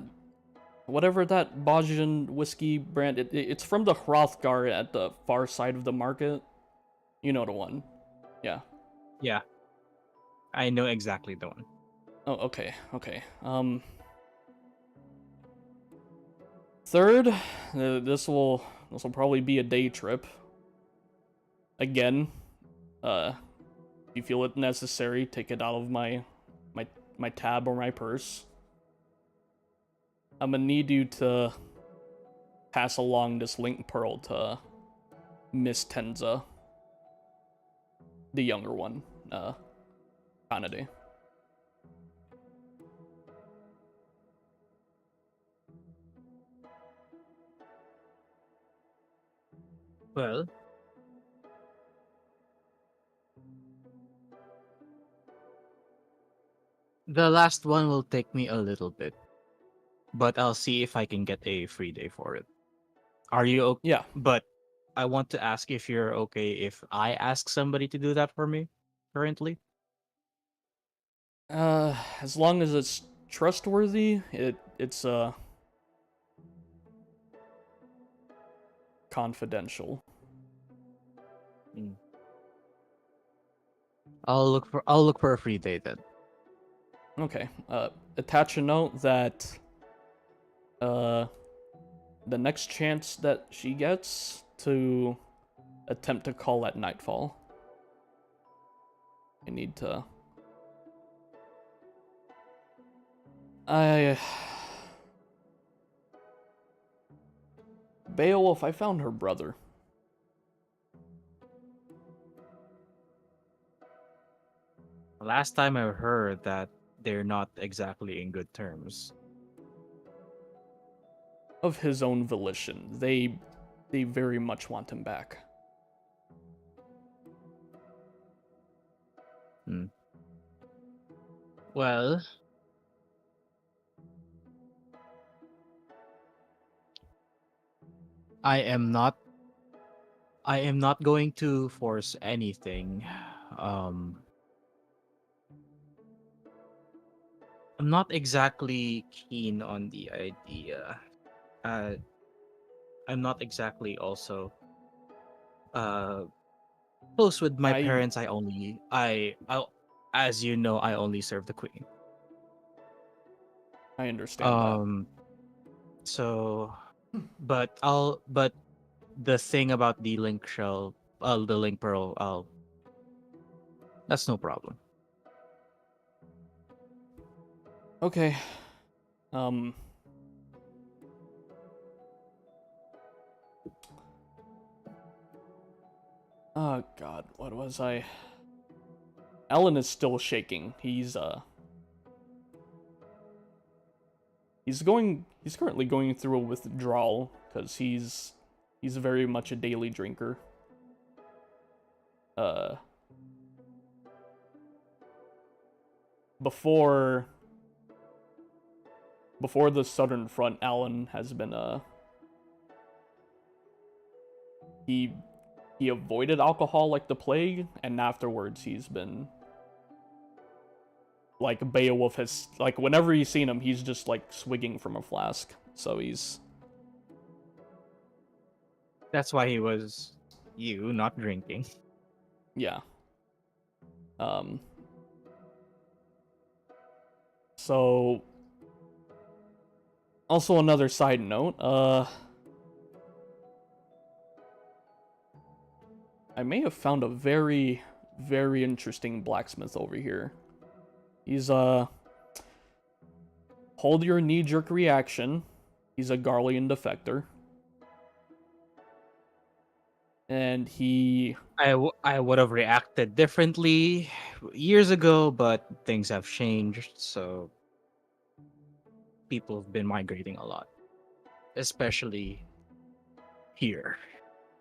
whatever that Bajan whiskey brand. It's from the Hrothgar at the far side of the market. You know the one. Yeah. Yeah, I know exactly the one. Oh, okay. Okay. Third, this will probably be a day trip. Again, if you feel it necessary, take it out of my tab or my purse. I'm gonna need you to pass along this link pearl to Miss Tenza, the younger one, Kanade. Well, the last one will take me a little bit, but I'll see if I can get a free day for it. Are you okay? Yeah. But I want to ask if you're okay if I ask somebody to do that for me currently. As long as it's trustworthy, it's confidential. Mm. I'll look for a free day then. Okay. Attach a note that the next chance that she gets to attempt to call at nightfall. I need to. Beowulf, I found her brother. Last time I heard that they're not exactly in good terms. Of his own volition. They very much want him back. Hmm. Well, I am not going to force anything. Um I'm not exactly keen on the idea. Uh I'm not exactly also uh close with my I parents. I as you know, I only serve the queen. understand that. Um so but the thing about the link shell the link pearl, that's no problem. Okay. Um Oh god, what was I? Alan is still shaking. He's currently going through a withdrawal because he's very much a daily drinker. Uh before the Southern Front, Alan has been he avoided alcohol like the plague, and afterwards he's been like Beowulf has like whenever he's seen him, he's just like swigging from a flask. So he's That's why he was you not drinking. yeah. So also another side note, I may have found a very, very interesting blacksmith over here. He's hold your knee-jerk reaction. He's a Garlean defector. And I would have reacted differently years ago, but things have changed. So people have been migrating a lot, especially here.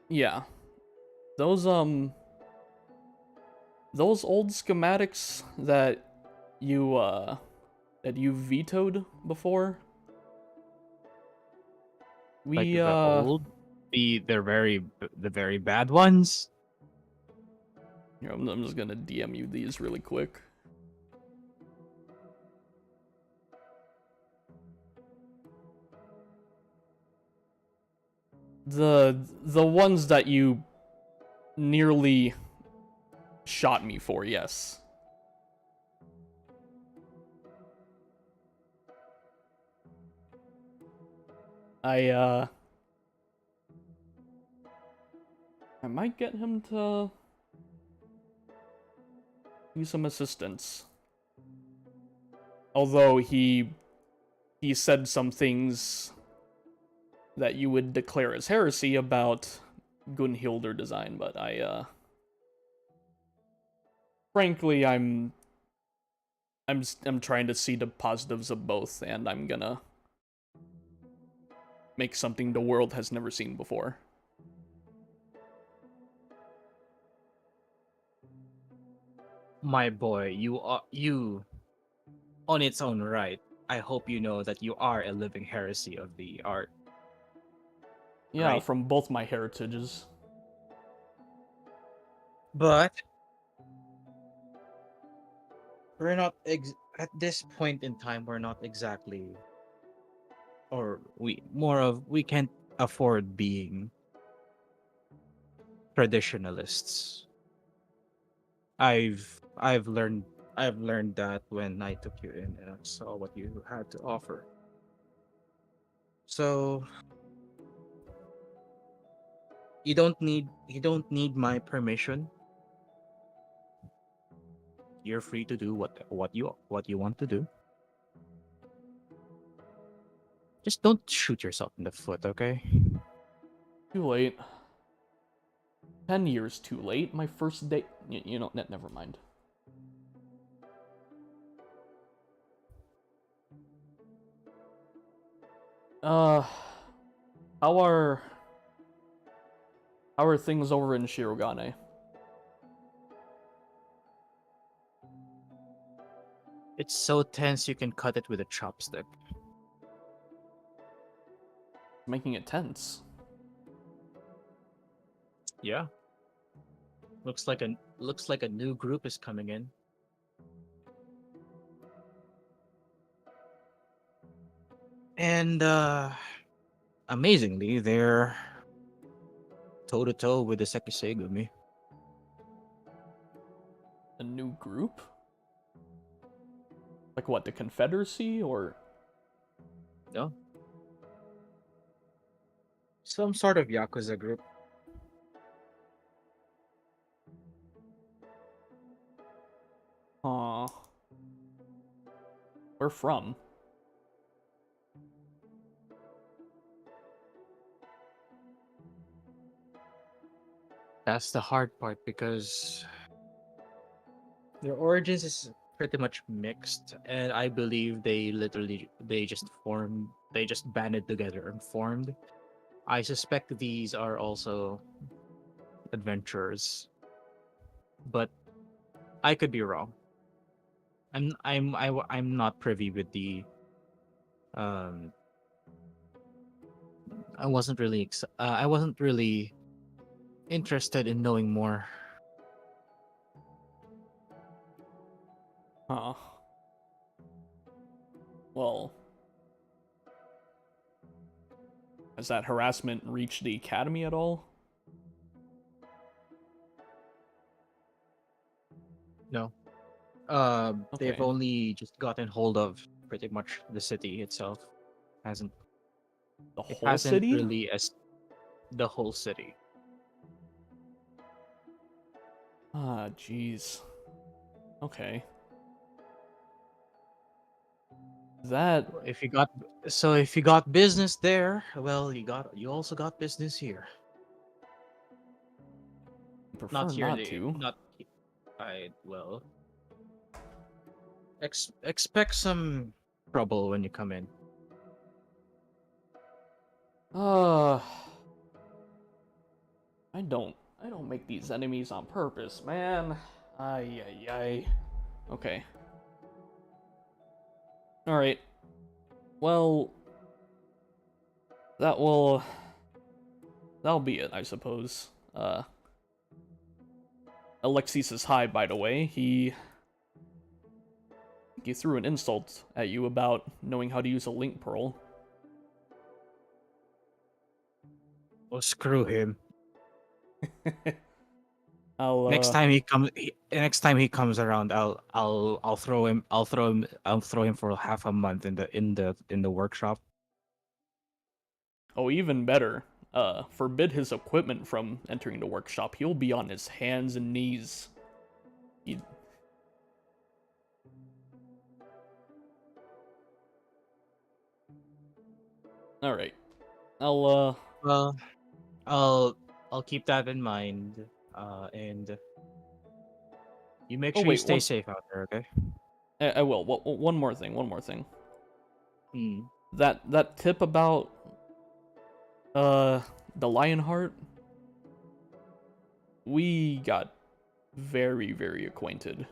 Yeah. Those old schematics that you vetoed before. Like We the old, the very bad ones. here, I'm just gonna DM you these really quick. The ones that you nearly shot me for, yes. I might get him to use some assistance. Although he said some things that you would declare as heresy about Gunhilder design, but frankly I'm trying to see the positives of both, and I'm gonna make something the world has never seen before. My boy, you on its own right. I hope you know that you are a living heresy of the art. Yeah, Right. from both my heritages. But we're not at this point in time. We're not exactly, or we can't afford being traditionalists. I've learned that when I took you in and I saw what you had to offer. So you don't need my permission. You're free to do what you want to do. Just don't shoot yourself in the foot, okay? Too late. 10 years too late. My first date. You know, never mind. Uh, how are things over in Shirogane? It's so tense you can cut it with a chopstick. Making it tense. Yeah. Looks like a new group is coming in. And amazingly, they're toe to toe with the Sekisegumi. A new group? Like what, the Confederacy or No. Some sort of Yakuza group. where from? That's the hard part because their origins is pretty much mixed, and I believe they just banded together and formed. I suspect these are also adventurers, but I could be wrong. I'm not privy with the um. I wasn't really interested in knowing more. Huh. Well, has that harassment reached the academy at all? No. They've Okay. only just gotten hold of pretty much the city itself. Hasn't The It whole hasn't city? really as the whole city. Ah, jeez. Okay. That If you got business there, well, you also got business here. I prefer Not here, not to. not I well. Expect some trouble when you come in. Uh, I don't make these enemies on purpose, man. Ay, ay, ay. Okay. Alright. Well, that'll be it, I suppose. Alexis is high, by the way. He threw an insult at you about knowing how to use a link pearl. Oh, screw him. I'll Next time he comes around, I'll throw him for half a month in the workshop. Oh, even better. Forbid his equipment from entering the workshop. He'll be on his hands and knees. Alright. I'll Well, I'll keep that in mind. And you make Oh, sure you wait, stay safe out there, okay? I will. One more thing. Hmm. That tip about the Lionheart, we got very, very acquainted.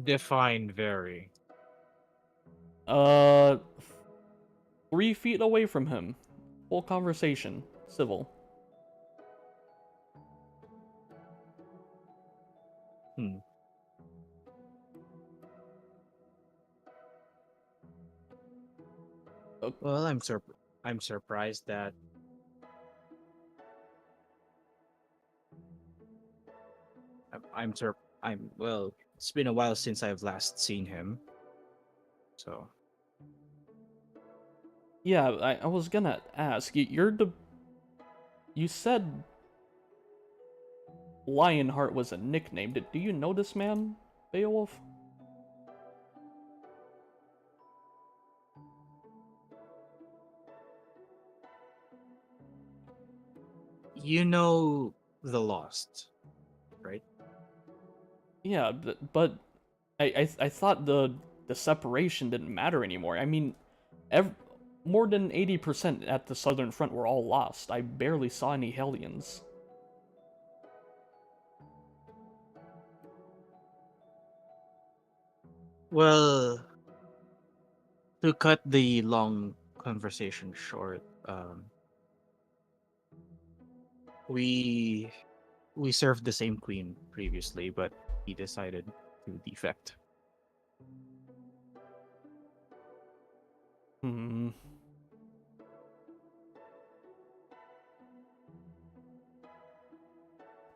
Define very. 3 feet away from him. Full conversation. Civil. Hmm. Well, I'm surprised that I'm well. It's been a while since I've last seen him. So Yeah, I was gonna ask. You said Lionheart was a nickname. Do you know this man, Beowulf? you know the Lost, right? Yeah, but I thought the separation didn't matter anymore. I mean, more than 80% at the southern front were all lost. I barely saw any Hellions. Well, to cut the long conversation short, we we served the same queen previously, but he decided to defect. Hmm.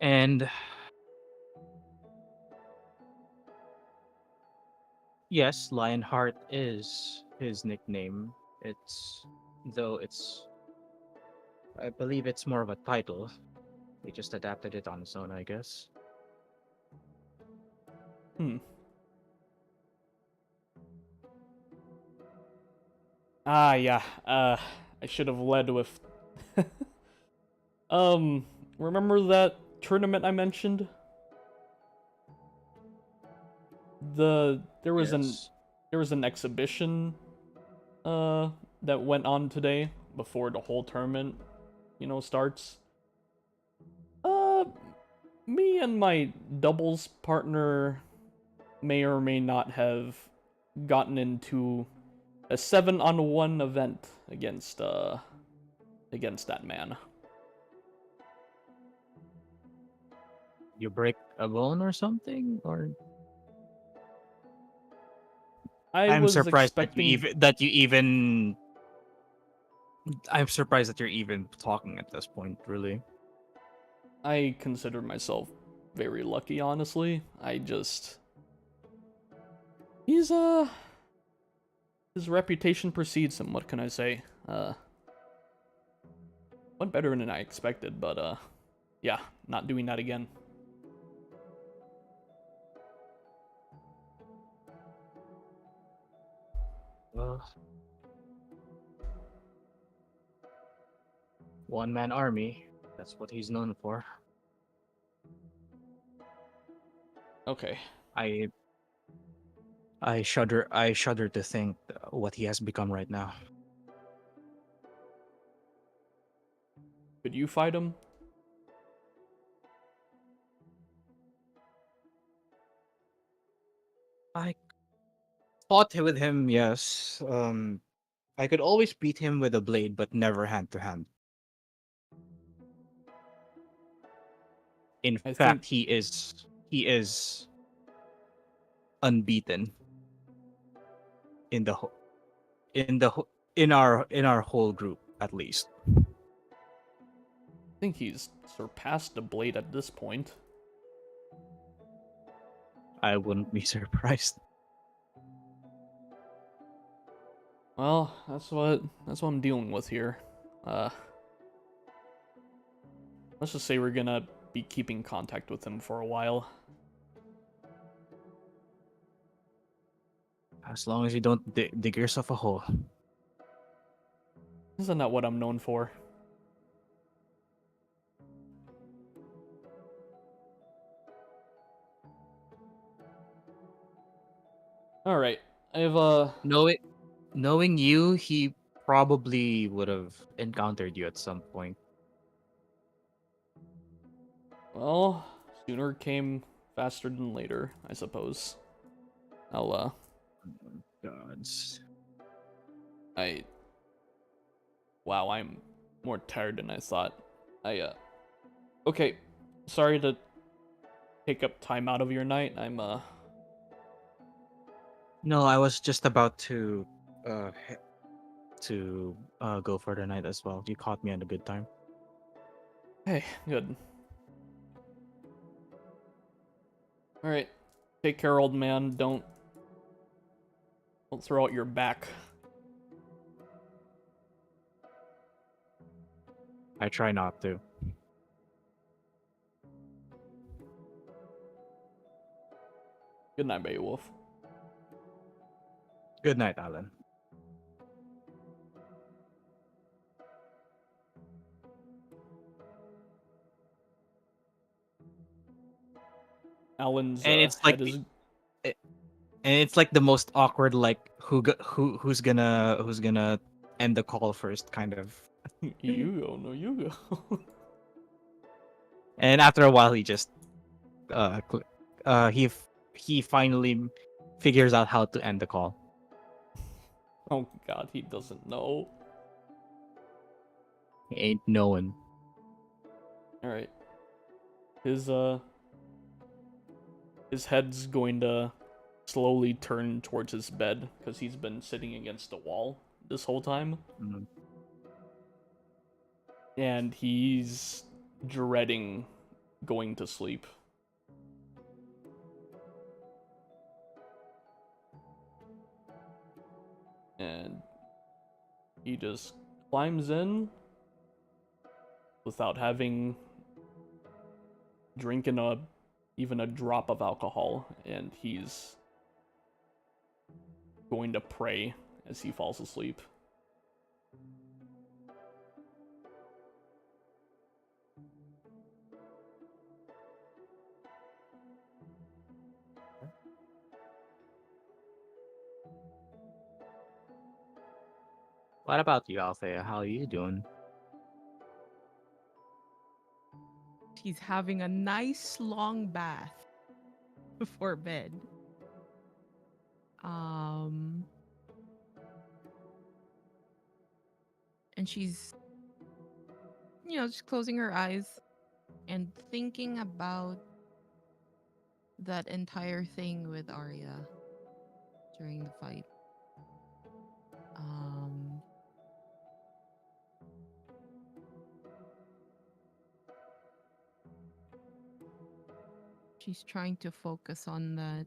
And yes, Lionheart is his nickname. It's I believe it's more of a title. He just adapted it on his own, I guess. Hmm. Ah, yeah. I should have led with. Remember that tournament I mentioned? There was Yes. an exhibition that went on today before the whole tournament, starts. Uh, Me and my doubles partner may or may not have gotten into a 7-on-1 event against that man. You break a bone or something, or I I'm was surprised expecting I'm surprised that you're even talking at this point, really. I consider myself very lucky, honestly. He's his reputation precedes him, what can I say? Went better than I expected, but yeah, not doing that again. Well, one man army. That's what he's known for. Okay. I I shudder. I shudder to think what he has become right now. Could you fight him? I fought with him, yes. I could always beat him with a blade, but never hand to hand. In I fact, think he is unbeaten in the whole in our whole group at least. he's surpassed the blade at this point. I wouldn't be surprised. Well, that's what I'm dealing with here. Let's just say we're gonna be keeping contact with him for a while. As long as you don't dig yourself a hole. Isn't that what I'm known for? All right, I've Knowing you, he probably would have encountered you at some point. well, sooner came faster than later, I suppose. I'll Gods. wow, I'm more tired than I thought. Okay, sorry to take up time out of your night. No, I was just about to go for the night as well. You caught me at a good time. Hey, good. All right, take care, old man. Don't throw out your back. I try not to. Good night, Beowulf. Good night, Alan. Alan's And it's head like is and it's like the most awkward, like who's gonna end the call first, kind of. you go, no, you go. And after a while, he just uh cl- he finally figures out how to end the call. Oh God, he doesn't know. He ain't knowing. All right, his head's going to slowly turn towards his bed because he's been sitting against the wall this whole time, Mm. and he's dreading going to sleep. And he just climbs in without having drinking even a drop of alcohol, and he's going to pray as he falls asleep. What about you, Althea? How are you doing? He's having a nice long bath before bed. And she's, just closing her eyes and thinking about that entire thing with Arya during the fight. She's trying to focus on that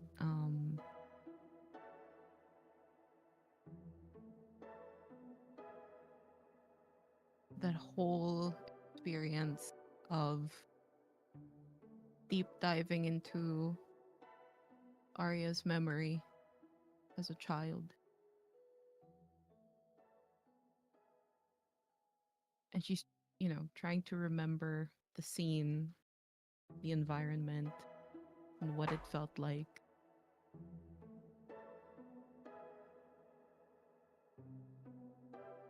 whole experience of deep diving into Arya's memory as a child. And she's, trying to remember the scene, the environment, and what it felt like.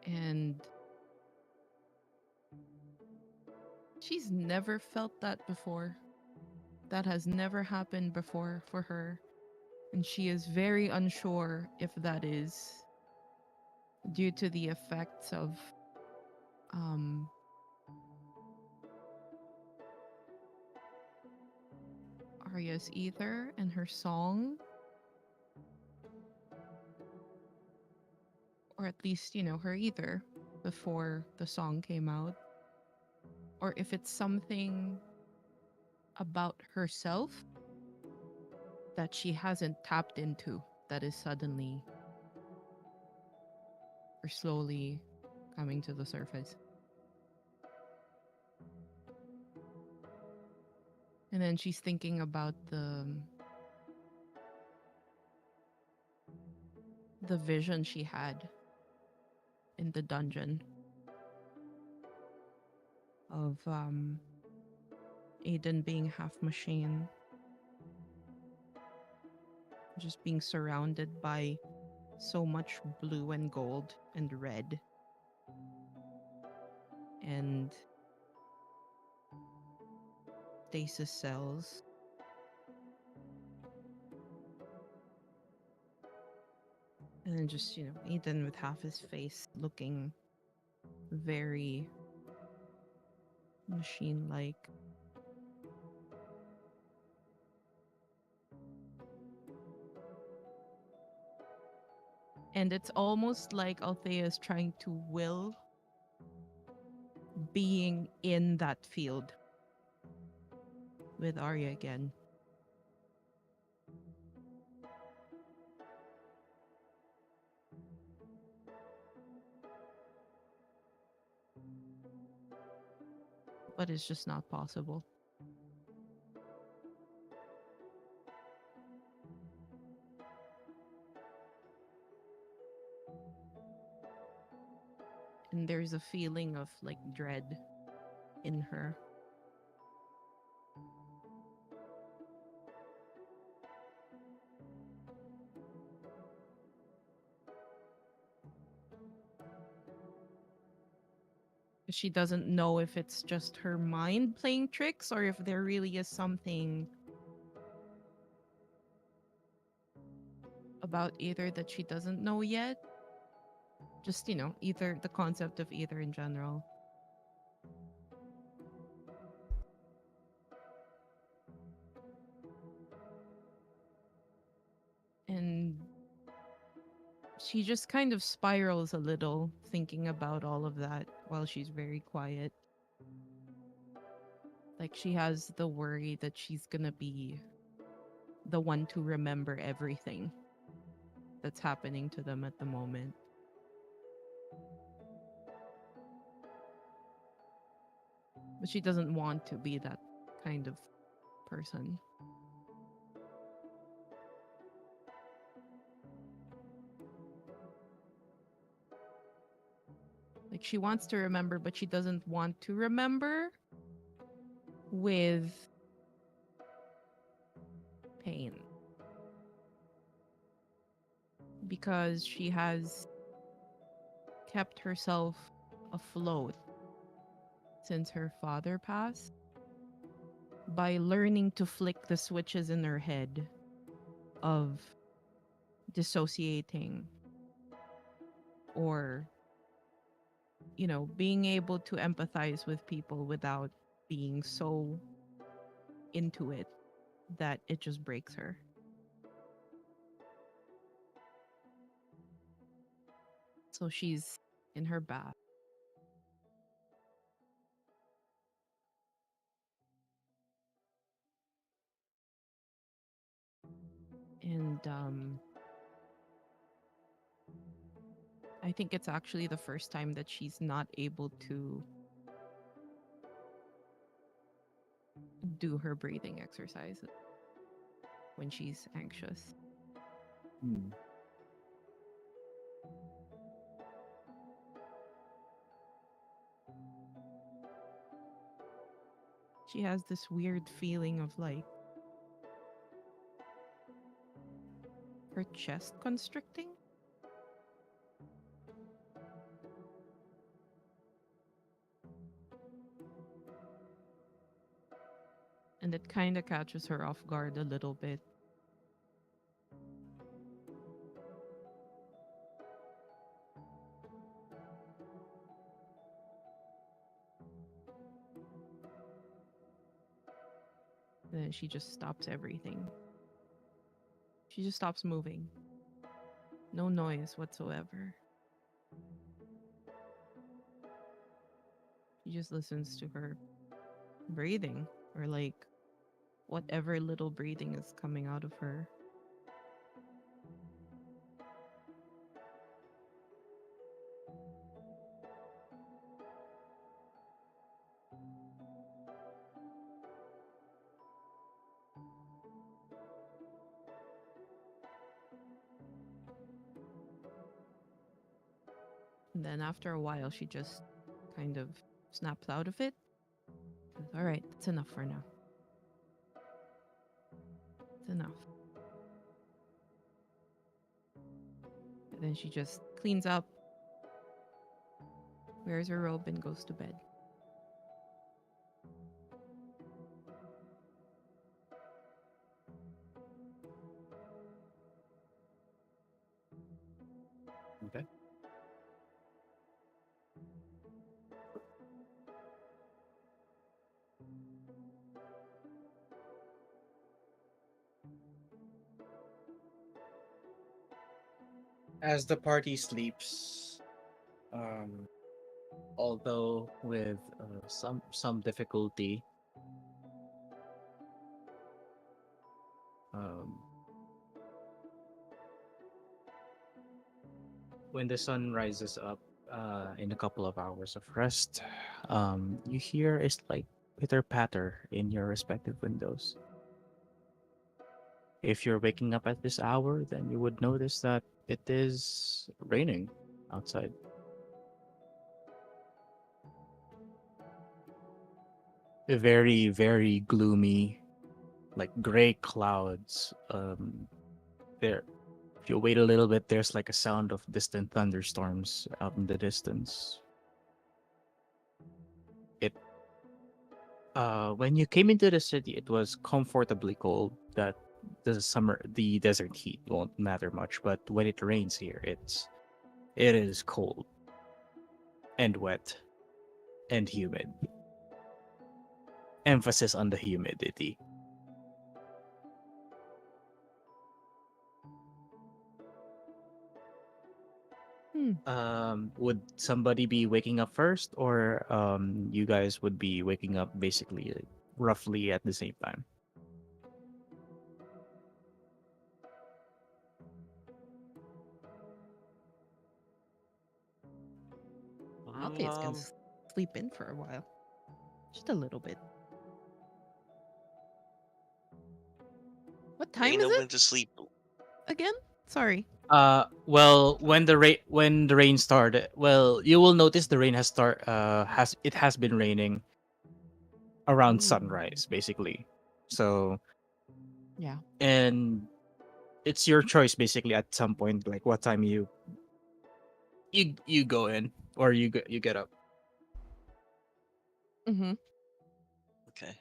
And she's never felt that before. That has never happened before for her. And she is very unsure if that is due to the effects of Arya's ether and her song, or at least, her ether before the song came out, or if it's something about herself that she hasn't tapped into that is suddenly or slowly coming to the surface. And then she's thinking about the vision she had in the dungeon of Aiden being half machine, just being surrounded by so much blue and gold and red, and stasis cells. And then just, Aiden with half his face looking very machine-like. And it's almost like Althea is trying to will being in that field with Arya again. But it's just not possible. And there's a feeling of like dread in her. She doesn't know if it's just her mind playing tricks or if there really is something about Ether that she doesn't know yet. Just, Ether, the concept of Ether in general. And she just kind of spirals a little thinking about all of that while she's very quiet. Like she has the worry that she's gonna be the one to remember everything that's happening to them at the moment. But she doesn't want to be that kind of person. Like she wants to remember, but she doesn't want to remember with pain. Because she has kept herself afloat since her father passed by learning to flick the switches in her head of dissociating or being able to empathize with people without being so into it that it just breaks her. So she's in her bath. And I think it's actually the first time that she's not able to do her breathing exercise when she's anxious. Hmm. She has this weird feeling of like her chest constricting. And it kind of catches her off guard a little bit. And then she just stops everything. She just stops moving. No noise whatsoever. She just listens to her breathing, or like whatever little breathing is coming out of her. And then after a while, she just kind of snaps out of it. Says, all right, that's enough for now. It's enough. And then she just cleans up, wears her robe, and goes to bed. Okay. As the party sleeps, um, although with some difficulty, um, when the sun rises up in a couple of hours of rest, you hear a slight pitter patter in your respective windows. If you're waking up at this hour, then you would notice that it is raining outside. A very, very gloomy, like gray clouds. There, if you wait a little bit, there's like a sound of distant thunderstorms out in the distance. It when you came into the city, it was comfortably cold. That the desert heat won't matter much, but when it rains here, it is cold and wet and humid. Emphasis on the humidity. Would somebody be waking up first, or you guys would be waking up basically roughly at the same time? Althea's gonna sleep in for a while. Just a little bit. What time Reina is it went to sleep. again? Sorry. Well, when the rain started, well, you will notice the rain has been raining around Ooh. sunrise, basically. So, Yeah. and it's your choice, basically, at some point, like what time you go in or you get up. Mm-hmm. Okay.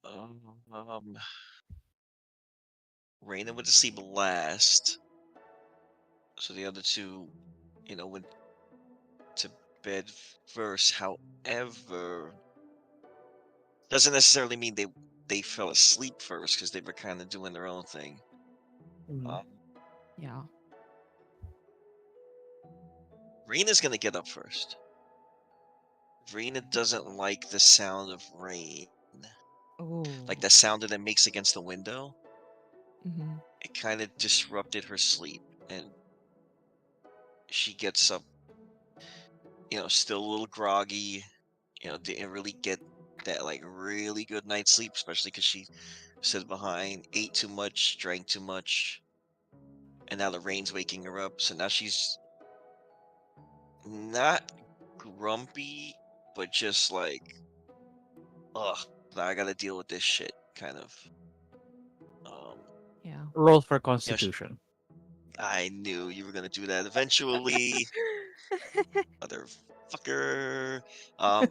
Um, Reina went to sleep last, so the other two, went to bed first. However, doesn't necessarily mean they fell asleep first because they were kind of doing their own thing. Um, Yeah. Reina's gonna get up first. Reina doesn't like the sound of rain, Oh. like the sound that it makes against the window. Mm-hmm. It kind of disrupted her sleep, and she gets up, still a little groggy. Didn't really get that like really good night's sleep, especially because she sat behind, ate too much, drank too much, and now the rain's waking her up. So now she's not grumpy, but just like, ugh, I gotta deal with this shit, kind of. Um, Yeah. Roll for you know, sh- Constitution. I knew you were gonna do that eventually, motherfucker. Um,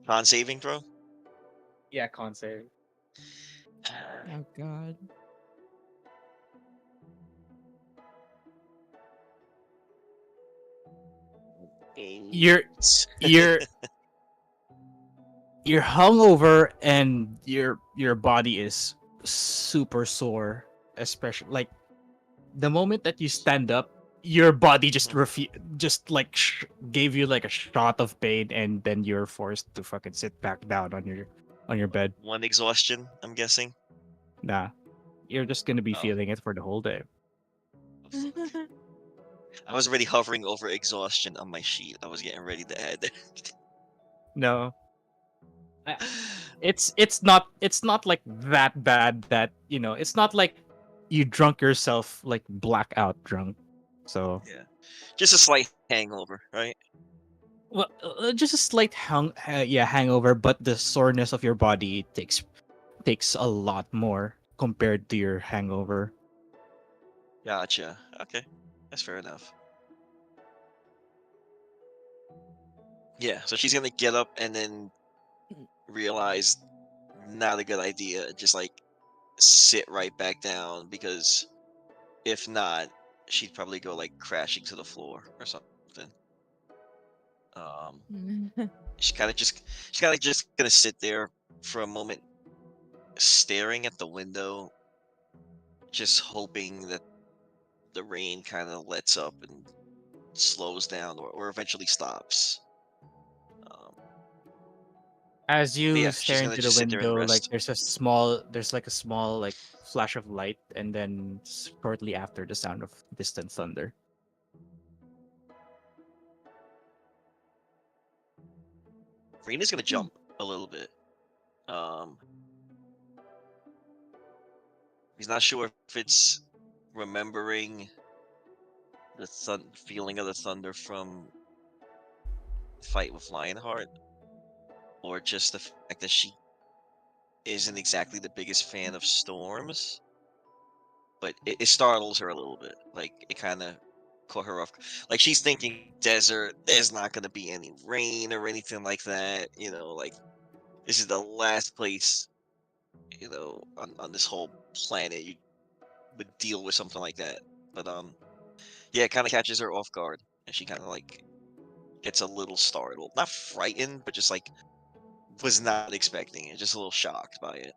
Con saving throw. Yeah, con save. Oh god. You're Eight. you're you're hungover and your body is super sore, especially like the moment that you stand up, your body just just like gave you like a shot of pain, and then you're forced to fucking sit back down on your bed. One exhaustion, I'm guessing. Nah, you're just gonna be Oh, feeling it for the whole day. fuck. I was already hovering over exhaustion on my sheet. I was getting ready to add No, I- that. it's not like that bad that it's not like you drunk yourself like blackout drunk. So Yeah, just a slight hangover, right? well, just a slight hangover, but the soreness of your body takes a lot more compared to your hangover. Gotcha. Okay, that's fair enough. Yeah, so she's gonna get up and then realize not a good idea. Just like sit right back down because if not, she'd probably go like crashing to the floor or something. Um, she's kind of just gonna sit there for a moment, staring at the window, just hoping that the rain kind of lets up and slows down or eventually stops. Um, As but you yeah, she's stare gonna into the just sit there and window, like rest. there's like a small like flash of light, and then shortly after the sound of distant thunder. Rena's gonna jump a little bit. Um, he's not sure if it's remembering the feeling of the thunder from fight with Lionheart, or just the fact that she isn't exactly the biggest fan of storms. But it startles her a little bit. Like it kind of caught her off. Like she's thinking desert. There's not gonna be any rain or anything like that. Like this is the last place on this whole planet you would deal with something like that. But yeah, it kind of catches her off guard, and she kind of like gets a little startled, not frightened, but just like was not expecting it, just a little shocked by it.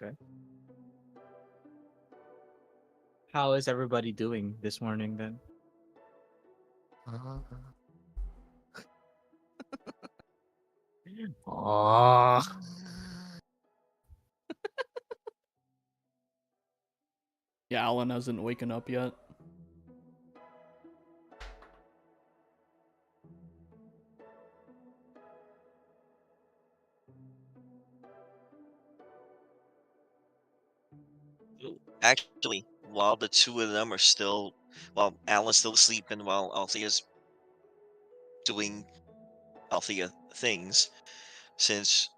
Okay. How is everybody doing this morning then? Oh, Yeah, Alan hasn't waken up yet. Actually, while the two of them are still, while Alan's still sleeping, while Althea's doing Althea things, since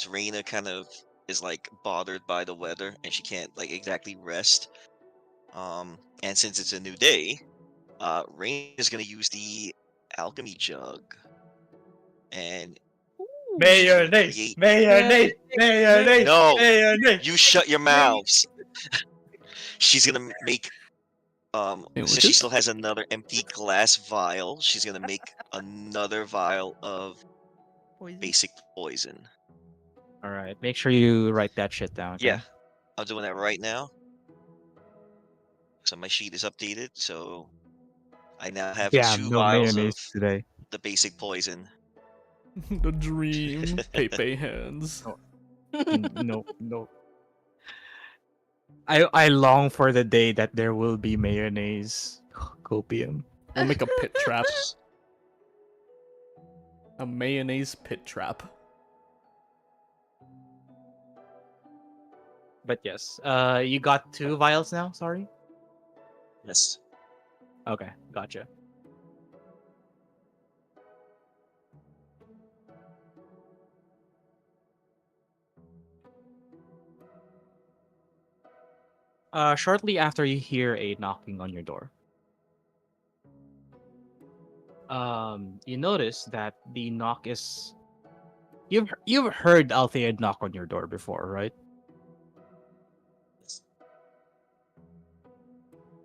Reina kind of is like bothered by the weather and she can't like exactly rest. And since it's a new day, Reina is gonna use the alchemy jug, and she's gonna mayonnaise, create. mayonnaise, mayonnaise, No, mayonnaise. you shut your mouths. She's gonna make since she Sandwiches? still has another empty glass vial, she's gonna make another vial of Poison. basic poison. All right, make sure you write that shit down, Yeah, okay? I'm doing that right now. So my sheet is updated, so I now have Damn, two no vials of mayonnaise today. the basic poison. The dream. Pepe hands. No, no, no. I long for the day that there will be mayonnaise copium. We'll make a pit trap. A mayonnaise pit trap. But yes, you got 2 vials now. Sorry. Yes. Okay, gotcha. Shortly after you hear a knocking on your door, you notice that the knock is you've heard Althea knock on your door before, right?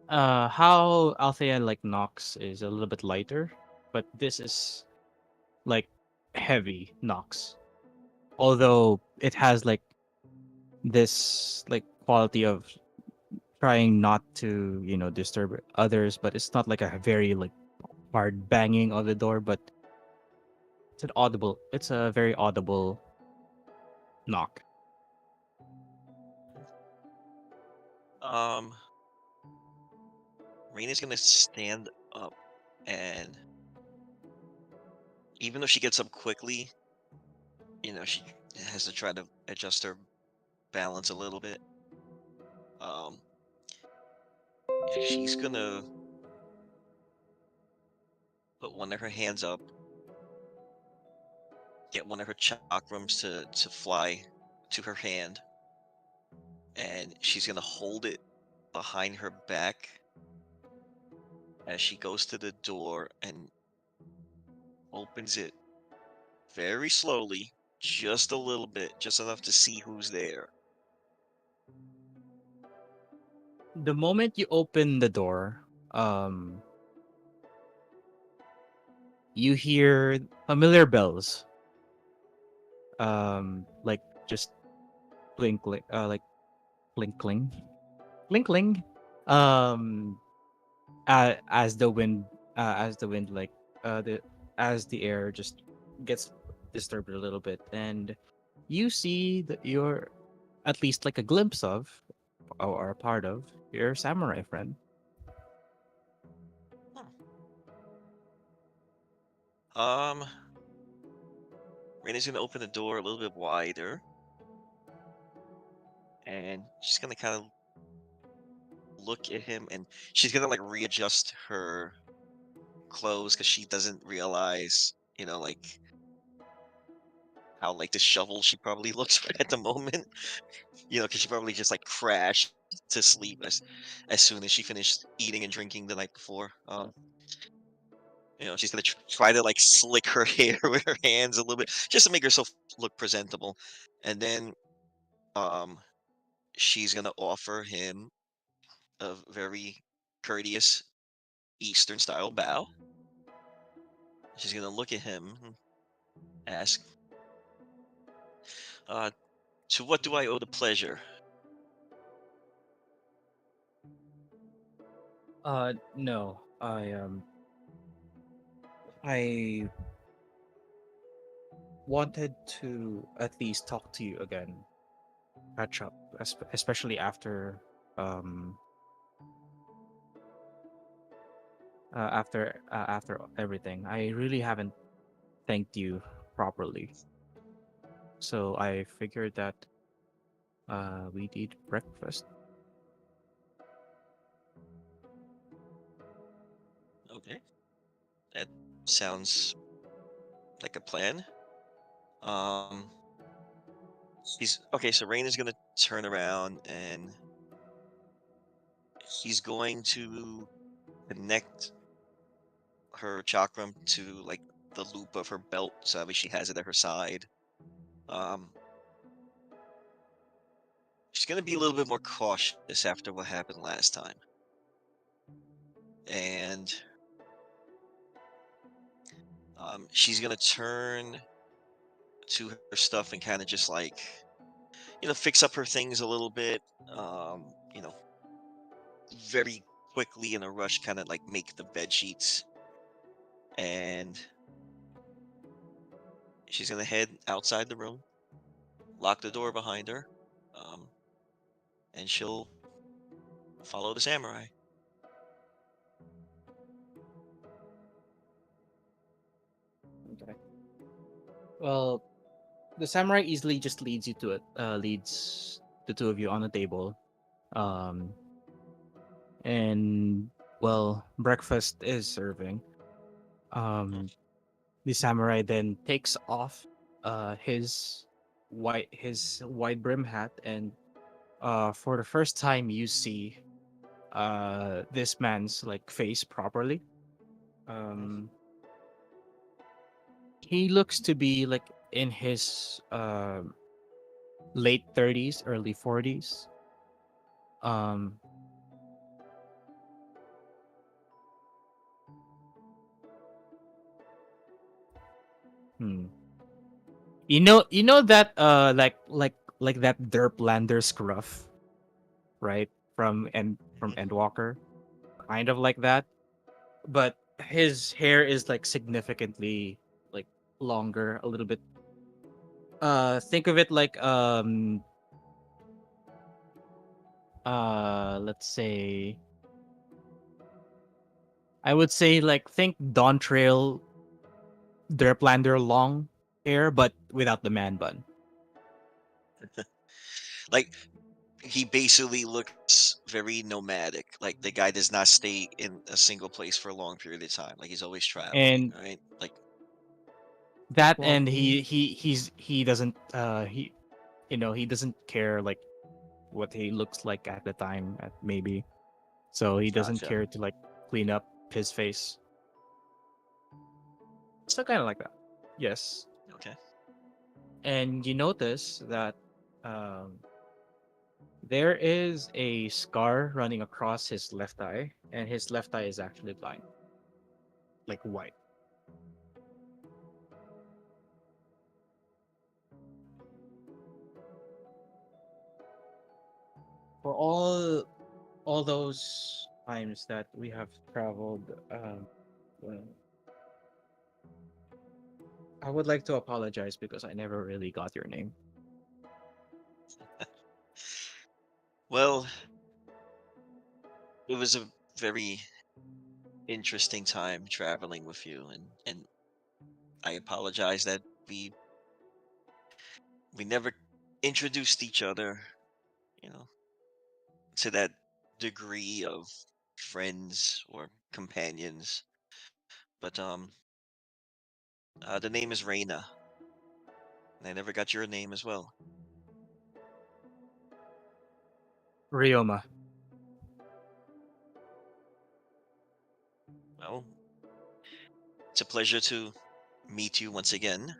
How Althea like knocks is a little bit lighter, but this is like heavy knocks. Although it has like this like quality of trying not to disturb others, but it's not like a very like hard banging on the door, but it's a very audible knock. Um, Raina's gonna stand up, and even though she gets up quickly, she has to try to adjust her balance a little bit. Um, she's gonna put one of her hands up, get one of her chakrams to fly to her hand, and she's gonna hold it behind her back as she goes to the door and opens it very slowly, just a little bit, just enough to see who's there. The moment you open the door, um, you hear familiar bells, like just blinkling, like blinkling, blinkling, um, as the wind, like the as the air just gets disturbed a little bit, and you see that you're at least like a glimpse of or a part of your samurai friend. Hmm. Raina's gonna open the door a little bit wider, and she's gonna kind of look at him, and she's gonna like readjust her clothes because she doesn't realize, like how like disheveled she probably looks at the moment. Because she probably just like crashed to sleep as soon as she finished eating and drinking the night before. She's gonna try to like slick her hair with her hands a little bit just to make herself look presentable, and then um, she's gonna offer him a very courteous Eastern style bow. She's gonna look at him and ask, uh, "To what do I owe the pleasure?" No, I wanted to at least talk to you again, catch up, especially um after everything. I really haven't thanked you properly, so I figured that we need breakfast. Okay, that sounds like a plan. Um, he's okay. So Rain is gonna turn around and he's going to connect her chakram to like the loop of her belt, so that way she has it at her side. Um, she's gonna be a little bit more cautious after what happened last time, and she's gonna turn to her stuff and kind of just like fix up her things a little bit. Um, you know, very quickly in a rush, kind of like make the bed sheets, and she's gonna head outside the room, lock the door behind her, um, and she'll follow the samurai. Okay. Well, the samurai easily just leads you to it. Leads the two of you on a table. Um, and well, breakfast is serving. Mm. Um, the samurai then takes off his wide brim hat and for the first time you see this man's like face properly. Um, he looks to be like in his late 30s, early 40s. Um, hmm. You know that like that Derplander scruff, right? From Mhm. Endwalker, kind of like that, but his hair is like significantly like longer, a little bit. Think of it like let's say I would say like think Dawn Trail Derplander long hair, but without the man bun. Like he basically looks very nomadic. Like the guy does not stay in a single place for a long period of time. Like he's always traveling, And right? Like that and Wobbly. he doesn't he doesn't care like what he looks like at the time at maybe. So he doesn't gotcha. care to like clean up his face. So kind of like that. Yes. Okay. And you notice that um there is a scar running across his left eye, and his left eye is actually blind, like white. For all those times that we have traveled, well, I would like to apologize because I never really got your name. Well, it was a very interesting time traveling with you, and I apologize that we never introduced each other, you know, to that degree of friends or companions. But the name is Reina, and I never got your name as well. Ryoma. Well, it's a pleasure to meet you once again,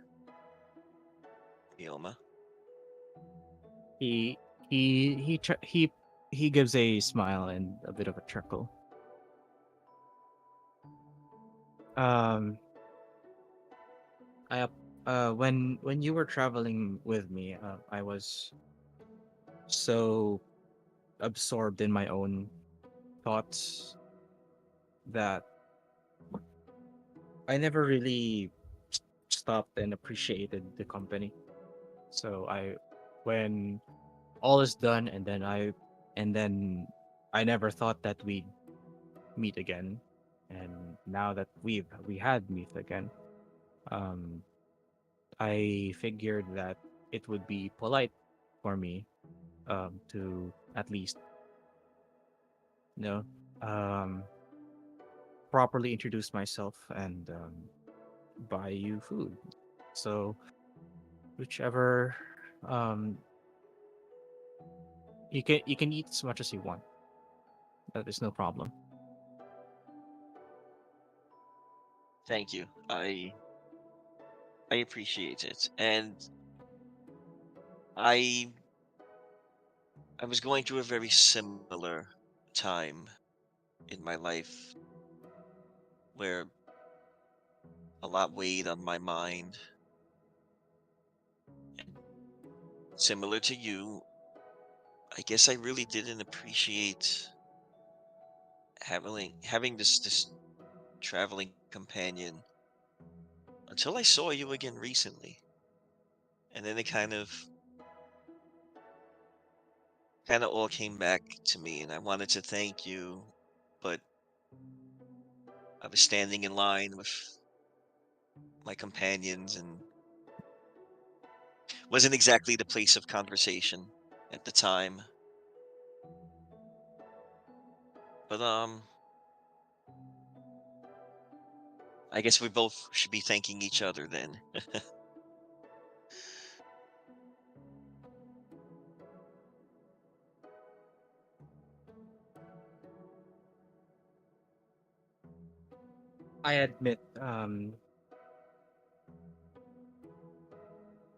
Ioma. He he gives a smile and a bit of a chuckle. Um, when you were traveling with me, I was so absorbed in my own thoughts that I never really stopped and appreciated the company. So when all is done, and then I never thought that we'd meet again, and now that we had meet again, um, I figured that it would be polite for me to at least you know um, properly introduce myself and buy you food. So whichever um, you can eat as much as you want. That is no problem. Thank you. I appreciate it. And I I was going through a very similar time in my life where a lot weighed on my mind. And similar to you, I guess I really didn't appreciate having this traveling companion until I saw you again recently. And then it kind of all came back to me, and I wanted to thank you, but I was standing in line with my companions and wasn't exactly the place of conversation at the time. But I guess we both should be thanking each other then. I admit,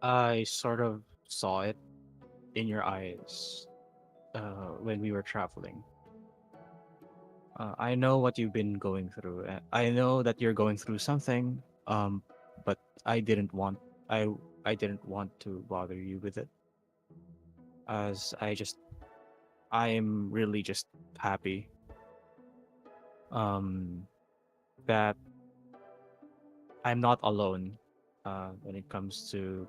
I sort of saw it in your eyes when we were traveling. I know what you've been going through. I know that you're going through something, but I didn't want I I didn't want to bother you with it, as I am really just happy um that I'm not alone when it comes to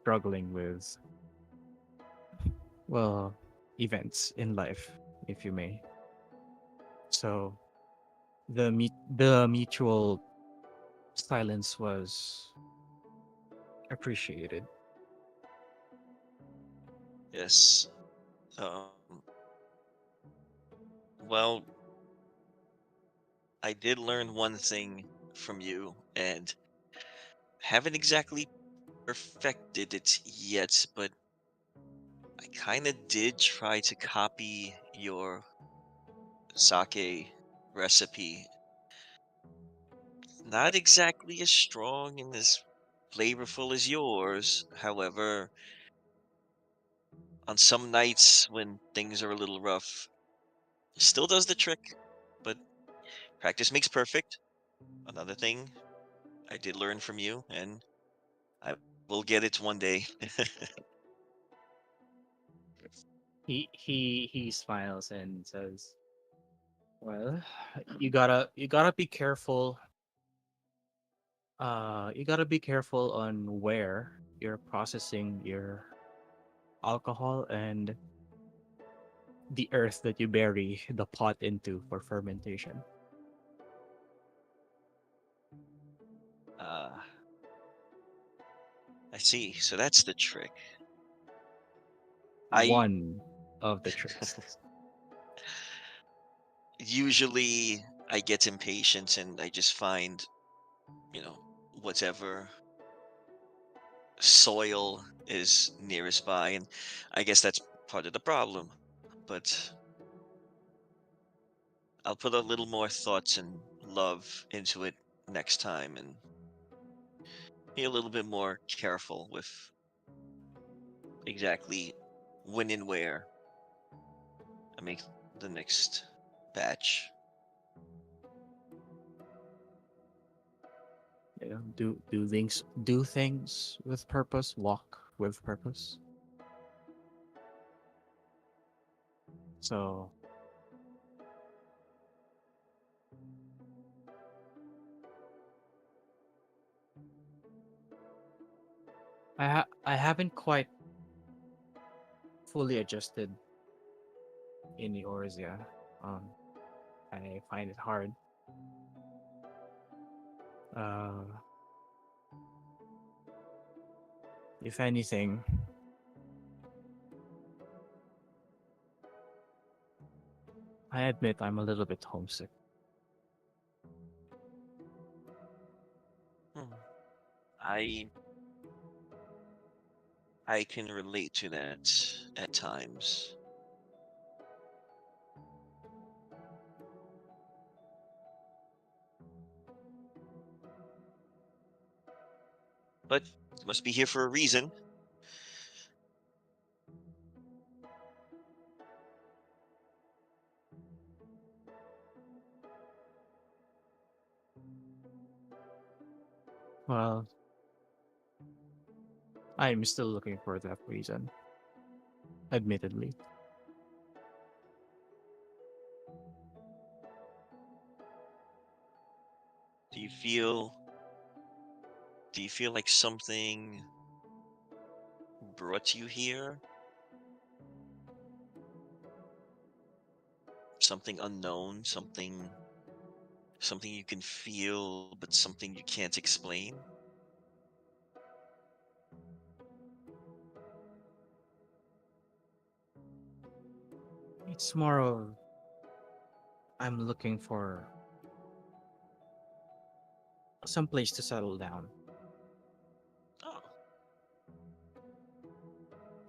struggling with, well, events in life, if you may. So the mutual silence was appreciated. Yes. Um. Well, I did learn one thing from you, and haven't exactly perfected it yet, but I kind of did try to copy your sake recipe. Not exactly as strong and as flavorful as yours. However, on some nights when things are a little rough, it still does the trick. But practice makes perfect. Another thing I did learn from you, and I will get it one day. He smiles and says, "Well, you gotta be careful. You gotta be careful on where you're processing your alcohol and the earth that you bury the pot into for fermentation. uh, I see. So that's the trick. I One of the tricks." usually I get impatient and I just find, you know, whatever soil is nearest by, and I guess that's part of the problem. But I'll put a little more thoughts and love into it next time and be a little bit more careful with exactly when and where I make the next batch. You know, do things with purpose, walk with purpose. So I haven't quite fully adjusted in the Orzia. Um, I find it hard. Uh, if anything, I admit I'm a little bit homesick. Hmm. I I can relate to that at times. But you must be here for a reason. Well, I'm still looking for that reason, admittedly. Do you feel do you feel like something brought you here? Something unknown, something you can feel, but something you can't explain? It's more of I'm looking for some place to settle down. Oh,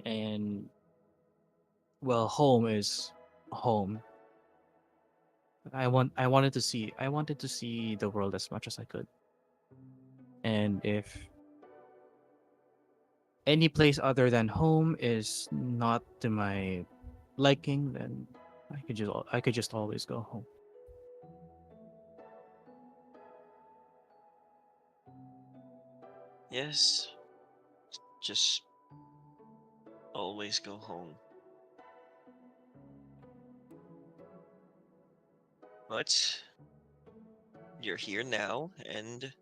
And well, home is home. I wanted to see the world as much as I could. And if any place other than home is not to my liking, then I could just always go home. Yes, just always go home. But you're here now, and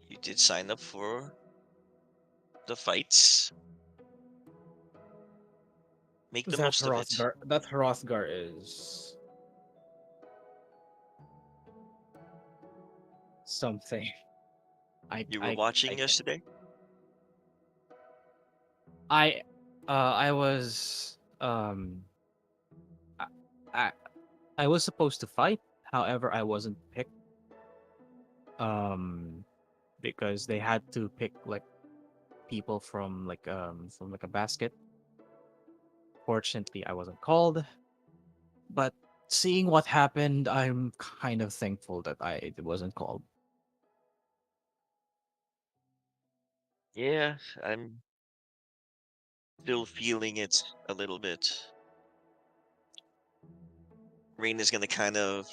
you did sign up for the fights. Make the most of it. That Hrothgar is something. You were watching yesterday? I I was I, I I was supposed to fight. However, I wasn't picked. Um, because they had to pick like people from like a basket. Fortunately, I wasn't called. But seeing what happened, I'm kind of thankful that I wasn't called. Yeah, I'm still feeling it a little bit. Rain is gonna kind of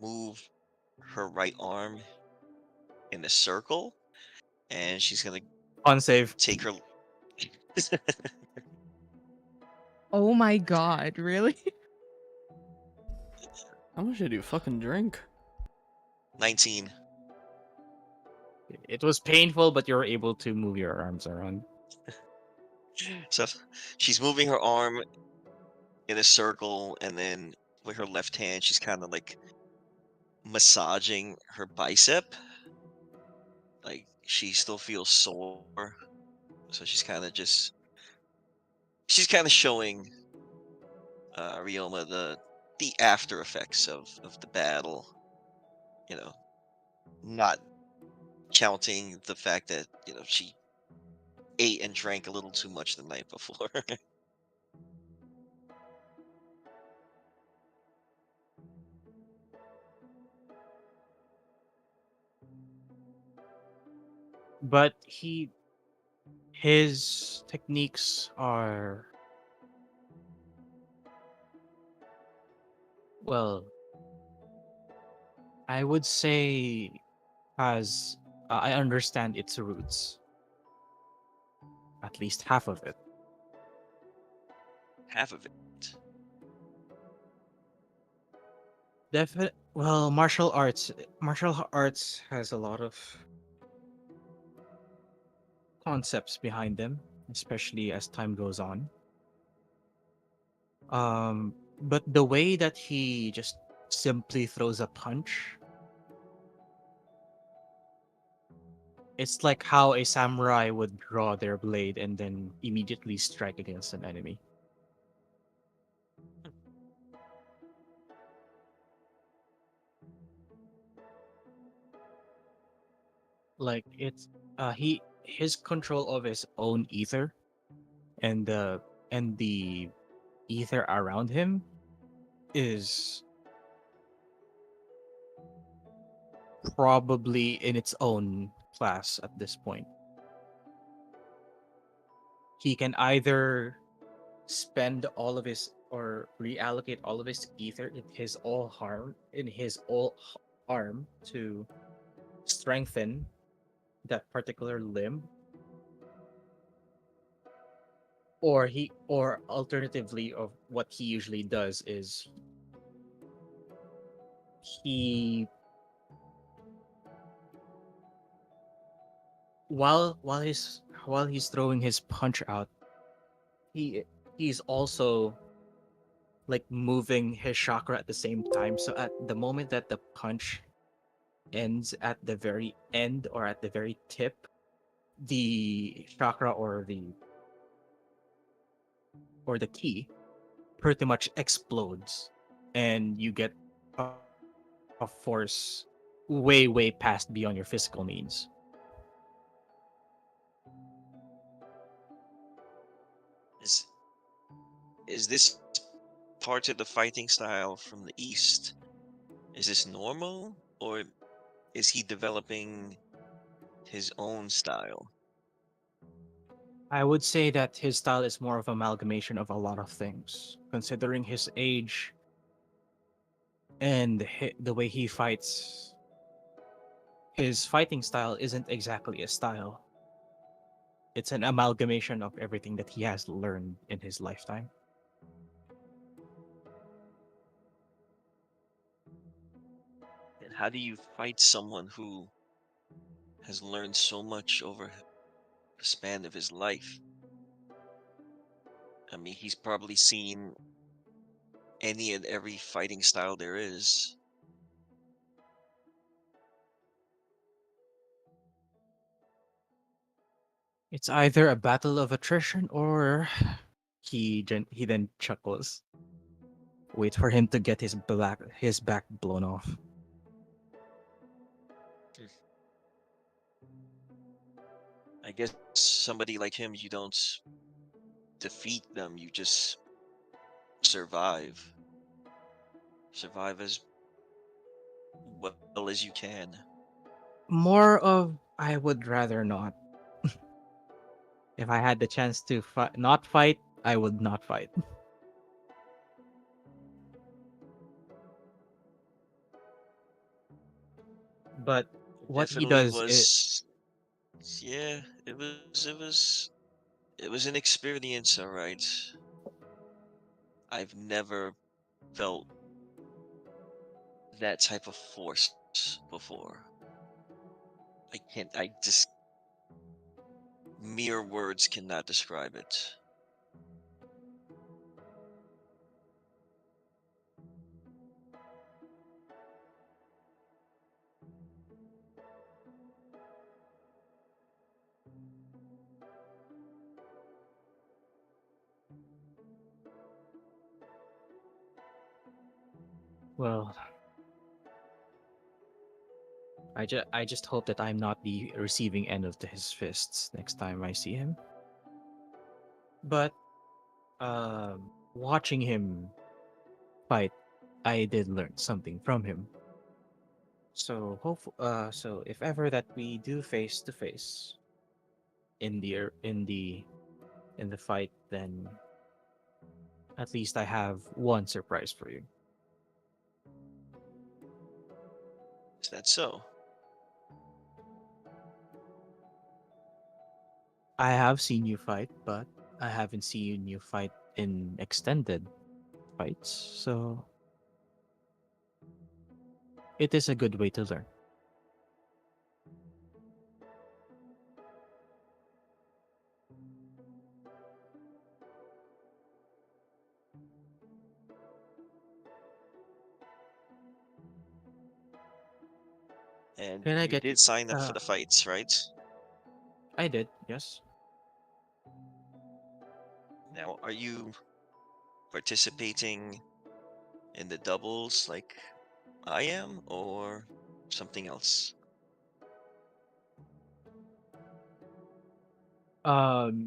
move her right arm in a circle, and she's gonna On save. take her Oh my god, really? How much did you fucking drink? 19. It was painful, but you were able to move your arms around. So she's moving her arm in a circle, and then with her left hand, she's kind of like massaging her bicep. Like she still feels sore, so she's kind of showing Ryoma the after effects of the battle. You know, not counting the fact that she ate and drank a little too much the night before. But his techniques are, well, I would say, has I understand its roots, at least half of it. Half of it. Definite. Well, martial arts has a lot of concepts behind them, especially as time goes on. But the way that he just simply throws a punch, it's like how a samurai would draw their blade and then immediately strike against an enemy. Like it's his control of his own ether and the ether around him is probably in its own class at this point. He can either spend all of his or reallocate all of his ether in his all arm to strengthen that particular limb, or alternatively of what he usually does is he while he's throwing his punch out, he he's also like moving his chakra at the same time. So at the moment that the punch ends at the very end or at the very tip, the chakra or the key pretty much explodes, and you get a force way past beyond your physical needs. Is is this imparted the fighting style from the East. Is this normal, or is he developing his own style? I would say that his style is more of amalgamation of a lot of things, considering his age and the way he fights. His fighting style isn't exactly a style. It's an amalgamation of everything that he has learned in his lifetime. And how do you fight someone who has learned so much over the span of his life? I mean, he's probably seen any and every fighting style there is. It's either a battle of attrition or he then chuckles. Wait for him to get his back blown off. I guess somebody like him, you don't defeat them, you just survive. Survive as well as you can. More of I would rather not. If I had the chance to not fight, I would not fight. But It what he definitely does it was. Yeah, it was an experience, all right. I've never felt that type of force before. I just mere words cannot describe it. well. I just hope that I'm not the receiving end of his fists next time I see him. But watching him fight, I did learn something from him. So if ever that we do face to face in the fight, then at least I have one surprise for you. Is that so? I have seen you fight, but I haven't seen you fight in extended fights, so it is a good way to learn. And Can I you get did sign up for uh the fights, right? I did, yes. Now, are you participating in the doubles like I am, or something else?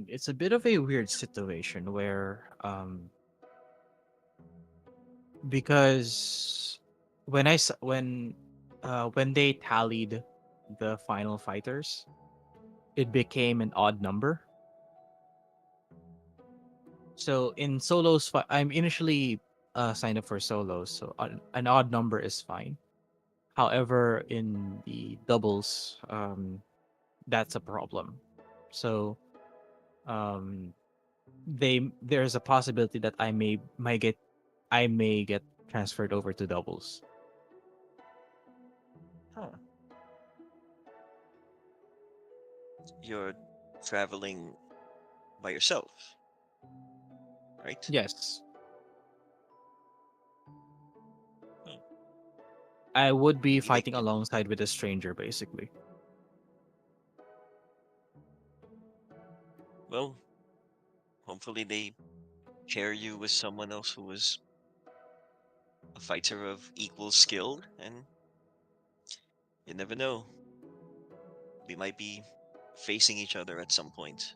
It's a bit of a weird situation where because when they tallied the final fighters, it became an odd number. So in I'm initially signed up for solos, so an odd number is fine. However, in the doubles, that's a problem. So um, there's a possibility that I may get transferred over to doubles. Huh. You're traveling by yourself, right? Yes, Hmm. I would be You make fighting alongside with a stranger, basically. well. Hopefully, they pair you with someone else who is a fighter of equal skill, and you never know. We might be facing each other at some point.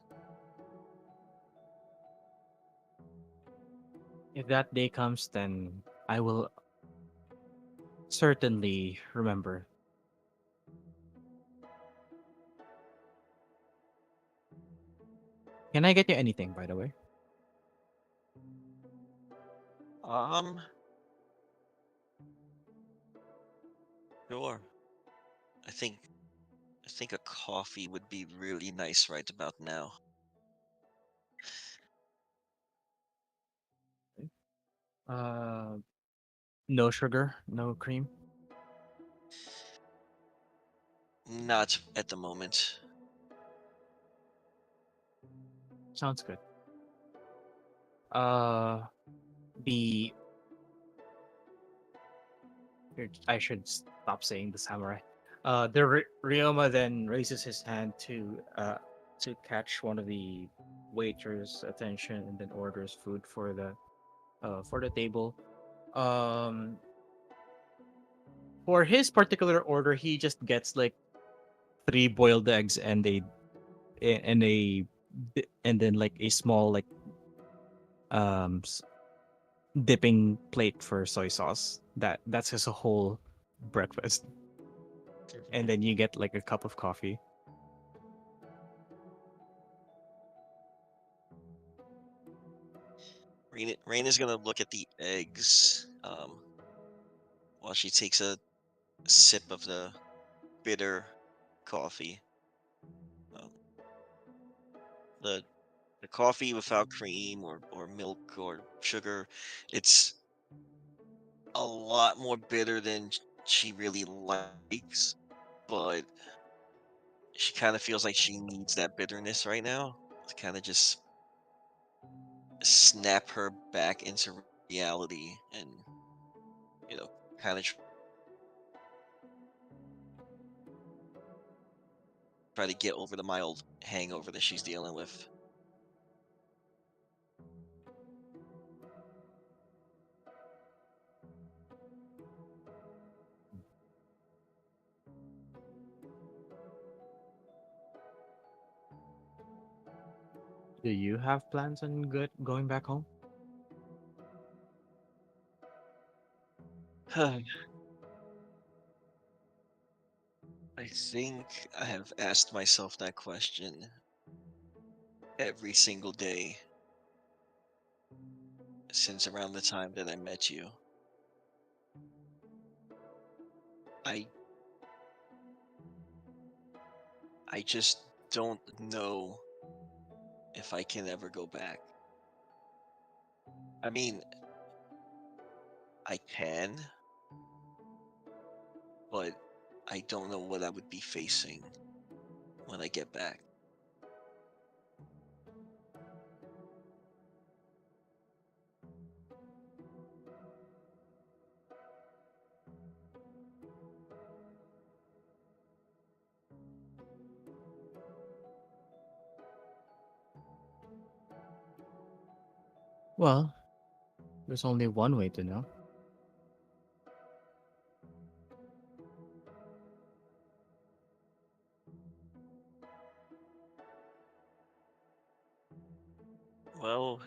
If that day comes, then I will certainly remember. Can I get you anything, by the way? Um, sure. I think I think a coffee would be really nice right about now. Uh, no sugar, no cream. Not at the moment. Sounds good. Uh, the I should stop saying the samurai. Ryoma then raises his hand to catch one of the waiters' attention and then orders food for the table. Um, for his particular order, he just gets like three boiled eggs and and then like a small like um s- dipping plate for soy sauce. That's his whole breakfast. And then you get like a cup of coffee. Raina's gonna look at the eggs while she takes a sip of the bitter coffee. Um, the the coffee without cream or milk or sugar, it's a lot more bitter than she really likes, but she kind of feels like she needs that bitterness right now to kind of just snap her back into reality and you know kind of try to get over the mild hangover that she's dealing with. Do you have plans on going back home? I think I have asked myself that question every single day since around the time that I met you. I I just don't know if I can ever go back. I mean, I can, but I don't know what I would be facing when I get back. Well, there's only one way to know. Well,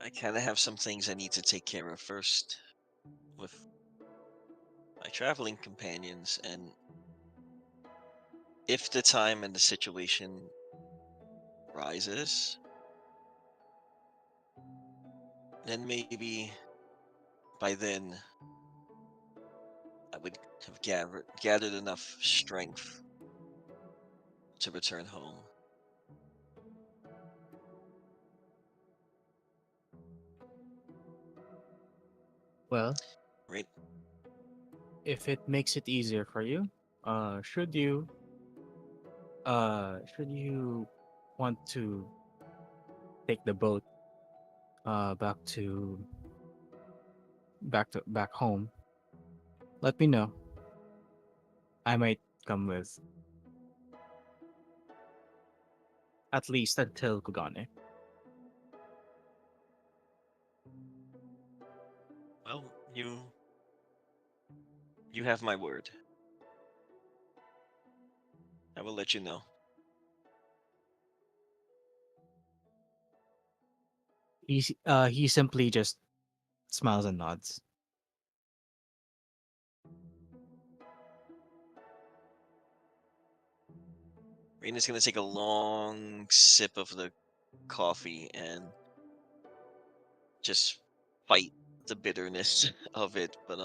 I kind of have some things I need to take care of first with my traveling companions, and if the time and the situation rises, then maybe by then I would have gathered enough strength to return home. Well, Right? if it makes it easier for you, uh, should you should you want to take the boat back to back home, let me know. I might come with at least until Kugane. Well, you have my word. I will let you know. he simply just smiles and nods. Raina's gonna take a long sip of the coffee and just fight the bitterness of it, but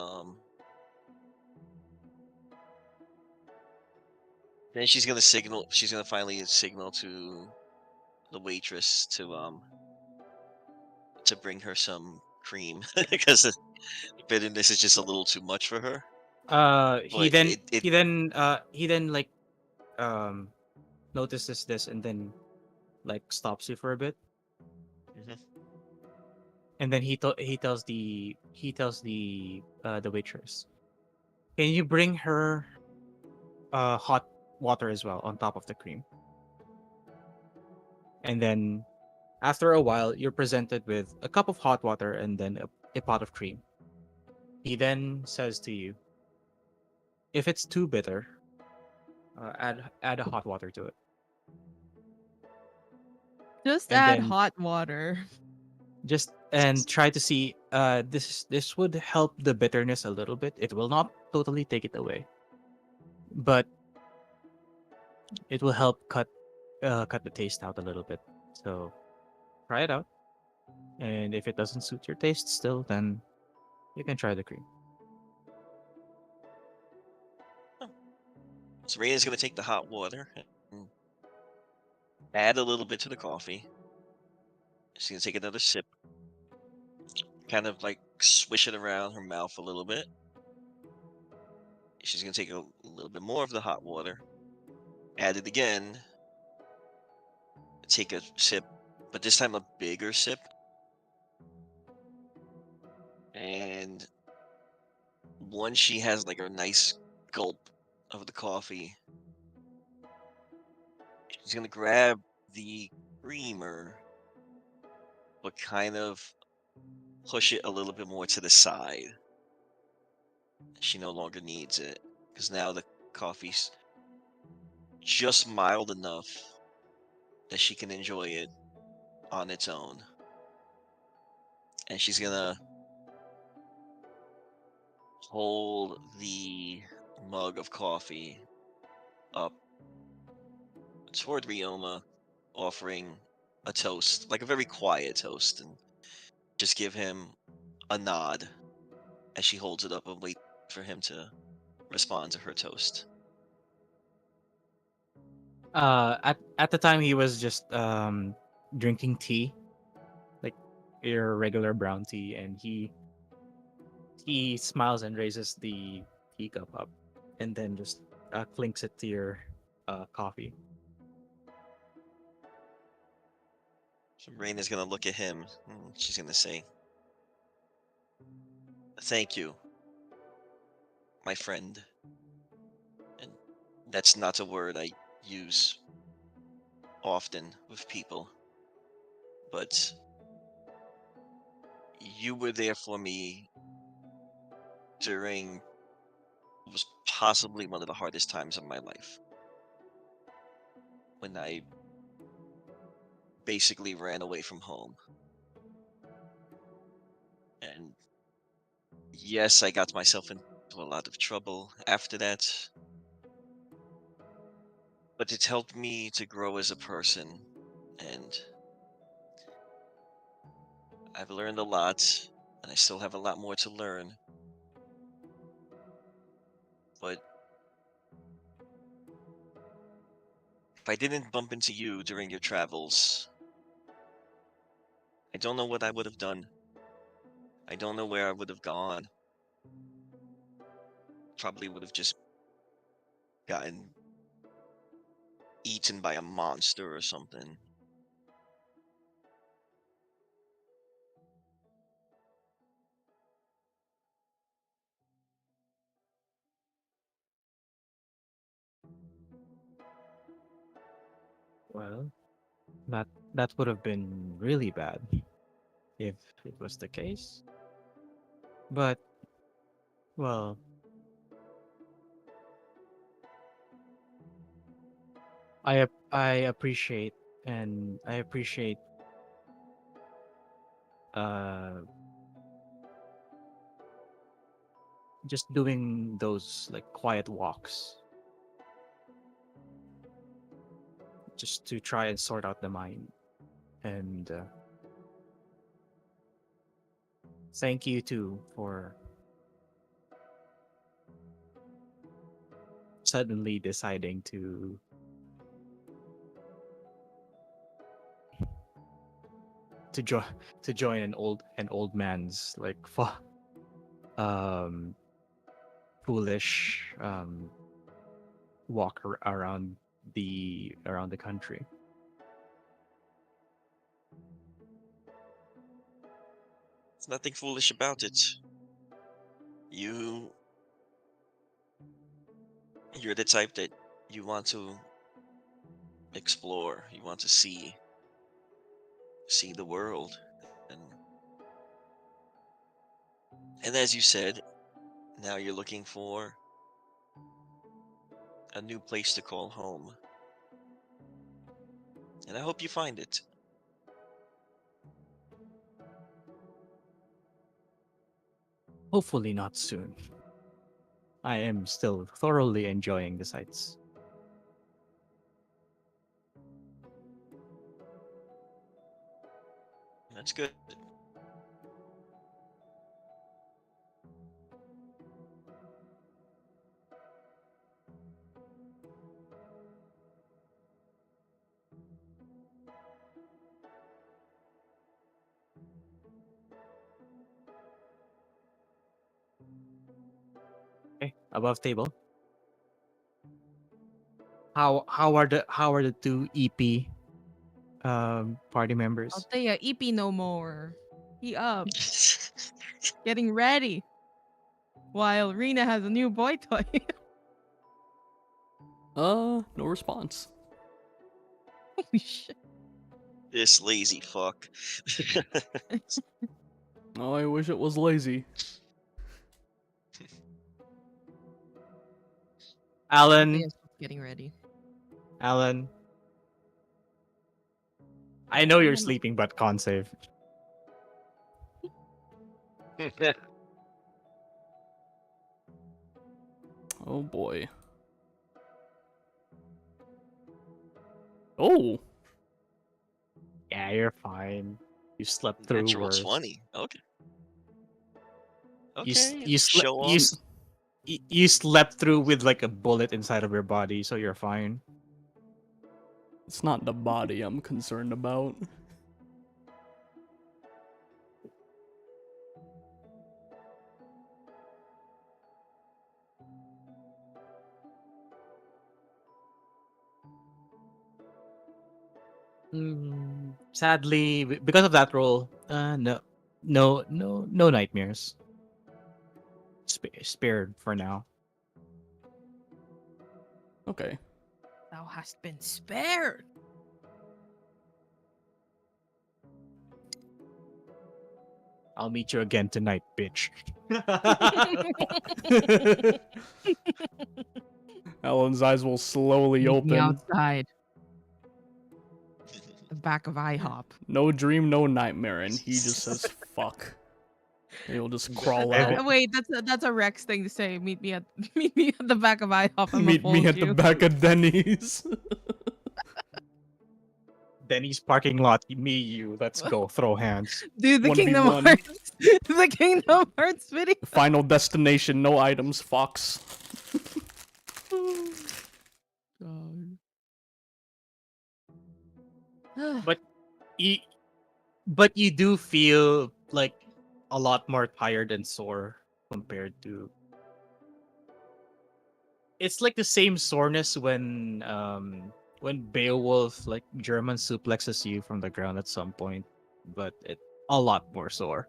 then she's gonna signal. She's gonna finally signal to the waitress to bring her some cream because the bitterness is just a little too much for her. He But then it he then like um notices this and then like stops you for a bit, Mhm. and then he tells the waitress, can you bring her hot water as well on top of the cream? And then after a while, you're presented with a cup of hot water and then a pot of cream. He then says to you, if it's too bitter, add a hot water to it, Just and add then hot water. just and try to see. This would help the bitterness a little bit. It will not totally take it away, but it will help cut the taste out a little bit. So try it out, and if it doesn't suit your taste still, then you can try the cream. So Raina's gonna take the hot water and add a little bit to the coffee. She's gonna take another sip, kind of like swish it around her mouth a little bit. She's gonna take a little bit more of the hot water, add it again, take a sip, but this time a bigger sip. And once she has like a nice gulp of the coffee, she's gonna grab the creamer, but kind of push it a little bit more to the side. She no longer needs it because now the coffee's just mild enough that she can enjoy it on its own. And she's gonna hold the mug of coffee up toward Ryoma, offering a toast, like a very quiet toast, and just give him a nod as she holds it up and wait for him to respond to her toast. At the time he was just drinking tea, like your regular brown tea, and he smiles and raises the teacup up, and then just clinks it to your coffee. So Raina's gonna look at him. She's gonna say, "Thank you, my friend." And that's not a word I use often with people, but you were there for me during what was possibly one of the hardest times of my life when I basically ran away from home. And yes, I got myself into a lot of trouble after that, but it's helped me to grow as a person. And I've learned a lot, and I still have a lot more to learn. But if I didn't bump into you during your travels, I don't know what I would have done. I don't know where I would have gone. Probably would have just gotten eaten by a monster or something. Well, that that would have been really bad if it was the case. But well, I appreciate, and I appreciate uh, just doing those like quiet walks, just to try and sort out the mind. And thank you too for suddenly deciding to join to join an old man's like um foolish walk around the country. There's nothing foolish about it. You you're the type that you want to explore, you want to see the world. And and as you said, now you're looking for a new place to call home. And I hope you find it. Hopefully not soon. I am still thoroughly enjoying the sights. That's good. Okay, above table. How are the two EP party I'll members? tell ya, EP no more. He up, getting ready. While Rena has a new boy toy. No response. Holy shit. This lazy fuck. Oh, I wish it was lazy. Alan, Yes, getting ready. Alan. I know you're Alan. sleeping, but con save. Oh boy. Oh, Yeah, you're fine. You slept through Natural worse. 20. Okay. You s- Okay. you, sle- Show you, off. s- you slept through with like a bullet inside of your body, so you're fine. it's not the body I'm concerned about. Sadly, because of that role, no nightmares. Spared for now. Okay. Thou hast been spared. I'll meet you again tonight, bitch. Alan's eyes will slowly Meet me open. outside. The back of IHOP. No dream, no nightmare, and he just says fuck. He'll just crawl out. Wait, that's a Rex thing to say. Meet me at the back of IHOP. I'm Meet me at the back of Denny's. Denny's parking lot. Me, you. Let's go. Throw hands. Dude, the 1v1. Kingdom Hearts. The Kingdom Hearts video. Final destination, no items, Fox. God. But you do feel like a lot more tired and sore compared to. It's like the same soreness when Beowulf like German suplexes you from the ground at some point, but it a lot more sore.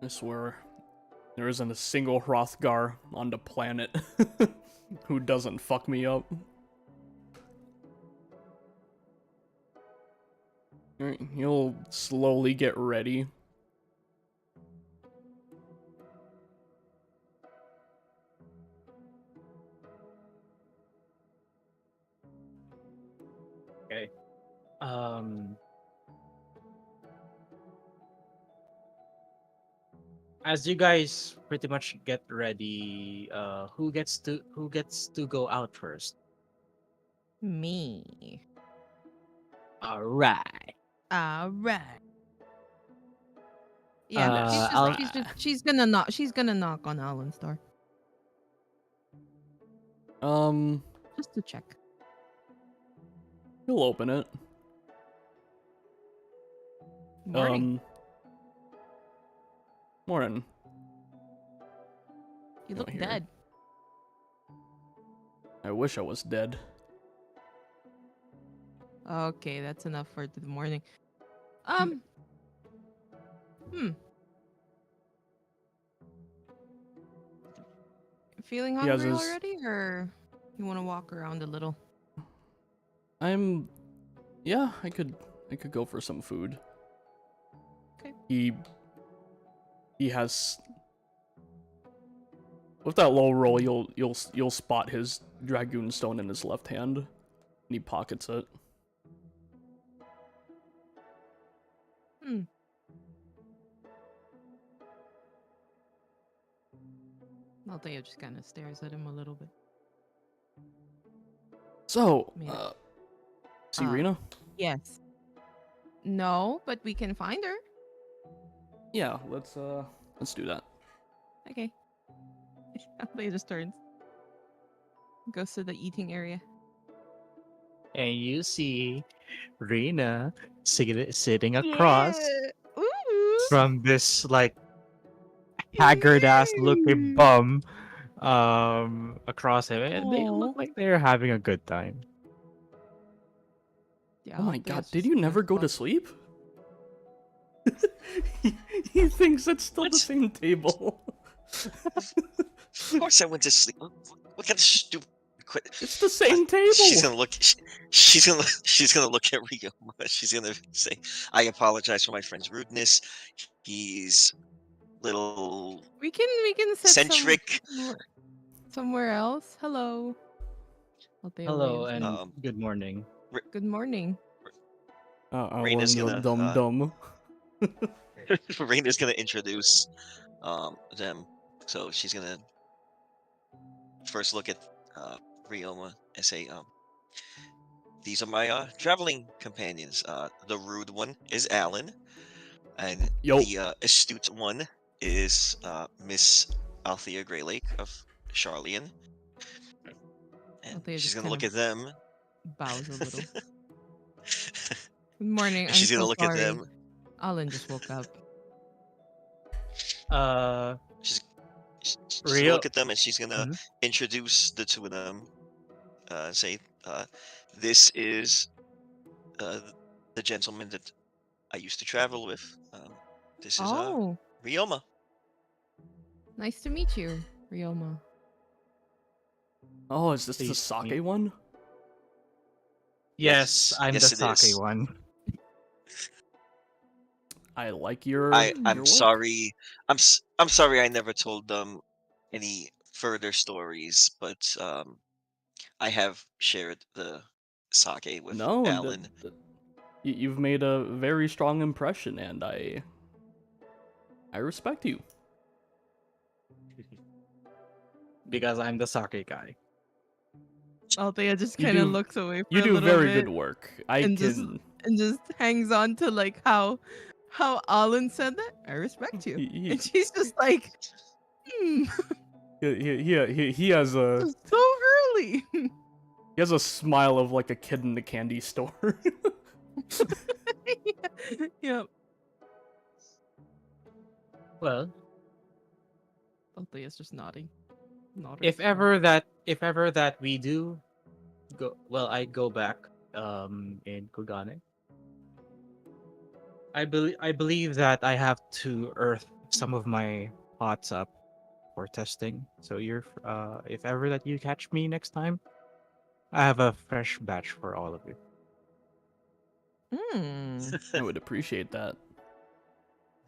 I swear, there isn't a single Hrothgar on the planet who doesn't fuck me up. Alright, you'll slowly get ready. Okay. Um, as you guys pretty much get ready, who gets to go out first? Me. All right. All right. Yeah, Yes. I'll she's gonna knock on Alan's door Um, just to check. he'll open it. Morning. Morning. You oh, look here. dead. I wish I was dead. Okay, that's enough for the morning. Hmm. Feeling He has hungry his- already, or you want to walk around a little? Yeah, I could go for some food. Okay. He has. With that low roll, you'll spot his dragoon stone in his left hand, and he pockets it. Althea just kind of stares at him a little bit. So, Yeah. see Rena? Yes. No, but we can find her. Yeah, let's do that. Okay. Althea just turns. Goes to the eating area. and you see Rena sitting across Ooh. from this like haggard ass looking bum across him, and they Aw. look like they're having a good time. Yeah, Oh my Althea's god, just did you gonna never go to fuck- sleep? he thinks it's still the What? same table. Of course, I went to sleep. What kind of stupid? It's the same table. She's gonna look. She's gonna look at Rio. She's gonna say, "I apologize for my friend's rudeness. He's little We can sit centric." somewhere else. Hello. Althea Hello waves. and good morning. Good morning. I Reina's want no gonna, dumb. Raina's gonna introduce them. So she's gonna first look at Rioma and say, "These are my traveling companions. The rude one is Alan, and Yo. the astute one is Miss Althea Greylake of Charlian." And Althea she's just gonna kind look of at them. bows a little. Good morning. And I'm she's gonna so look sorry. at them. Alan just woke up. She's gonna Rio. look at them and she's gonna Mhm. introduce the two of them. Say, "This is the gentleman that I used to travel with. This is Oh, Rioma." nice to meet you, Ryoma. Oh, is this the Please sake meet- one? Yes, I'm yes, the it sake is. one. I like your. I'm your look. sorry. I'm sorry I never told them any further stories, but I have shared the sake with No, Alan. you've made a very strong impression, and I respect you. Because I'm the sake guy. Althea just You kind of do- looks away for You a do little very bit good work. I and can. just hangs on to like how Alan said that. I respect you. He- And she's just like, he has a so early. he has a smile of like a kid in the candy store. Yep. Well, Althea's just nodding. if ever that we do go, well, I go back in Kugane. I believe that I have to earth some of my pots up for testing. So if ever that you catch me next time, I have a fresh batch for all of you. I would appreciate that.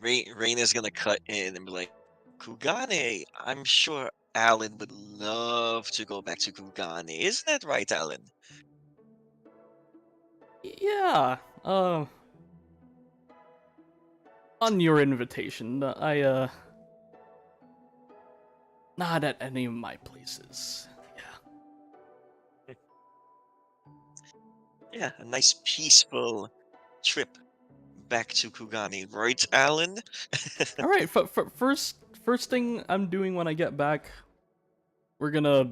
Raina's gonna cut in and be like, "Kugane, I'm sure Alan would love to go back to Kugane. Isn't that right, Alan?" Yeah. On your invitation, I Not at any of my places. Yeah. Yeah, a nice peaceful trip back to Kugani, right, Alan? All right. First thing I'm doing when I get back, we're gonna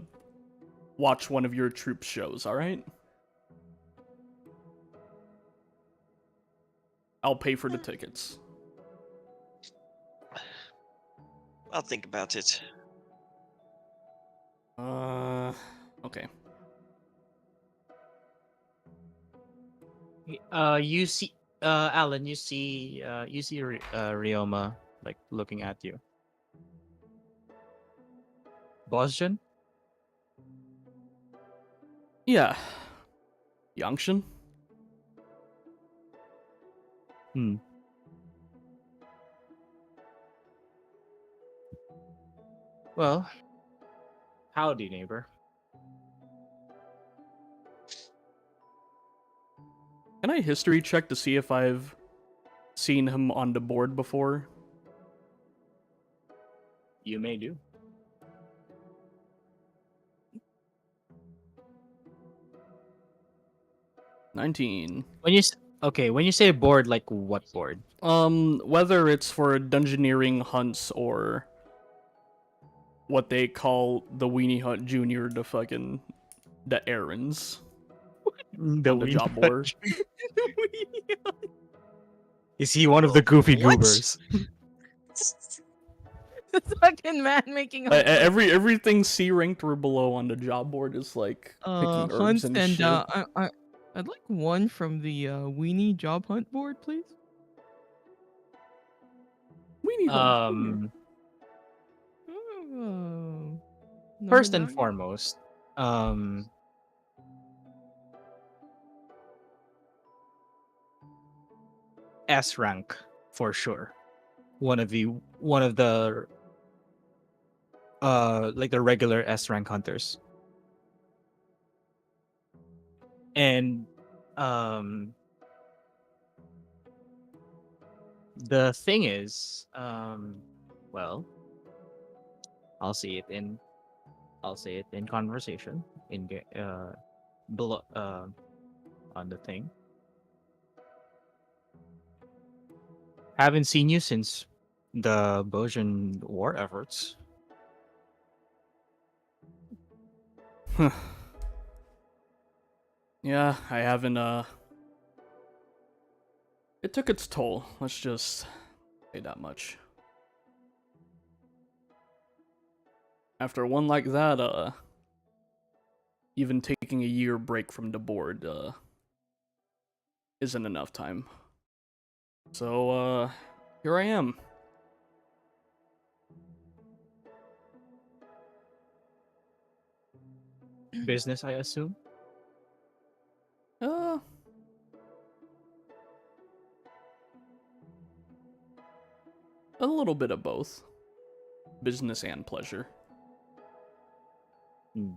watch one of your troop shows. All right. I'll pay for the tickets. I'll think about it. Okay. You see, Alan, you see Ryoma like looking at you. Boston? Yeah. Yangshin? Hmm. Well, howdy, neighbor. Can I history check to see if I've seen him on the board before? You may do. $19. When you say board, like what board? Whether it's for dungeoneering hunts or what they call the Weenie Hunt Junior, the errands The on the job board. Is he one of the goofy What? goobers? The fucking man making Everything C ranked or below on the job board is like picking herbs hunts and and shit. I'd like one from the weenie job hunt board, please. Weenie Hunt Junior. Oh, First number and 9. foremost, S rank for sure. One of the like the regular S rank hunters. And the thing is, well, I'll say it in conversation below on the thing. Haven't seen you since the Bosnian war efforts. Yeah, I haven't, it took its toll. Let's just say that much. After one like that, even taking a year break from the board, isn't enough time. So, here I am. Business, I assume. Uh, a little bit of both. Business and pleasure. Hmm.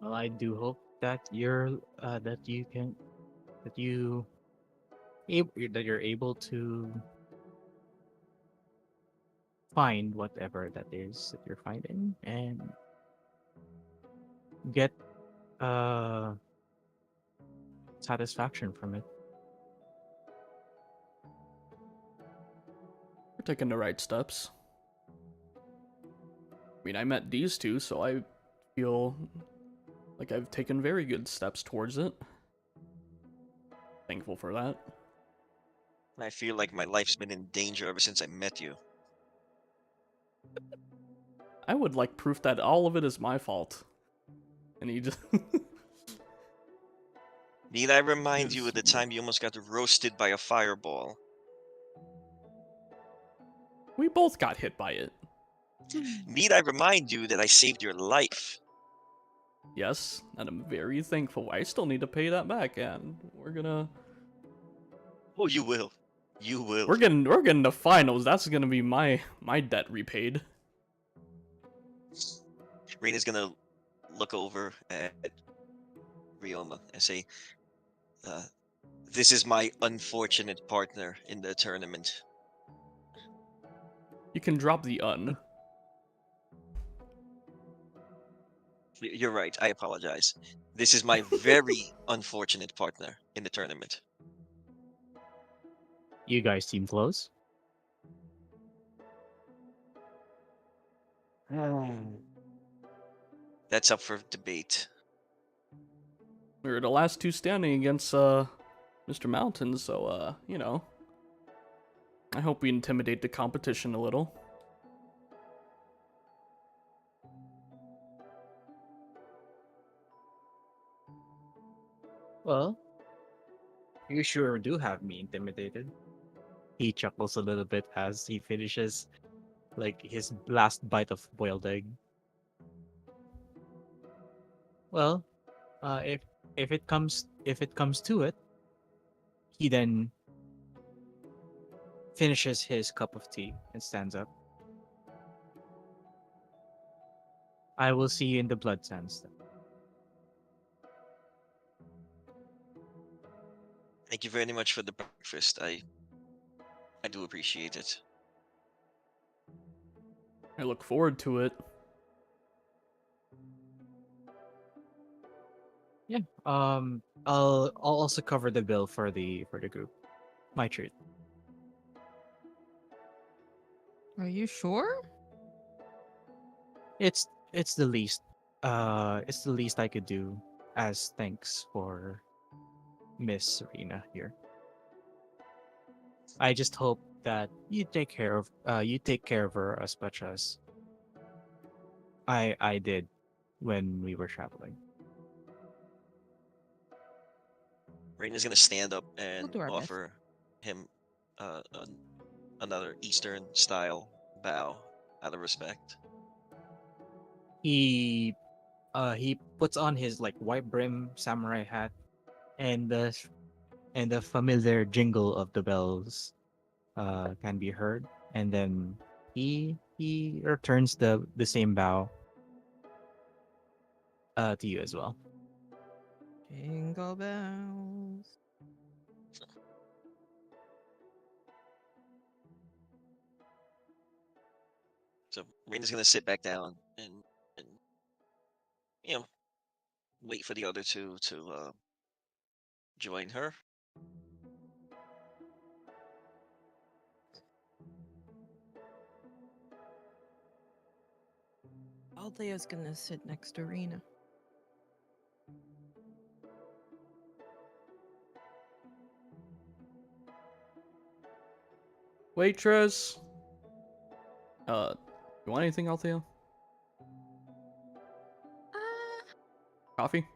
Well, I do hope that you're that you can that you that you're able to find whatever that is that you're finding and get satisfaction from it. We're taking the right steps. I mean, I met these two, so I feel like I've taken very good steps towards it. Thankful for that. I feel like my life's been in danger ever since I met you. I would like proof that all of it is my fault. And he just... Need I remind you Yes. of the time you almost got roasted by a fireball? We both got hit by it. Need I remind you that I saved your life? Yes, and I'm very thankful. I still need to pay that back, and we're gonna... Oh, you will. You will. We're getting the finals. That's gonna be my debt repaid. Reina's gonna look over at Ryoma and say, This is my unfortunate partner in the tournament. You can drop the un. You're right. I apologize. This is my very unfortunate partner in the tournament. You guys seem close. That's up for debate. We were the last two standing against Mr. Mountain, so you know. I hope we intimidate the competition a little. Well, you sure do have me intimidated. He chuckles a little bit as he finishes like his last bite of boiled egg. Well, if it comes to it, he then finishes his cup of tea and stands up. I will see you in the blood sands then. Thank you very much for the breakfast. I do appreciate it. I look forward to it. Yeah. I'll also cover the bill for the group. My treat. Are you sure? It's the least it's the least I could do as thanks for Miss Serena here. I just hope that you take care of her as much as I did when we were traveling. Raina's gonna stand up and do our best. offer him another Eastern style bow out of respect. He puts on his like white brim samurai hat and the familiar jingle of the bells can be heard, and then he returns the same bow to you as well. Jingle bells. So Raina's gonna sit back down and you know wait for the other two to join her. Althea's gonna sit next to Rena. Waitress! You want anything, Althea? Coffee?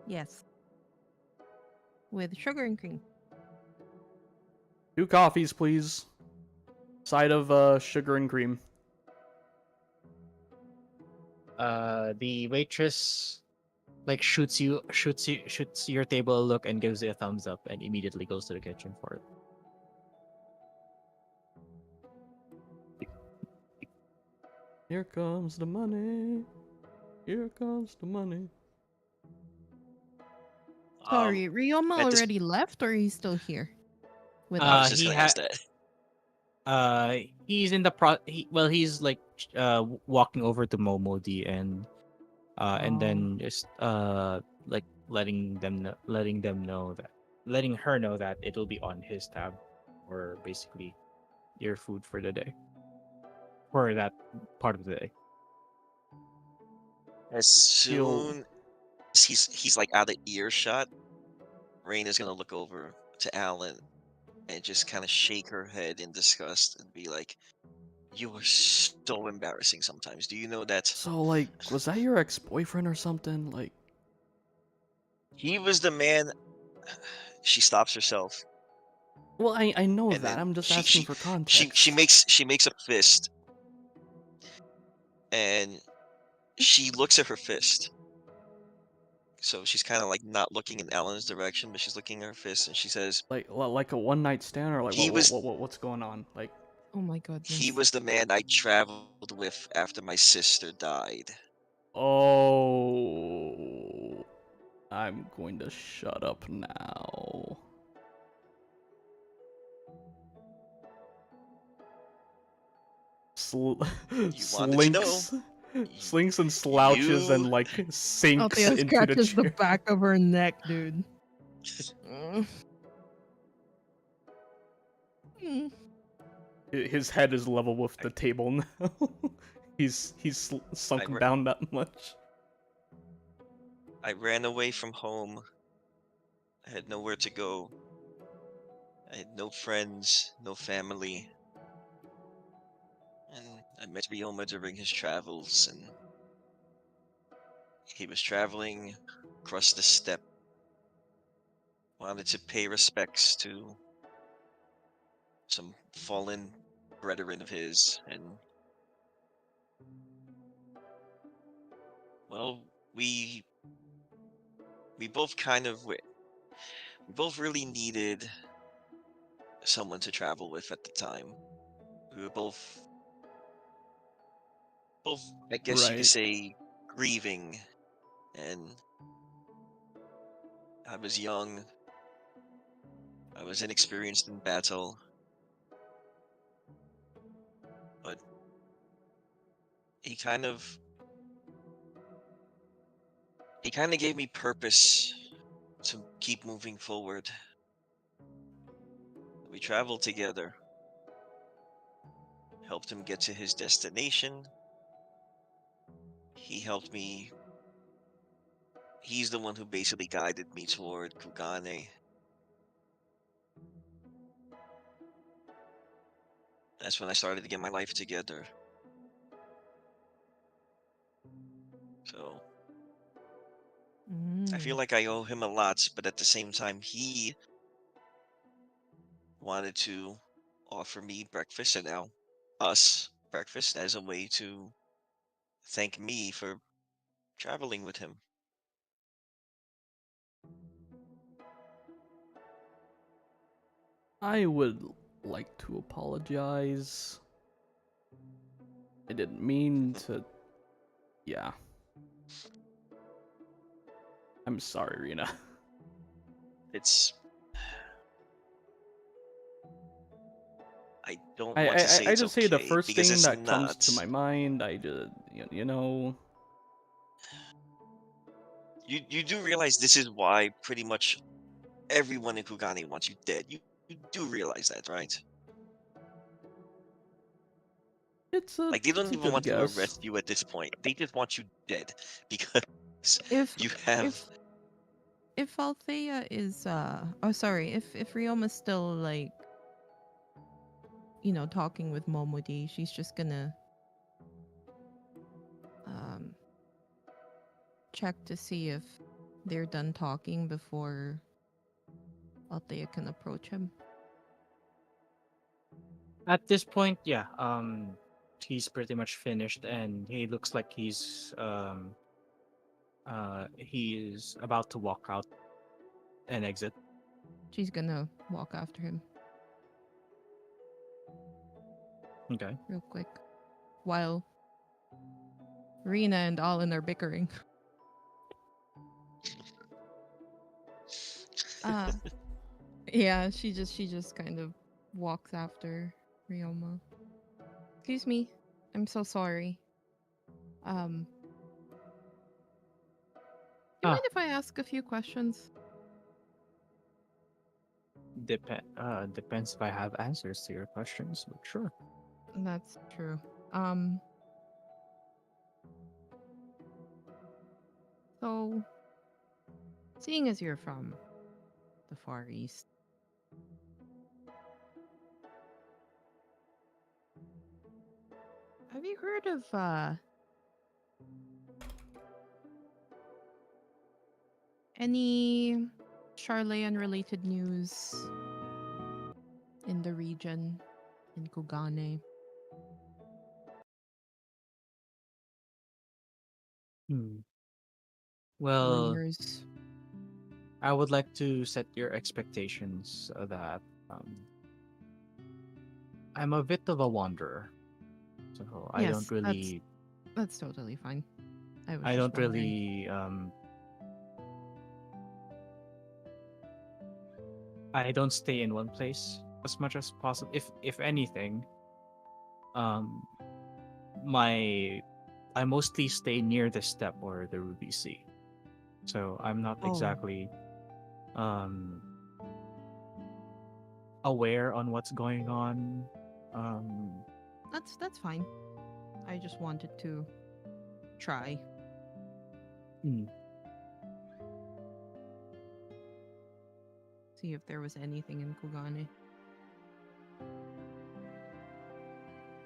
Yes. With sugar and cream. 2 coffees, please. Side of sugar and cream. The waitress like shoots your table a look and gives you a thumbs up and immediately goes to the kitchen for it. Here comes the money. Here comes the money. Sorry, Ryoma at this- already left, or he's still here? With I was us? just he gonna ha- ask that. He's in the he's like walking over to Momodi and then just like letting her know that it'll be on his tab, or basically your food for the day, for that part of the day. As soon as he's like out of earshot, Raina's gonna look over to Alan and just kind of shake her head in disgust and be like, "You are so embarrassing sometimes. Do you know that So, like, was that your ex-boyfriend or something? Like, he was the man?" She stops herself. well, I know And that. then I'm just she- asking she- for context. She makes a fist, and she looks at her fist. So she's kind of like not looking in Alan's direction, but she's looking at her fist, and she says, like a one-night stand, or like He was- what's going on? Like, Oh my goodness. "He was the man I traveled with after my sister died." Oh, I'm going to shut up now. You wanted to know. Slinks and slouches and You like sinks Althea into the scratches the chair. back of her neck, dude. Mm. His head is level with the table now. he's sunk ra- down that much. I ran away from home. I had nowhere to go. I had no friends, no family. And I met Ryoma during his travels, and he was traveling across the steppe. Wanted to pay respects to some fallen brethren of his, and well, we both we both really needed someone to travel with at the time. We were both, I guess you could Right. say, grieving, and I was young. I was inexperienced in battle, but he kind of gave me purpose to keep moving forward. We traveled together, helped him get to his destination. He helped me. He's the one who basically guided me toward Kugane. That's when I started to get my life together. So I feel like I owe him a lot, but at the same time, he wanted to offer me breakfast and now us breakfast as a way to thank me for traveling with him. I would like to apologize. I didn't mean to. Yeah. I'm sorry, Rena. It's I don't I, want to I, say I it's just say the okay first because thing it's that comes not. to my mind. I just, you know. You do realize this is why pretty much everyone in Kugane wants you dead. You do realize that, right? Like they It's don't a even good want to guess. arrest you at this point. They just want you dead because If you have. if if Althea is oh sorry, if Rioma's still like talking with Momodi, she's just gonna um check to see if they're done talking before Althea can approach him. At this point, yeah, he's pretty much finished, and he looks like he is about to walk out and exit. She's gonna walk after him Okay. real quick while Rena and Alin are bickering. Uh yeah, she just kind of walks after Ryoma. Excuse me. I'm so sorry. Um do you Ah, mind if I ask a few questions? depends if I have answers to your questions, but sure. That's true. Um so seeing as you're from the Far East, have you heard of any Charlayan related news in the region in Kugane? Hmm. Well, Rumors. I would like to set your expectations that I'm a bit of a wanderer, so I don't Yes, really. that's totally fine. was I just don't wondering. really I don't stay in one place as much as possible. If anything, um my I mostly stay near the step or the Ruby Sea. So I'm not Oh. exactly um aware on what's going on. Um That's fine. I just wanted to try. mm, See if there was anything in Kugane.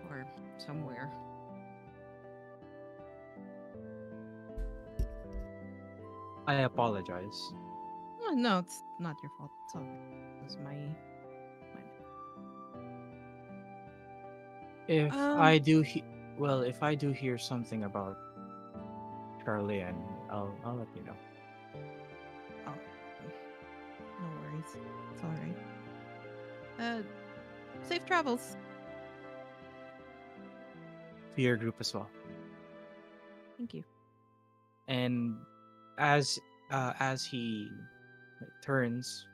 Or somewhere. I apologize. Oh, no, it's not your fault. It's all right. It was my If Um, I do if I do hear something about Charlie, I'll let you know. oh, no worries. It's all right. Safe travels. To your group as well. Thank you. And as he turns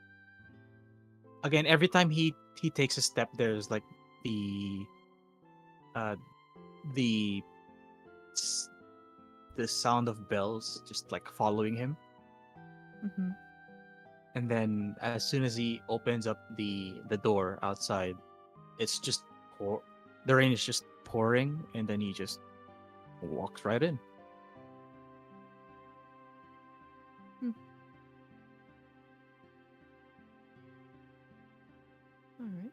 again, every time he takes a step, there's like the uh the s- the sound of bells just like following him. Mm-hmm. And then as soon as he opens up the door outside, it's just the rain is just pouring, and then he just walks right in. All right.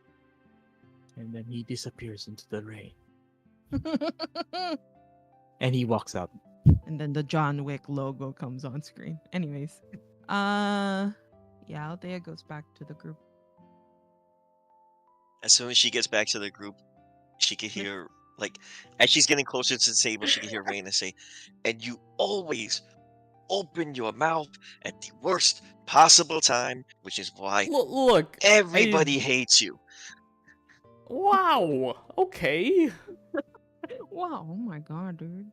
And then he disappears into the rain. And he walks out. And then the John Wick logo comes on screen. Anyways, yeah, Althea goes back to the group. As soon as she gets back to the group, she can hear, like, as she's getting closer to the table, she can hear Raina say, "And you always open your mouth at the worst possible time, which is why Look, everybody hates you." Wow. Okay. Wow! Oh my god, dude.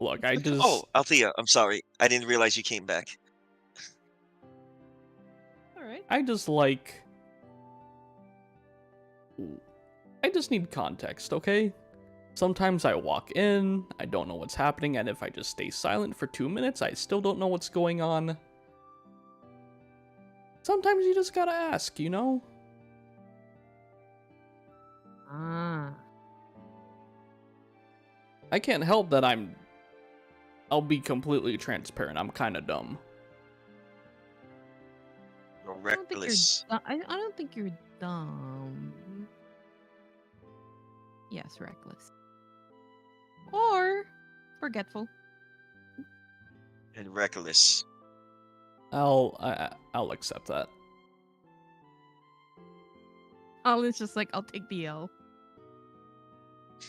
Look, I just. Oh, Althea, I'm sorry. I didn't realize you came back. All right. I just like. I just need context, okay? Sometimes I walk in, I don't know what's happening, and if I just stay silent for 2 minutes, I still don't know what's going on. Sometimes you just gotta ask, you know? Ah. I can't help that I'll be completely transparent. I'm kinda dumb. You're I don't think you're. reckless. I don't think you're dumb. Yes, reckless. Or forgetful. And reckless. I'll accept that. It's just like I'll take the L.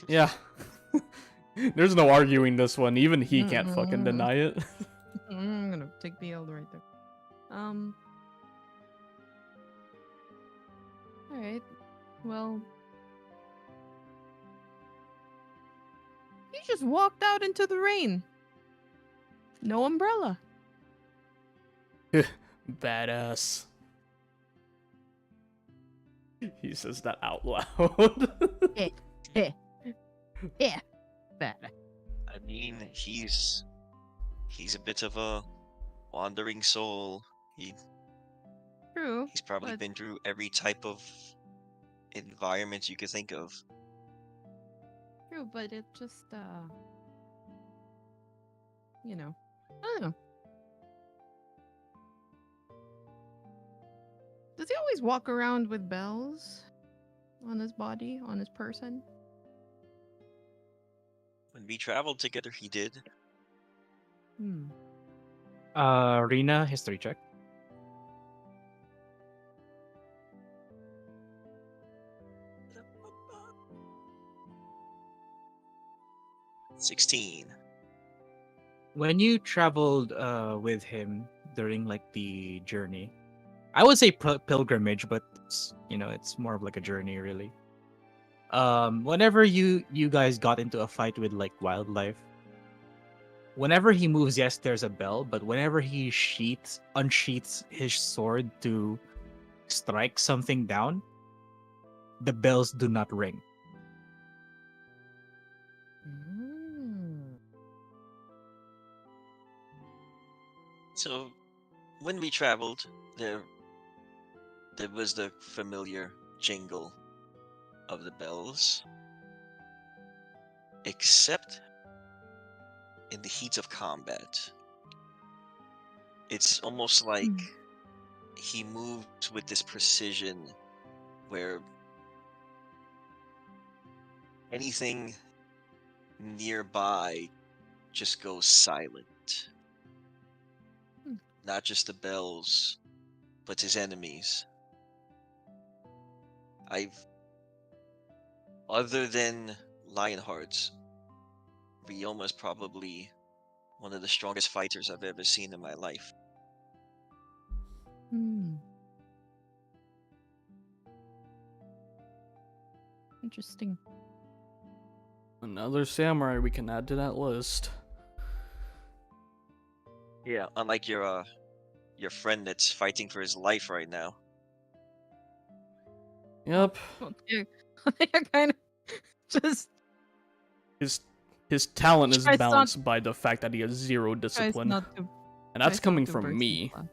Yeah. There's no arguing this one. Even he can't fucking Mm-mm. deny it. I'm gonna take the L right there. All right. Well, you just walked out into the rain. No umbrella. Badass. He says that out loud. Yeah. Bad. I mean, he's a bit of a wandering soul. True. He's probably But- been through every type of environment you could think of. True, but it just you know. I don't know. Does he always walk around with bells on his body, on his person? When we traveled together, he did. Rina, history check. $16. When you traveled with him during like the journey, I would say pilgrimage, but it's more of like a journey, really. Whenever you guys got into a fight with like wildlife, whenever he moves, yes, there's a bell, but whenever he unsheaths his sword to strike something down, the bells do not ring. Mm. So, when we traveled, there was the familiar jingle of the bells, except in the heat of combat. It's almost like he moves with this precision where anything nearby just goes silent. Not just the bells, but his enemies. Other than Lionheart's, Ryoma is probably one of the strongest fighters I've ever seen in my life. Interesting. Another samurai we can add to that list. Yeah, unlike your friend that's fighting for his life right now. Yep. Well, they're kind of just His talent is Tries not- balanced by the fact that he has zero tries discipline. not to. And that's tries not coming to from burst me. his flesh.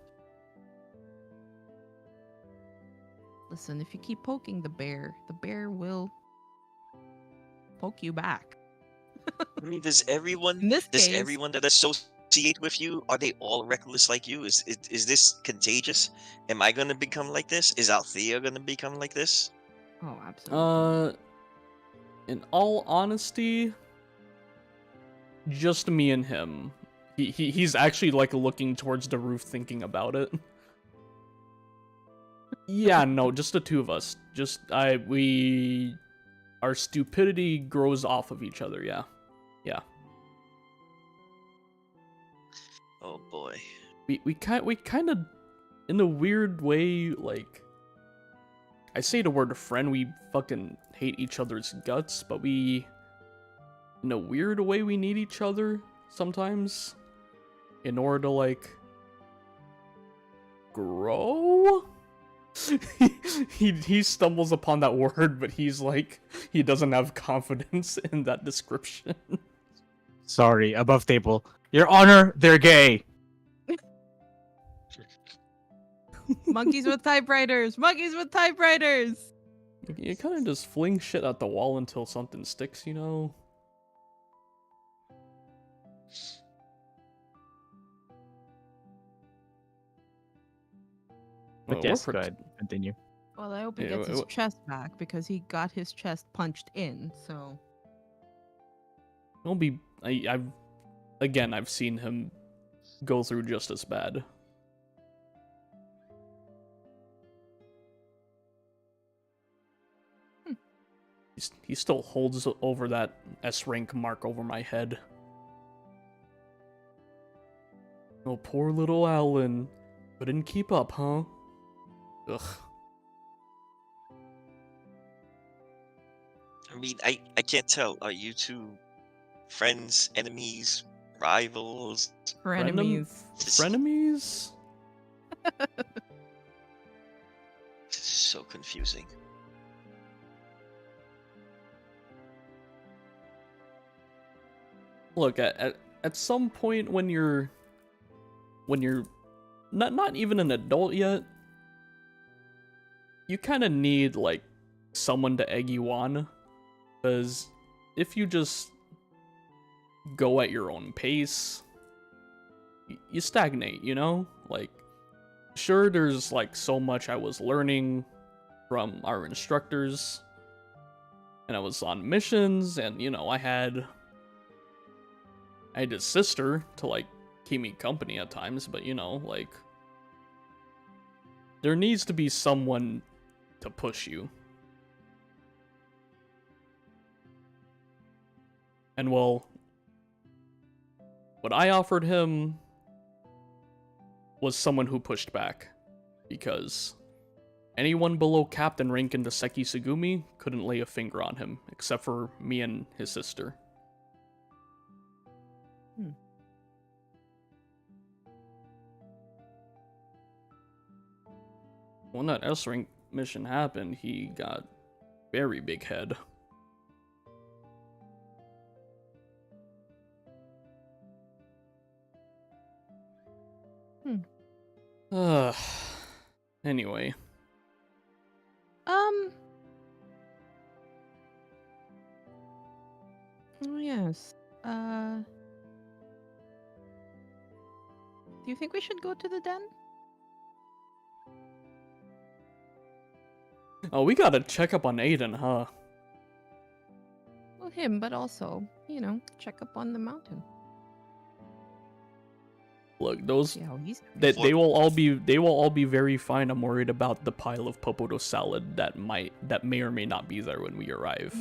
Listen, if you keep poking the bear will poke you back. I mean, does everyone In this does case, everyone that associate with you, are they all reckless like you? Is this contagious? Am I gonna become like this? Is Althea gonna become like this? oh, absolutely. In all honesty, just me and him. He's actually like looking towards the roof thinking about it. Yeah, no, just the two of us. Our stupidity grows off of each other, yeah. Yeah. Oh boy. We kind of in a weird way, like, I say the word friend, we fucking hate each other's guts, but in a weird way, we need each other sometimes in order to, like, grow? he stumbles upon that word, but he's like, he doesn't have confidence in that description. Sorry, above table. Your Honor, they're gay. Monkeys with typewriters! Monkeys with typewriters! You kind of just fling shit at the wall until something sticks, you know? But Well, yes, we're go ahead. Continue. Well, I hope he Yeah, gets his chest back because he got his chest punched in, so. I'll be. I've seen him go through just as bad. He still holds over that S rank mark over my head. Oh, poor little Alan. Couldn't keep up, huh? Ugh. I mean, I can't tell. Are you two friends, enemies, rivals? Frenemies. Frenemies? This is so confusing. Look, at some point when you're not even an adult yet, you kind of need like someone to egg you on, because if you just go at your own pace, you stagnate, you know? Like, sure, there's like so much I was learning from our instructors, and I was on missions, and you know, I had a sister to like keep me company at times, but you know, like, there needs to be someone to push you. And well, what I offered him was someone who pushed back, because Anyone below captain rank in the Seki Sugumi couldn't lay a finger on him, except for me and his sister. When that S rank mission happened, he got very big head. Anyway. Oh, yes. Do you think we should go to the den? Oh, we gotta check up on Aiden, huh? Well, him, but also, you know, check up on the mountain. Look, those See how he's doing. they will all be very fine. I'm worried about the pile of popoto salad that may or may not be there when we arrive.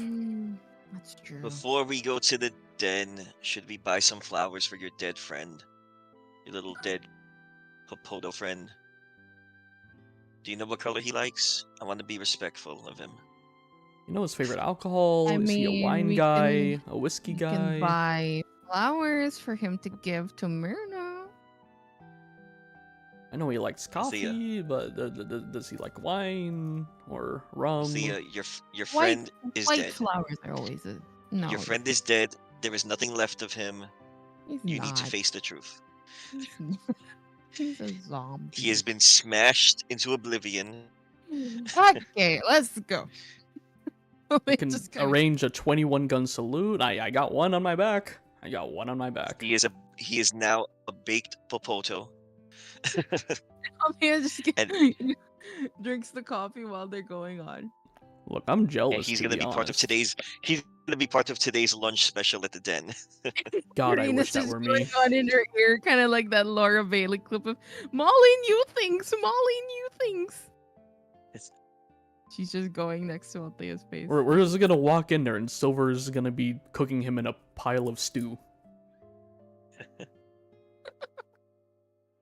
That's true. Before we go to the den, should we buy some flowers for your dead friend? Your little dead Popoto friend. Do you know what color he likes? I want to be respectful of him. You know his favorite alcohol? I Is he a mean, wine we guy? A whiskey You guy? can buy flowers for him to give to Myrna. I know he likes coffee, but does he like wine or rum? Thea, your friend is White dead. flowers are always a no. Your friend is dead. There is nothing left of him. He's You not. need to face the truth. He's not. He's a zombie. He has been smashed into oblivion. Okay, let's go. I can arrange a 21 gun salute. I got one on my back. I got one on my back. He is now a baked popoto. Amir just drinks the coffee while they're going on. Look, I'm jealous. And he's to gonna be part of honest. today's. He's gonna be part of today's lunch special at the den. God, I Marina's wish that just were going me. on in her ear, kind of like that Laura Bailey clip of Molly knew things. Molly knew things. She's just going next to Althea's face. We're just gonna walk in there, and Silver's gonna be cooking him in a pile of stew.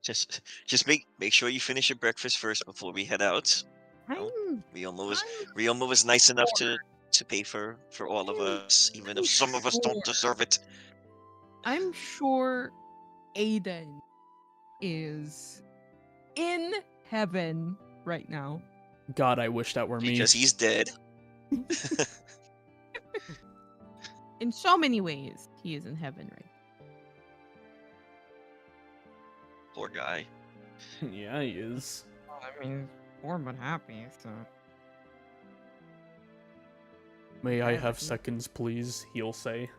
Just make sure you finish your breakfast first before we head out. Ryoma was nice enough to pay for all of us, even if some of us don't deserve it. I'm sure Aiden is in heaven right now. God, I wish that were me. Because he's dead. In so many ways, he is in heaven right now. Poor guy. Yeah, he is. Well, I mean, poor but happy, so. May I have seconds, please? He'll say.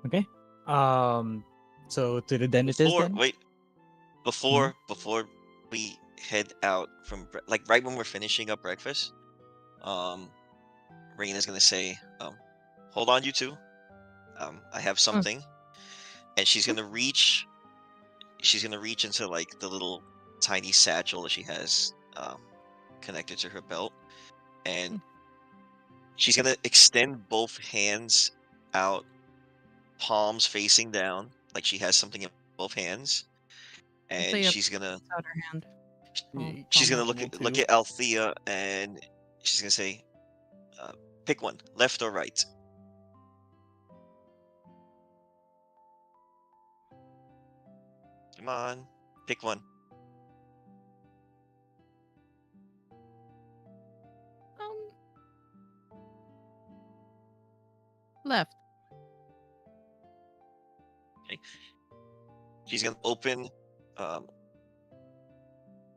Okay. So to the den it is then? Wait. Before we head out from like right when we're finishing up breakfast, Raina's gonna say, hold on, you two. I have something, and she's gonna reach into like the little tiny satchel that she has connected to her belt, and she's gonna extend both hands out, palms facing down, like she has something in both hands, and she's gonna out her hand. she's gonna look at Althea, and she's gonna say, pick one, left or right. Come on, pick one. Left. Okay. She's gonna open.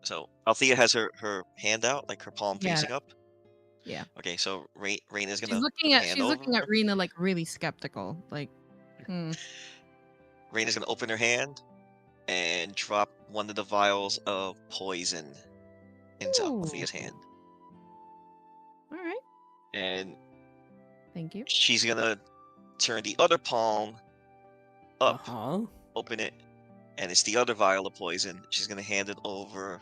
So Althea has her hand out, like her palm facing up. Yeah. Okay, so Raina's gonna. She's looking at Rena like really skeptical, like. Raina's gonna open her hand and drop one of the vials of poison into Althea's hand. All right. And thank you. She's gonna turn the other palm up, open it, and it's the other vial of poison. She's gonna hand it over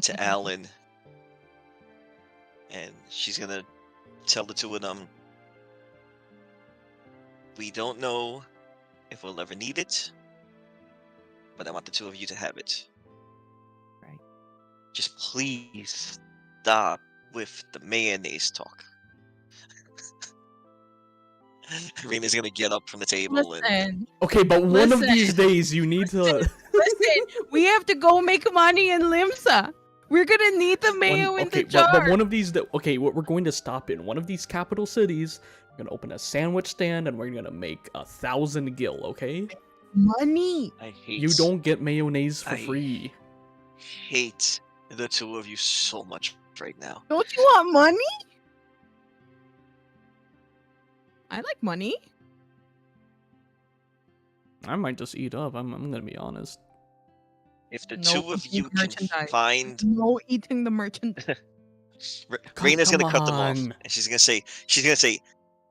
to Alan, and she's gonna tell the two of them, we don't know if we'll ever need it, but I want the two of you to have it. Right. Just please stop with the mayonnaise talk. Rena's gonna get up from the table and Listen, Okay, but one of Listen. these days you need to. listen. We have to go make money in Limsa. We're gonna need the mayo in Okay, the jar. but one of these. Okay, what we're going to stop in one of these capital cities. We're gonna open a sandwich stand and we're gonna make 1,000 gil. Okay? Money. I hate You don't get mayonnaise for I- free. hate the two of you so much right now. Don't you want money? I like money. I might just eat up. I'm gonna be honest. If the No two of eating you can merchandise. find No eating the merchant. Reina's gonna come cut them off, on. and she's gonna say,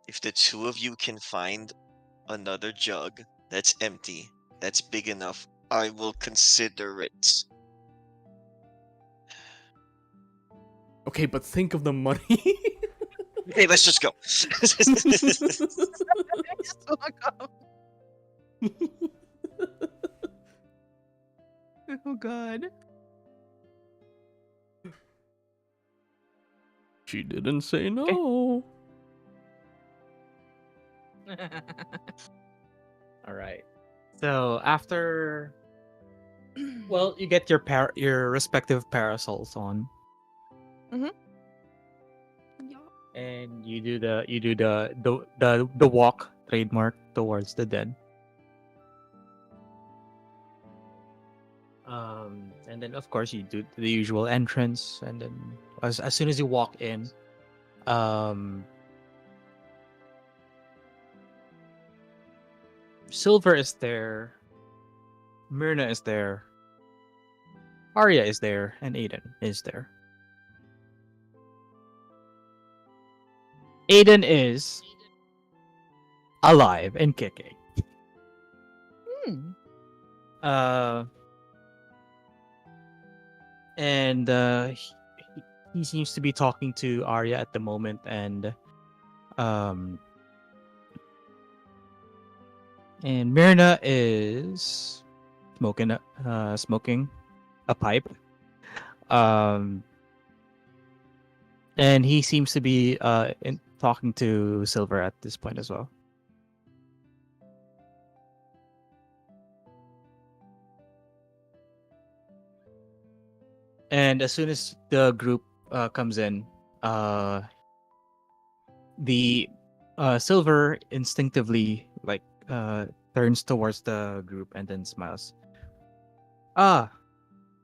if the two of you can find another jug that's empty, that's big enough, I will consider it. Okay, but think of the money. Hey, let's just go. Just walk off. Oh God. She didn't say no. All right. So after, well, you get your respective parasols on, Yeah. and you do the walk trademark towards the den. And then of course you do the usual entrance, and then as soon as you walk in, Silver is there, Myrna is there, Arya is there, and Aiden is there. Aiden is alive and kicking. Hmm. And he seems to be talking to Arya at the moment, and Myrna is smoking a pipe. And he seems to be talking to Silver at this point as well. And as soon as the group comes in, the Silver instinctively turns towards the group and then smiles. Ah,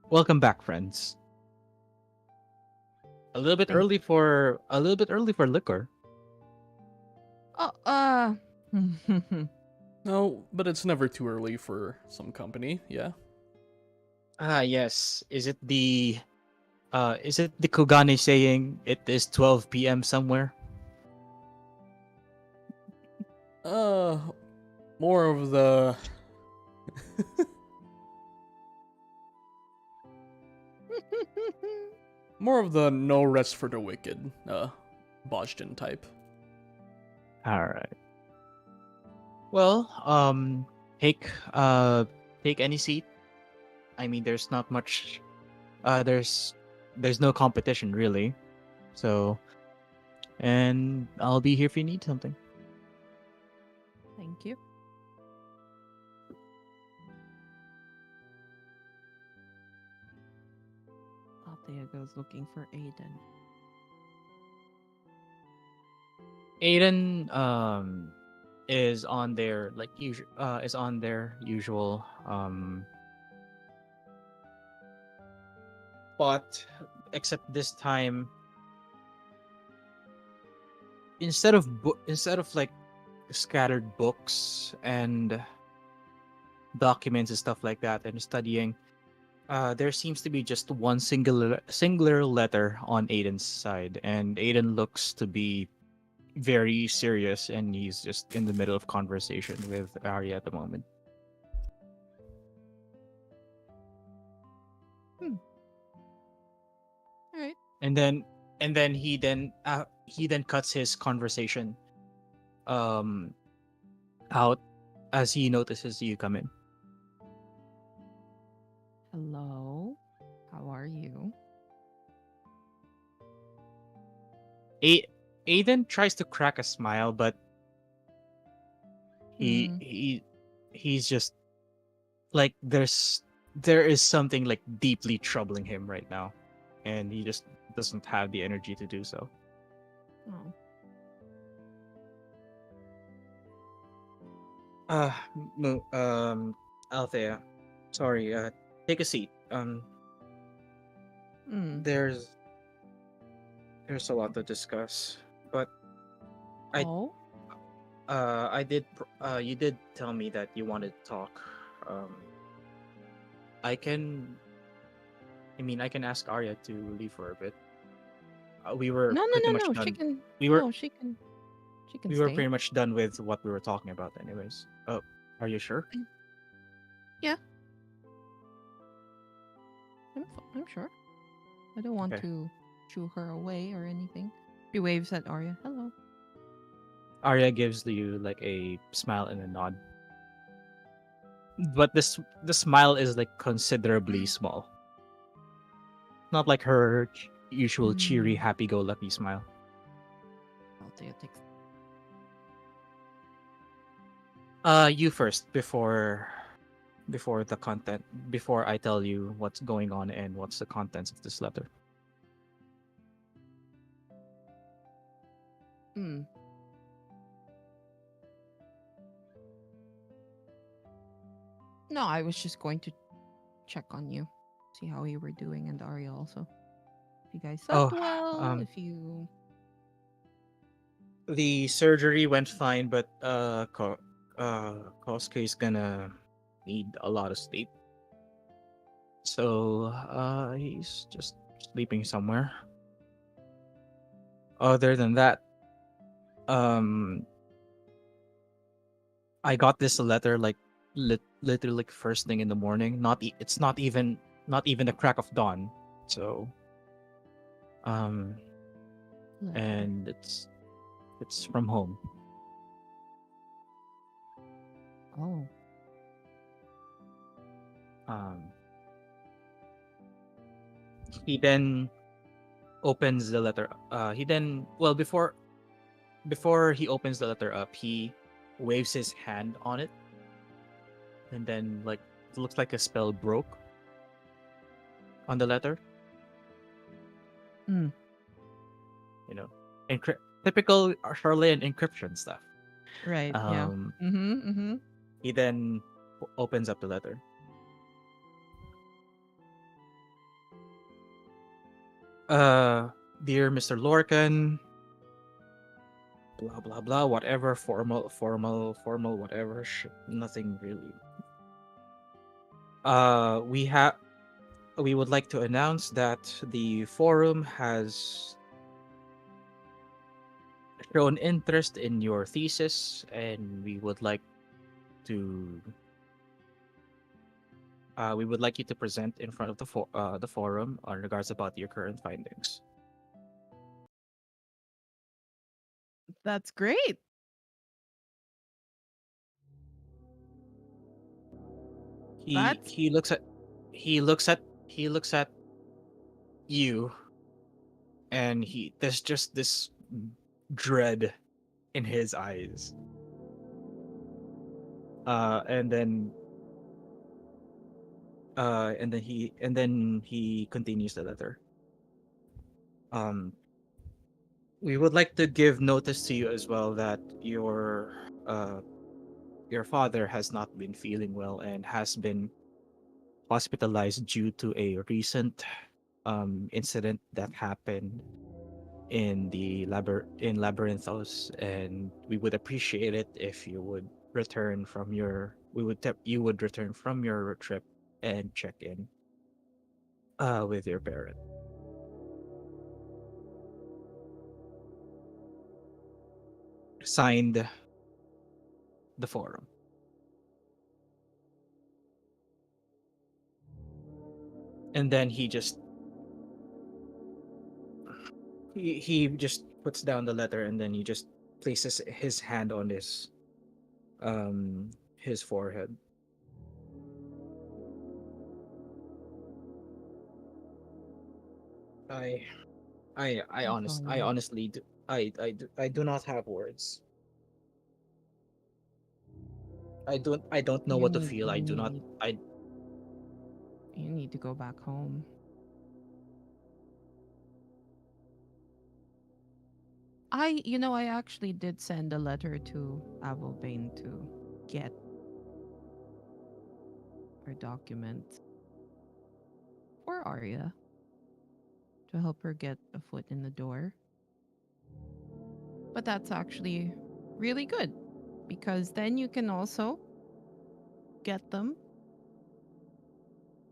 welcome back, friends. A little bit early for liquor. Oh. No, but it's never too early for some company. Yeah. Ah, yes. Is it the Kogane saying it is 12 p.m. somewhere? More of the. More of the no rest for the wicked, Boston type. All right. Well, take any seat. I mean, there's not much. There's no competition really, so. And I'll be here if you need something. Thank you. Althea goes looking for Aiden. Aiden is on their usual spot, except this time instead of like scattered books and documents and stuff like that and studying, there seems to be just one singular letter on Aiden's side, and Aiden looks to be very serious, and he's just in the middle of conversation with Arya at the moment. All right. And then he cuts his conversation out as he notices you come in. Hello. How are you? Aiden tries to crack a smile, but he Hmm. he he's just like there is something like deeply troubling him right now, and he just doesn't have the energy to do so. Oh. Uh, Althea, sorry. Take a seat. Hmm. There's a lot to discuss, but I Oh. you did tell me that you wanted to talk. Um, I can. I mean, I can ask Arya to leave for a bit. We were No, no, pretty no, much no. She done. can. We were No, she can. She can we were stay. pretty much done with what we were talking about, anyways. Oh, are you sure? Yeah, I'm sure. I don't want Okay. to shoo her away or anything. She waves at Arya. Hello. Arya gives you like a smile and a nod, but the smile is like considerably small. Not like her usual cheery, Hmm. happy-go-lucky smile. Althea takes. You first before the content before I tell you what's going on and what's the contents of this letter. Hmm. No, I was just going to check on you, see how you were doing, and Arya also. If you guys slept Oh, well, um, if you. the surgery went fine, but Kosuke is gonna need a lot of sleep. So he's just sleeping somewhere. Other than that, um I got this letter like literally like first thing in the morning. It's not even the crack of dawn. So um Letter. and it's from home. Oh. Um he then opens the letter. He then well before he opens the letter up, he waves his hand on it, and then like it looks like a spell broke on the letter. Hmm. You know, typical Charlene encryption stuff. Right. Yeah. Um, Mm-hmm. Mm-hmm. he then opens up the letter. Uh, dear Mr. Lorcan, blah blah blah, whatever, formal, whatever. Nothing really. We have we would like to announce that the forum has shown interest in your thesis, and to we would like you to present in front of the forum on regards about your current findings. That's great. He That's he looks at he looks at he looks at you, and there's just this dread in his eyes. And then he continues the letter. Um, we would like to give notice to you as well that your father has not been feeling well and has been hospitalized due to a recent incident that happened in Labyrinthos, and we would appreciate it if you would return from your you would return from your trip and check in with your parent. Signed, the forum. And then he just puts down the letter, and then he just places his hand on his forehead. I That's all I right. honestly do, I do not have words. I don't know You what to need feel. you I do not need I you need to go back home. I actually did send a letter to Avalbane to get her documents for Arya to help her get a foot in the door. But that's actually really good because then you can also get them.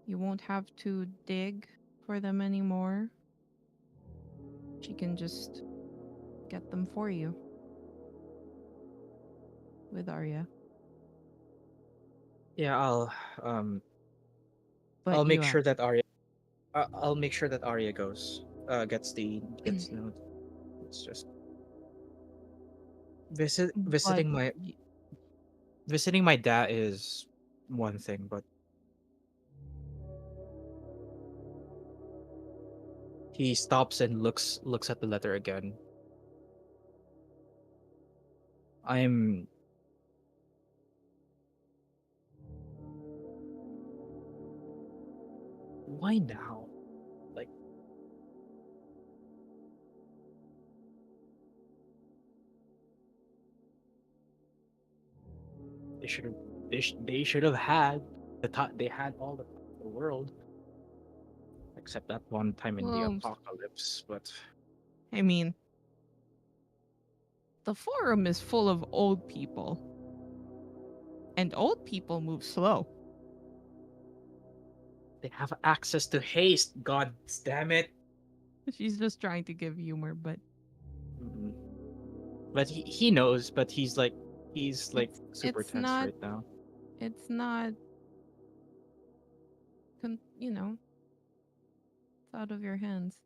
You won't have to dig for them anymore. She can just get them for you with Arya. yeah, um But I'll you make have sure that Arya I'll make sure that Arya goes gets the note. It's just but visiting my dad is one thing, but he stops and looks at the letter again. I'm why now? Like they should have they should have had the time they had all the time in the world except that one time in the well, apocalypse. But I mean, the forum is full of old people, and old people move slow. they have access to haste. God damn it! She's just trying to give humor, but Mm. But he knows. But he's like it's super it's tense not right now. it's not you know, it's out of your hands.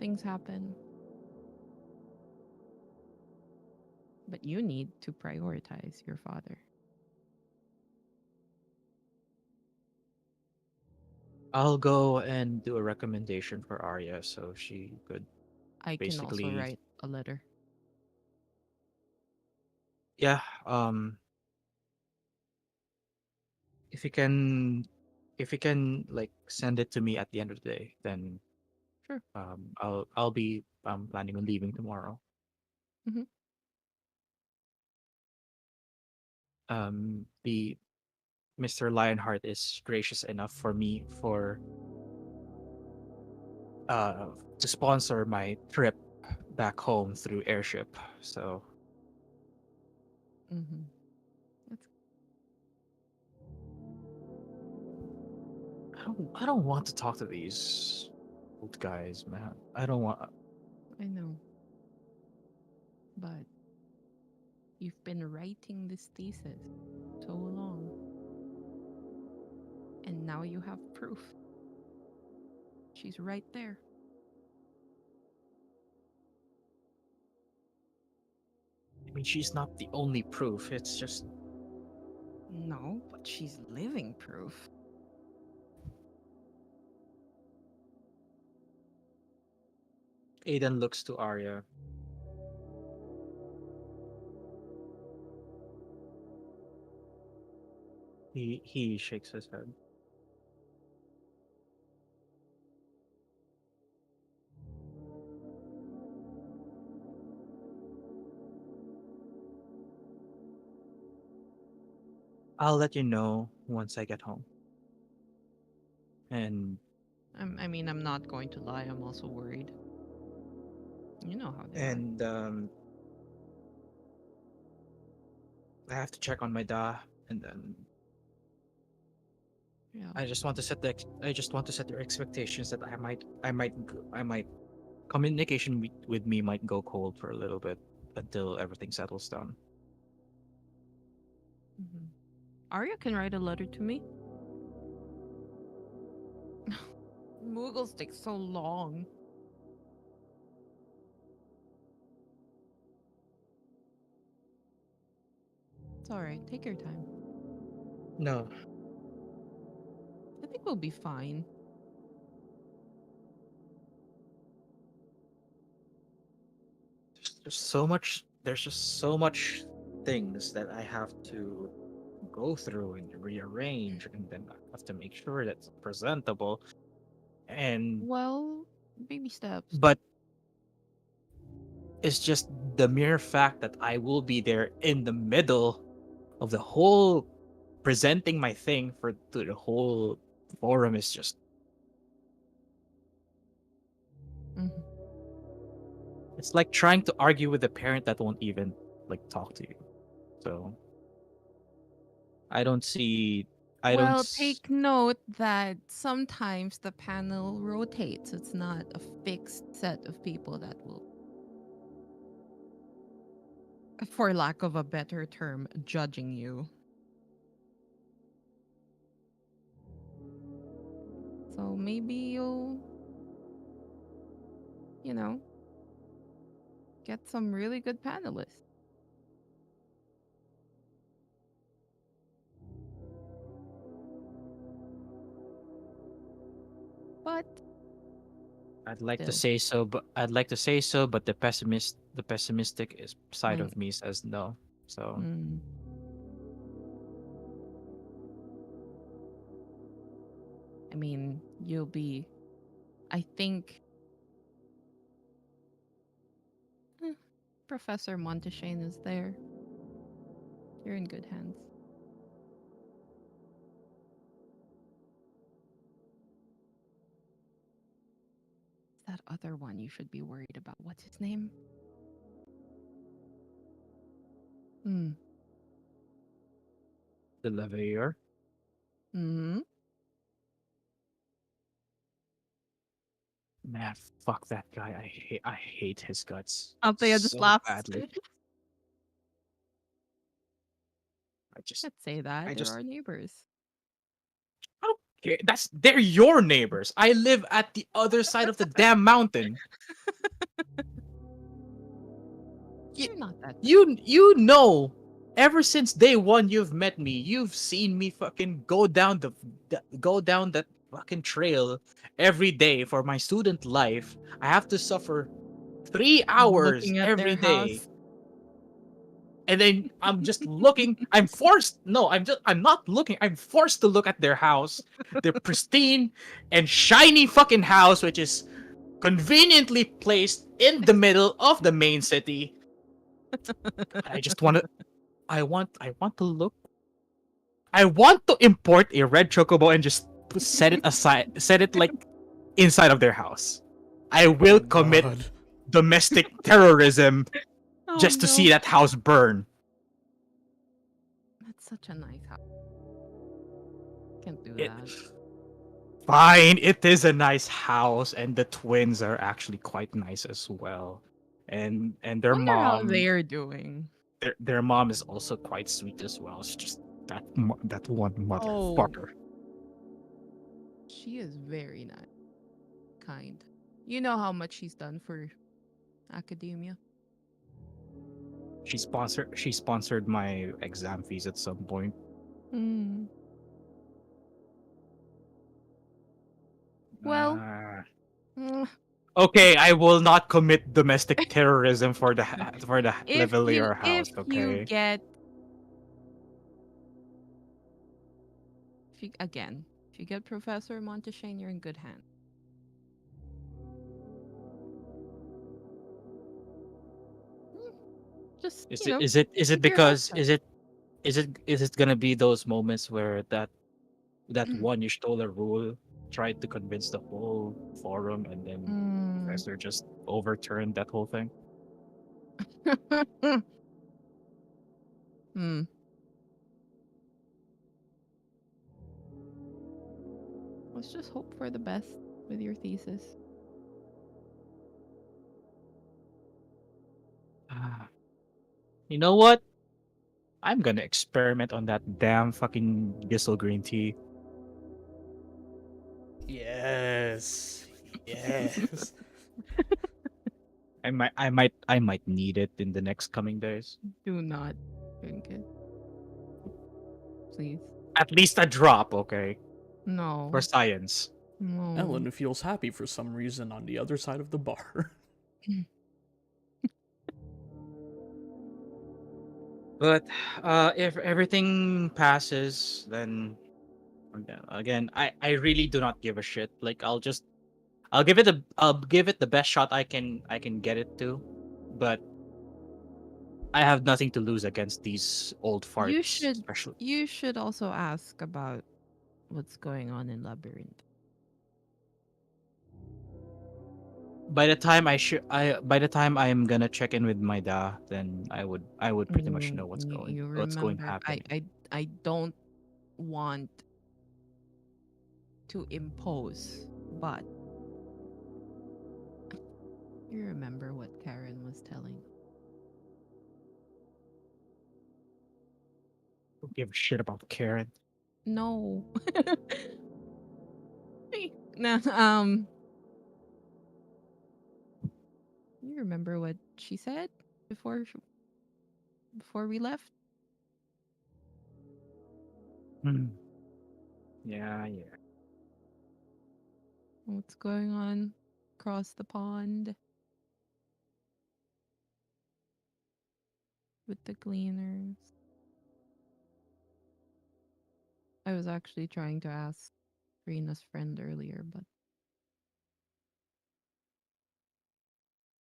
Things happen, but you need to prioritize your father. I'll go and do a recommendation for Arya so she could I can also basically write a letter. yeah if you can like send it to me at the end of the day, then Sure. I'll be planning on leaving tomorrow. Hmm. The Mr. Lionheart is gracious enough for me to sponsor my trip back home through airship. So Hmm. That's I don't want to talk to these old guys, man. I don't want. I know, but you've been writing this thesis so long, and now you have proof. She's right there. I mean, she's not the only proof. It's just No, but she's living proof. Aiden looks to Arya. He shakes his head. I'll let you know once I get home. And I mean, I'm not going to lie. I'm also worried. You know how they are. and I have to check on my da, and then Yeah. I just want to set their expectations that I might communication with me might go cold for a little bit until everything settles down. Hmm. Arya can write a letter to me. Moogles take so long. It's all right. Take your time. No, I think we'll be fine. There's just so much things that I have to go through and rearrange, and then I have to make sure that it's presentable. And Well, baby steps. but it's just the mere fact that I will be there in the middle of the whole presenting my thing for to the whole forum is just Mhm. it's like trying to argue with a parent that won't even like talk to you. So I don't see I don't Well, s- take note that sometimes the panel rotates. It's not a fixed set of people that will, for lack of a better term, judging you. So maybe you'll, you know, get some really good panelists. But I'd like to still, say so, but the pessimistic is side right. of me says no. So Mm. I mean, you'll be, I think, eh, Professor Monteshane is there. You're in good hands. That other one you should be worried about. What's his name? Hmm. the Leveilleur. Hmm. Man, fuck that guy. I hate his guts Althea just so laughs. badly. I just Can't say that. I They're just our neighbors. I don't care. They're your neighbors. I live at the other side of the damn mountain. Y- You're not that bad. you know, ever since day one you've met me, you've seen me fucking go down that fucking trail every day for my student life. I have to suffer 3 hours Looking at their every day. house. And then I'm just looking. I'm forced. No, I'm not looking. I'm forced to look at their house, their pristine and shiny fucking house, which is conveniently placed in the middle of the main city. I just want to. I want to look. I want to import a red chocobo and just set it aside. Set it like inside of their house. I will Oh commit God. domestic terrorism Oh just to no. see that house burn. That's such a nice house. Can't do It, that. fine, it is a nice house, and the twins are actually quite nice as well. And their Wonder how mom, they're doing. their mom is also quite sweet as well. It's just that one Oh, motherfucker. she is very nice. Kind. You know how much she's done for academia. She sponsored my exam fees at some point. Hmm. Well, Ah. mm, Okay, I will not commit domestic terrorism for the Levelier if house. you Okay. get if you, again, if you get Professor Monteshane, you're in good hands. Mm, Just, Is it keep your house because up. is it gonna be those moments where that one you stole a rule tried to convince the whole forum and then Mm. Professor just overturned that whole thing? Hmm. Let's just hope for the best with your thesis. Ah, you know what? I'm gonna experiment on that damn fucking Gissel green tea. Yes. Yes. I might need it in the next coming days. Do not drink it, please. At least a drop, okay? For No. science. No. Ellen feels happy for some reason on the other side of the bar. But if everything passes, then again, I really do not give a shit. Like I'll give it the best shot I can get it to, but I have nothing to lose against these old You farts, should especially. you should also ask about what's going on in Labyrinth. By the time I'm gonna check in with my da, then I would pretty much know You what's going to remember, happen. I don't want to impose, but you remember what Karen was telling. Don't give a shit about Karen. No. No, you remember what she said before before we left? Hmm. Yeah. What's going on across the pond with the cleaners? I was actually trying to ask Rena's friend earlier, but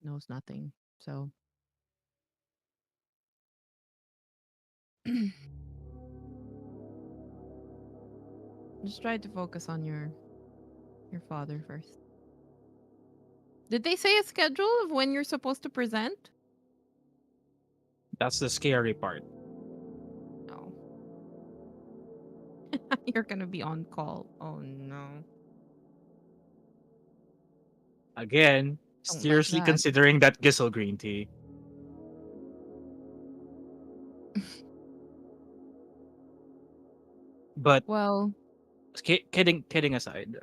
knows nothing. So just try to focus on your father first. Did they say a schedule of when you're supposed to present? That's the scary part. No. You're gonna be on call. Oh no. Again, Don't like seriously that. considering that Gissel green tea. But Well, kidding aside,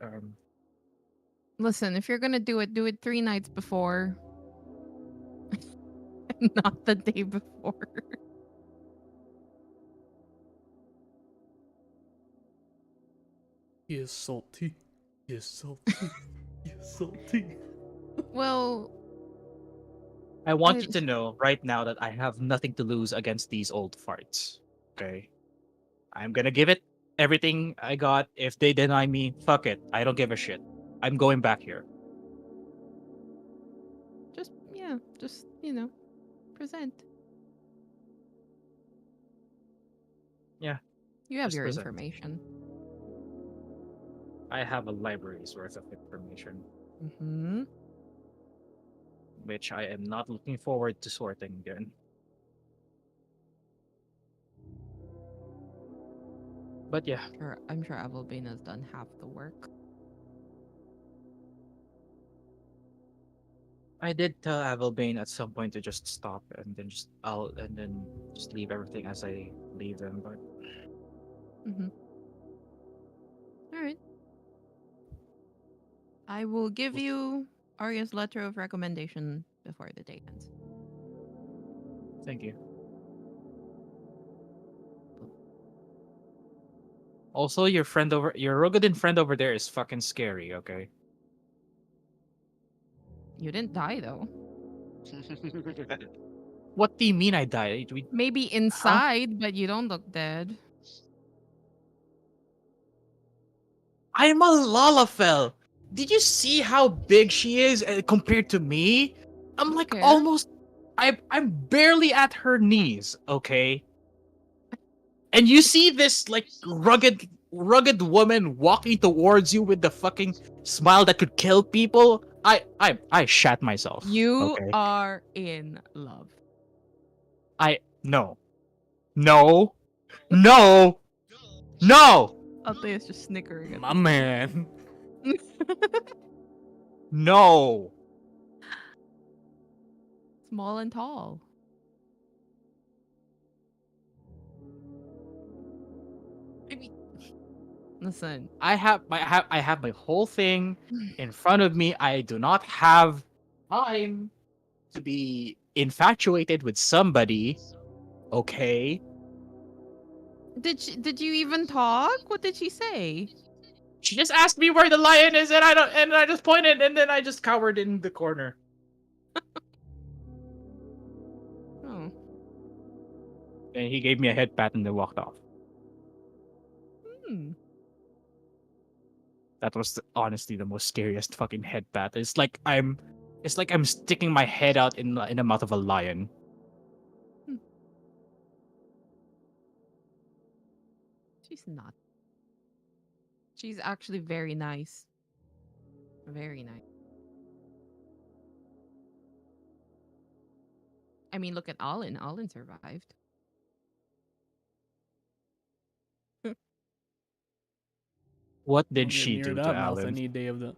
listen, if you're gonna do it 3 nights before, not the day before. He is salty. He is salty. He is salty. Well, I want I, you to know right now that I have nothing to lose against these old farts. Okay, I'm gonna give it everything I got. If they deny me, fuck it. I don't give a shit. I'm going back here. just present. Yeah, You have just your present. information. I have a library's worth of information, Mm-hmm. which I am not looking forward to sorting again. But yeah, I'm sure Avalbane has done half the work. I did tell Avalbane at some point to just stop and then just leave everything as I leave them. But Mm-hmm. All right. I will give you Arya's letter of recommendation before the day ends. thank you. Also, your Rogadin friend over there is fucking scary. Okay. You didn't die though. What do you mean I died? Maybe Huh? inside, but you don't look dead. I'm a Lalafell. Did you see how big she is compared to me? I'm Who like cares? almost. I'm barely at her knees. Okay. And you see this like rugged woman walking towards you with the fucking smile that could kill people. I shat myself. You Okay. are in love. I no. No. No. No. Althea's just snickering at My this man. point. No. Small and tall. I mean, Listen. I have my whole thing in front of me. I do not have time to be infatuated with somebody. Okay. Did you even talk? What did she say? She just asked me where the lion is, and I just pointed, and then I just cowered in the corner. Oh. And he gave me a head pat and then walked off. Hmm. That was honestly the most scariest fucking head pat. It's like I'm sticking my head out in the mouth of a lion. She's not. She's actually very nice. Very nice. I mean, look at Alin. Alin survived. What Don't did get she near do to that mouth Alan? any day of the.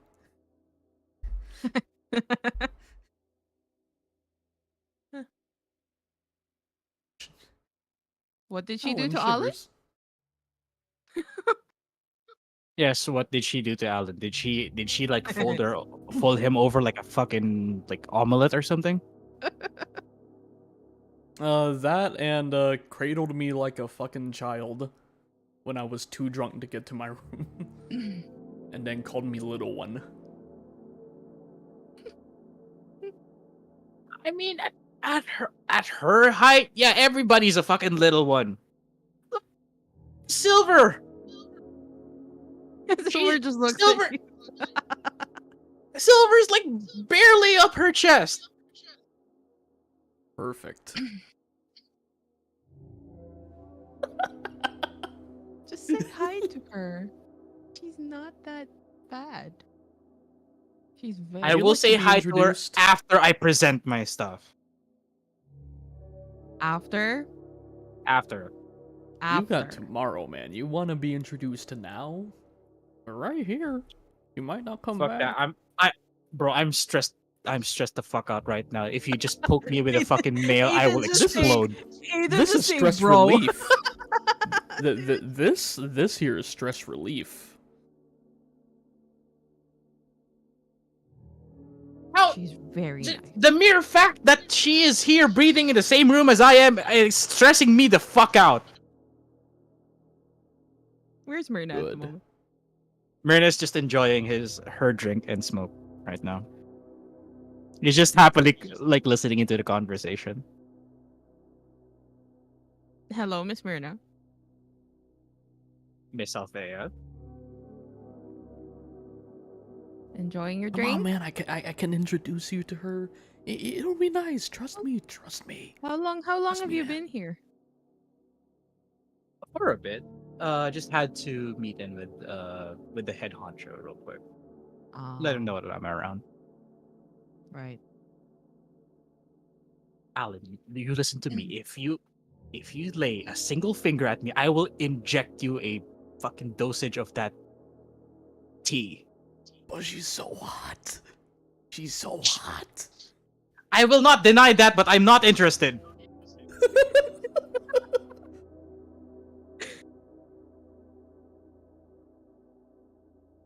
What did she do Alan to Alin? shivers. Yes, what did she do to Alan? Did she like fold him over like a fucking like omelet or something? That and cradled me like a fucking child when I was too drunk to get to my room, and then called me little one. I mean, at her height, yeah, everybody's a fucking little one. Look, Silver, Silver just looks Silver, at you. Silver's like barely up her chest. Perfect. Just say hi to her. She's not that bad. She's very. I you will like to say be hi to her introduced? after I present my stuff. After. After. You got After. tomorrow, man. You want to be introduced to now? We're right here. You might not come Fuck back. that. Bro, I'm stressed. I'm stressed the fuck out right now. If you just poke me with a fucking nail, I will Aiden just say- explode. Aiden This just is say, stress bro. relief. This here is stress relief. How? She's very nice. The mere fact that she is here breathing in the same room as I am is stressing me the fuck out. Where's Myrna at the Good. moment? Myrna's just enjoying her drink and smoke right now. He's just happily like listening into the conversation. Hello, Miss Myrna. Miss Althea. Enjoying your Come on, drink? man. I can introduce you to her. It'll be nice. Trust me. Trust me. How long Trust have me, you man. been here? For a bit. Just had to meet in with the head honcho real quick. Let him know that I'm around. Right. Alan, you listen to me. If you lay a single finger at me, I will inject you a fucking dosage of that tea. But she's so hot. She's so hot. I will not deny that, but I'm not interested.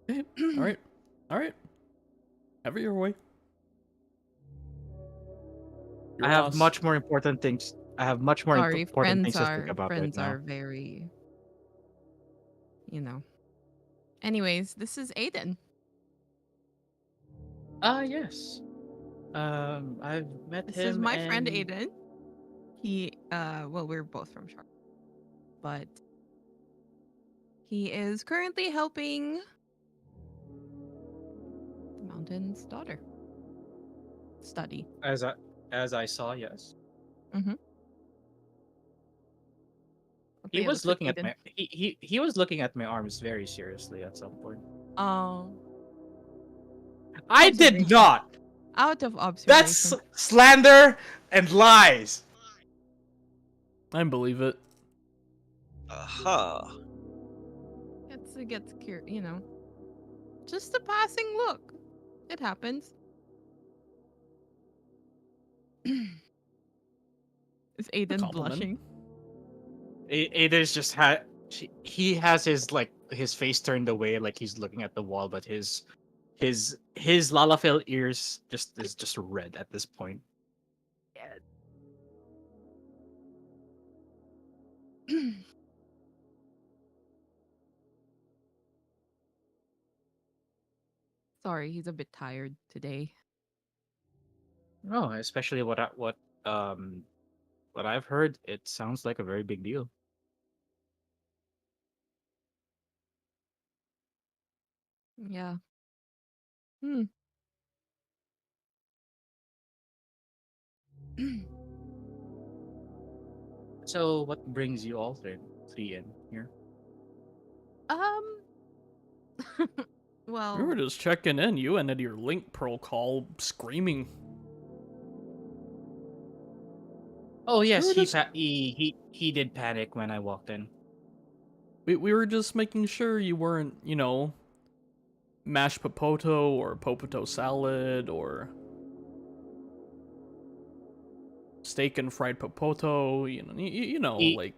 Okay. All right. All right. Have it your way. Your I have loss. much more important things. I have much more Sorry, important friends things to think are about right friends now. are very, you know. Anyways, this is Aiden. Yes. I've met This him. is my friend and- Aiden. He well, we're both from Charlotte. But he is currently helping the Mountain's daughter study. As I saw, yes. He Okay, was looks like looking at Aiden. my he was looking at my arms very seriously at some point. Oh, I did Observation. not. out of observation. That's slander and lies. I believe it. Aha. It gets you know. Just a passing look. It happens. Is Aiden Compliment. blushing? Aiden's just he has his face turned away like he's looking at the wall, but his Lalafell ears is just red at this point. Sorry, he's a bit tired today. Oh, especially what what I've heard, it sounds like a very big deal. Yeah. Hmm. So, what brings you all three in here? um. We Well. were just checking in. You ended your link pearl call screaming. Oh We yes, were just he did panic when I walked in. we were just making sure you weren't, mashed popoto or popoto salad or steak and fried popoto. He Like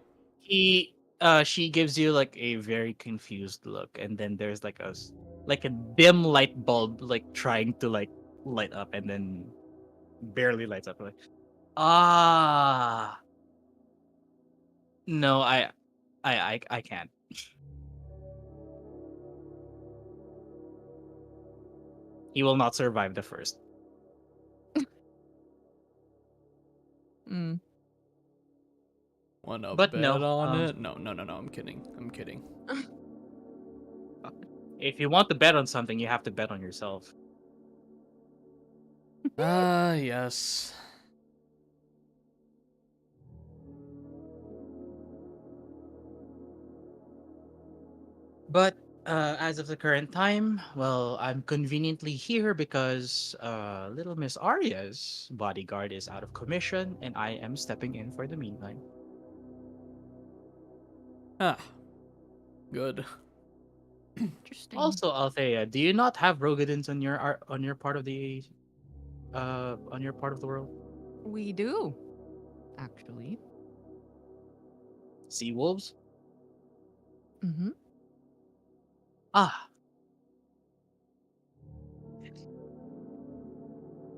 she gives you like a very confused look, and then there's like like a dim light bulb like trying to like light up, and then barely lights up. Like, ah, no, I can't. He will not survive the first. Mm. wanna But bet no, on it? No. I'm kidding. I'm kidding. if you want to bet on something, you have to bet on yourself. Ah, yes. But as of the current time, well, I'm conveniently here because little Miss Arya's bodyguard is out of commission, and I am stepping in for the meantime. Ah, good. Interesting. Also, Althea, do you not have Rogadins on your part of the world? We do, actually. Sea wolves? Mm-hmm. Ah,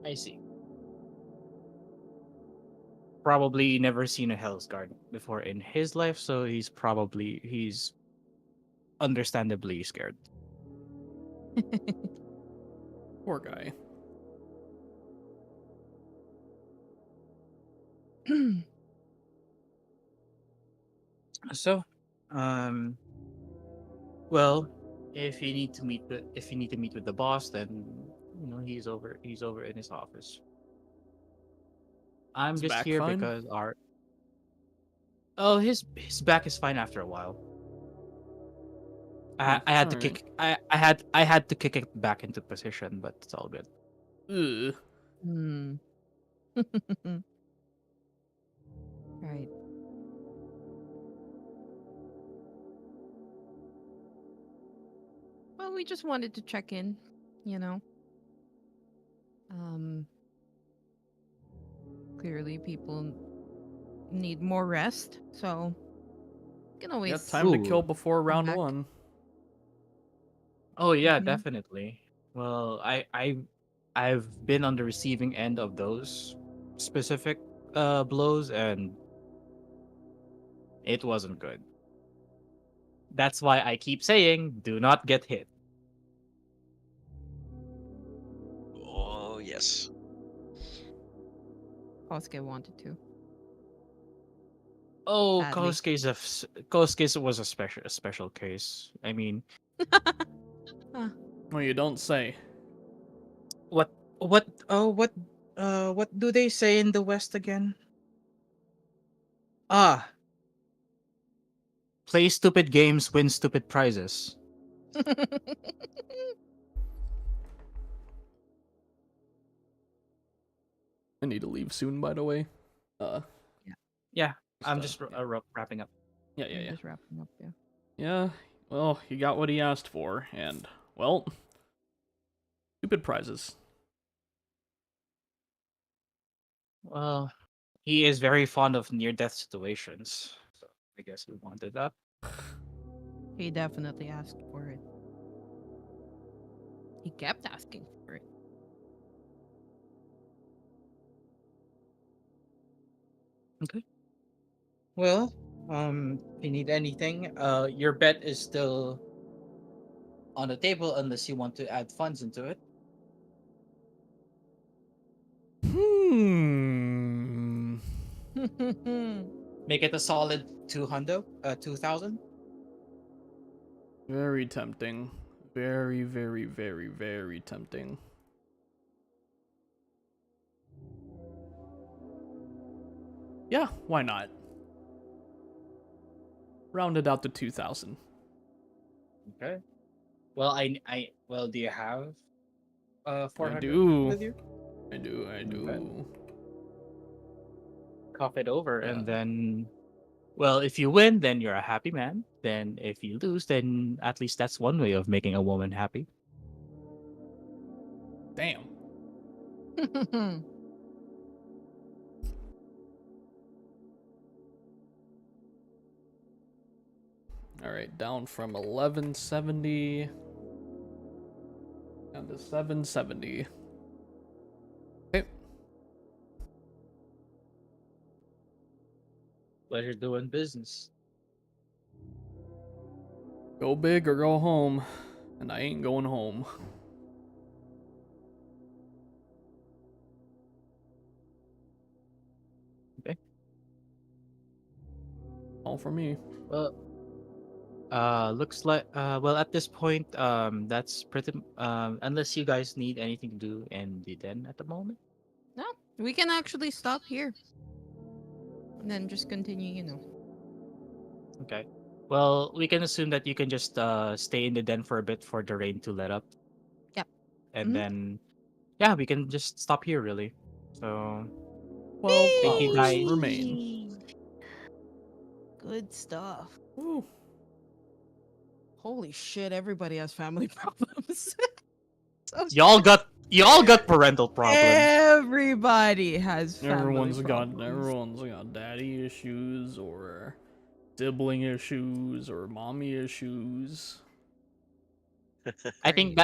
I see. Probably never seen a Hell's Guard before in his life, so he's understandably scared. Poor guy. So, um, well, if you need to meet with the boss, then he's over in his office. I'm It's just back here fine? because our oh his back is fine after a while. I had to Alright. kick I had to kick it back into position, but it's all good. Ugh. Hmm. Right. Well, we just wanted to check in, you know. Um, Clearly people need more rest, so you can You got always time to kill Ooh. before come round back. 1. Oh yeah, Mhm. definitely. Well, I've been on the receiving end of those specific blows, and it wasn't good. That's why I keep saying do not get hit. Oh yes. Kosuke wanted to Oh, badly. Kosuke was a special case. I mean, Ah, Well, you don't say. what what do they say in the West again? Ah, play stupid games, win stupid prizes. I need to leave soon, by the way. Uh, yeah, Yeah, just, I'm just yeah. wrapping up. I'm just wrapping up. Yeah. Yeah, well, he got what he asked for, and, well, stupid prizes. Well, he is very fond of near death situations, so I guess we wanted that. He definitely asked for it. He kept asking for it. Okay. Well, if you need anything, your bet is still on the table unless you want to add funds into it. Hmm. Make it a solid 2,000. Very tempting. Very, very, very, very tempting. Yeah, why not? Round it out to 2,000. Okay. Well, well, do you have 400 do. with you? I do. Okay. Cough it over, Yeah. and then, well, if you win, then you're a happy man. Then if you lose, then at least that's one way of making a woman happy. Damn. Alright, down from 1170 down to 770. Okay. Pleasure doing business. Go big or go home. And I ain't going home. Okay. All for me. Well, looks like well, at this point, that's pretty unless you guys need anything to do in the den at the moment. No, we can actually stop here. And then just continue. Okay. Well, we can assume that you can just stay in the den for a bit for the rain to let up. Yep. And Mhm. then yeah, we can just stop here really. So 12 Thank you, hours guys. remain. Good stuff. Ooh. Holy shit, everybody has family problems. So y'all got parental problems. everybody has family Everyone's problems. got daddy issues or sibling issues or mommy issues. I think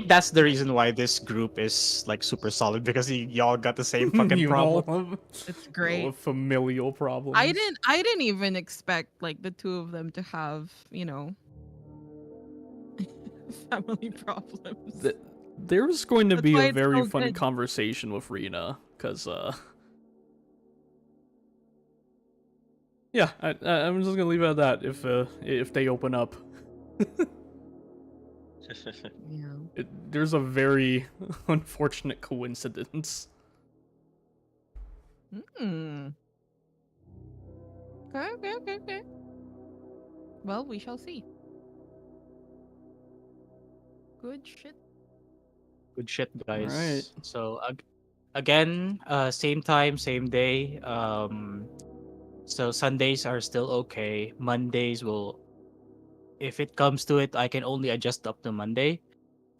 that's the reason why this group is like super solid because y'all got the same fucking You problem. all have It's great. familial problems. I didn't even expect like the two of them to have, family problems. There's going to That's be why a it's very so fun good. conversation with Rena, because yeah, I'm just gonna leave it at that. If they open up, Yeah. there's a very unfortunate coincidence. Hmm. Okay. Well, we shall see. Good shit. Good shit, guys. Alright. So again, same time, same day. So Sundays are still okay. Mondays will, if it comes to it, I can only adjust up to Monday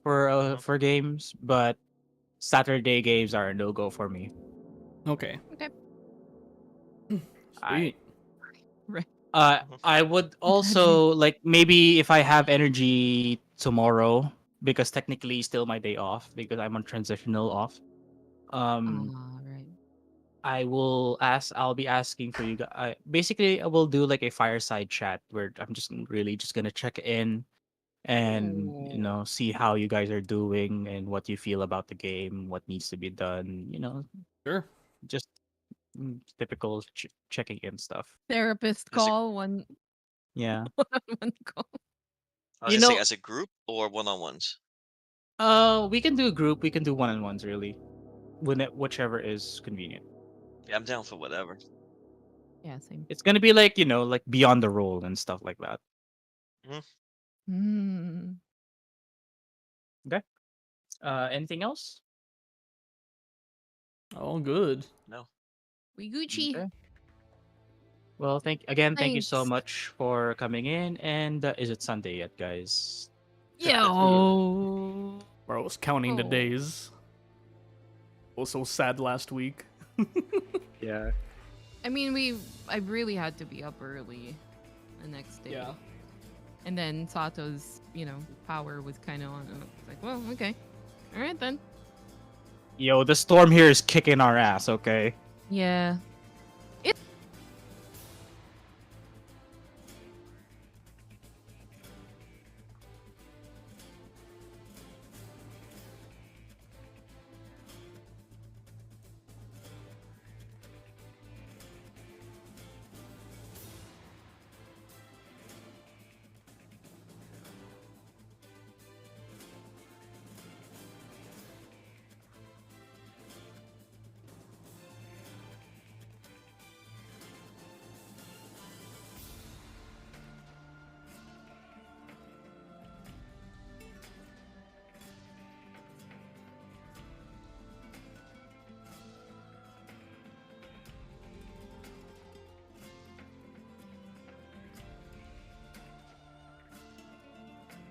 for games, but Saturday games are a no go for me. Okay. Okay. Sweet. I would also like maybe if I have energy tomorrow because technically still my day off because I'm on transitional off. Right. I'll be asking for you guys. Basically, I will do like a fireside chat where I'm just really just gonna check in and Oh. see how you guys are doing and what you feel about the game, what needs to be done. Sure. Just typical checking in stuff. Therapist Is it- call one Yeah. one call. I was You gonna say know, as a group or one-on-ones. we can do a group. We can do one-on-ones really, whichever is convenient. Yeah, I'm down for whatever. Yeah, same. It's gonna be like like beyond the role and stuff like that. Hmm. Okay. Anything else? All good. No. We Gucci. Okay. Well, thank you so Thanks. much for coming in. And is it Sunday yet, guys? Yo. Where I was counting the Oh. days. I was so sad last week. Yeah. I mean, I really had to be up early the next day. Yeah. And then Sato's, power was kind of on. I was like, well, okay. All right then. Yo, the storm here is kicking our ass. Okay. Yeah.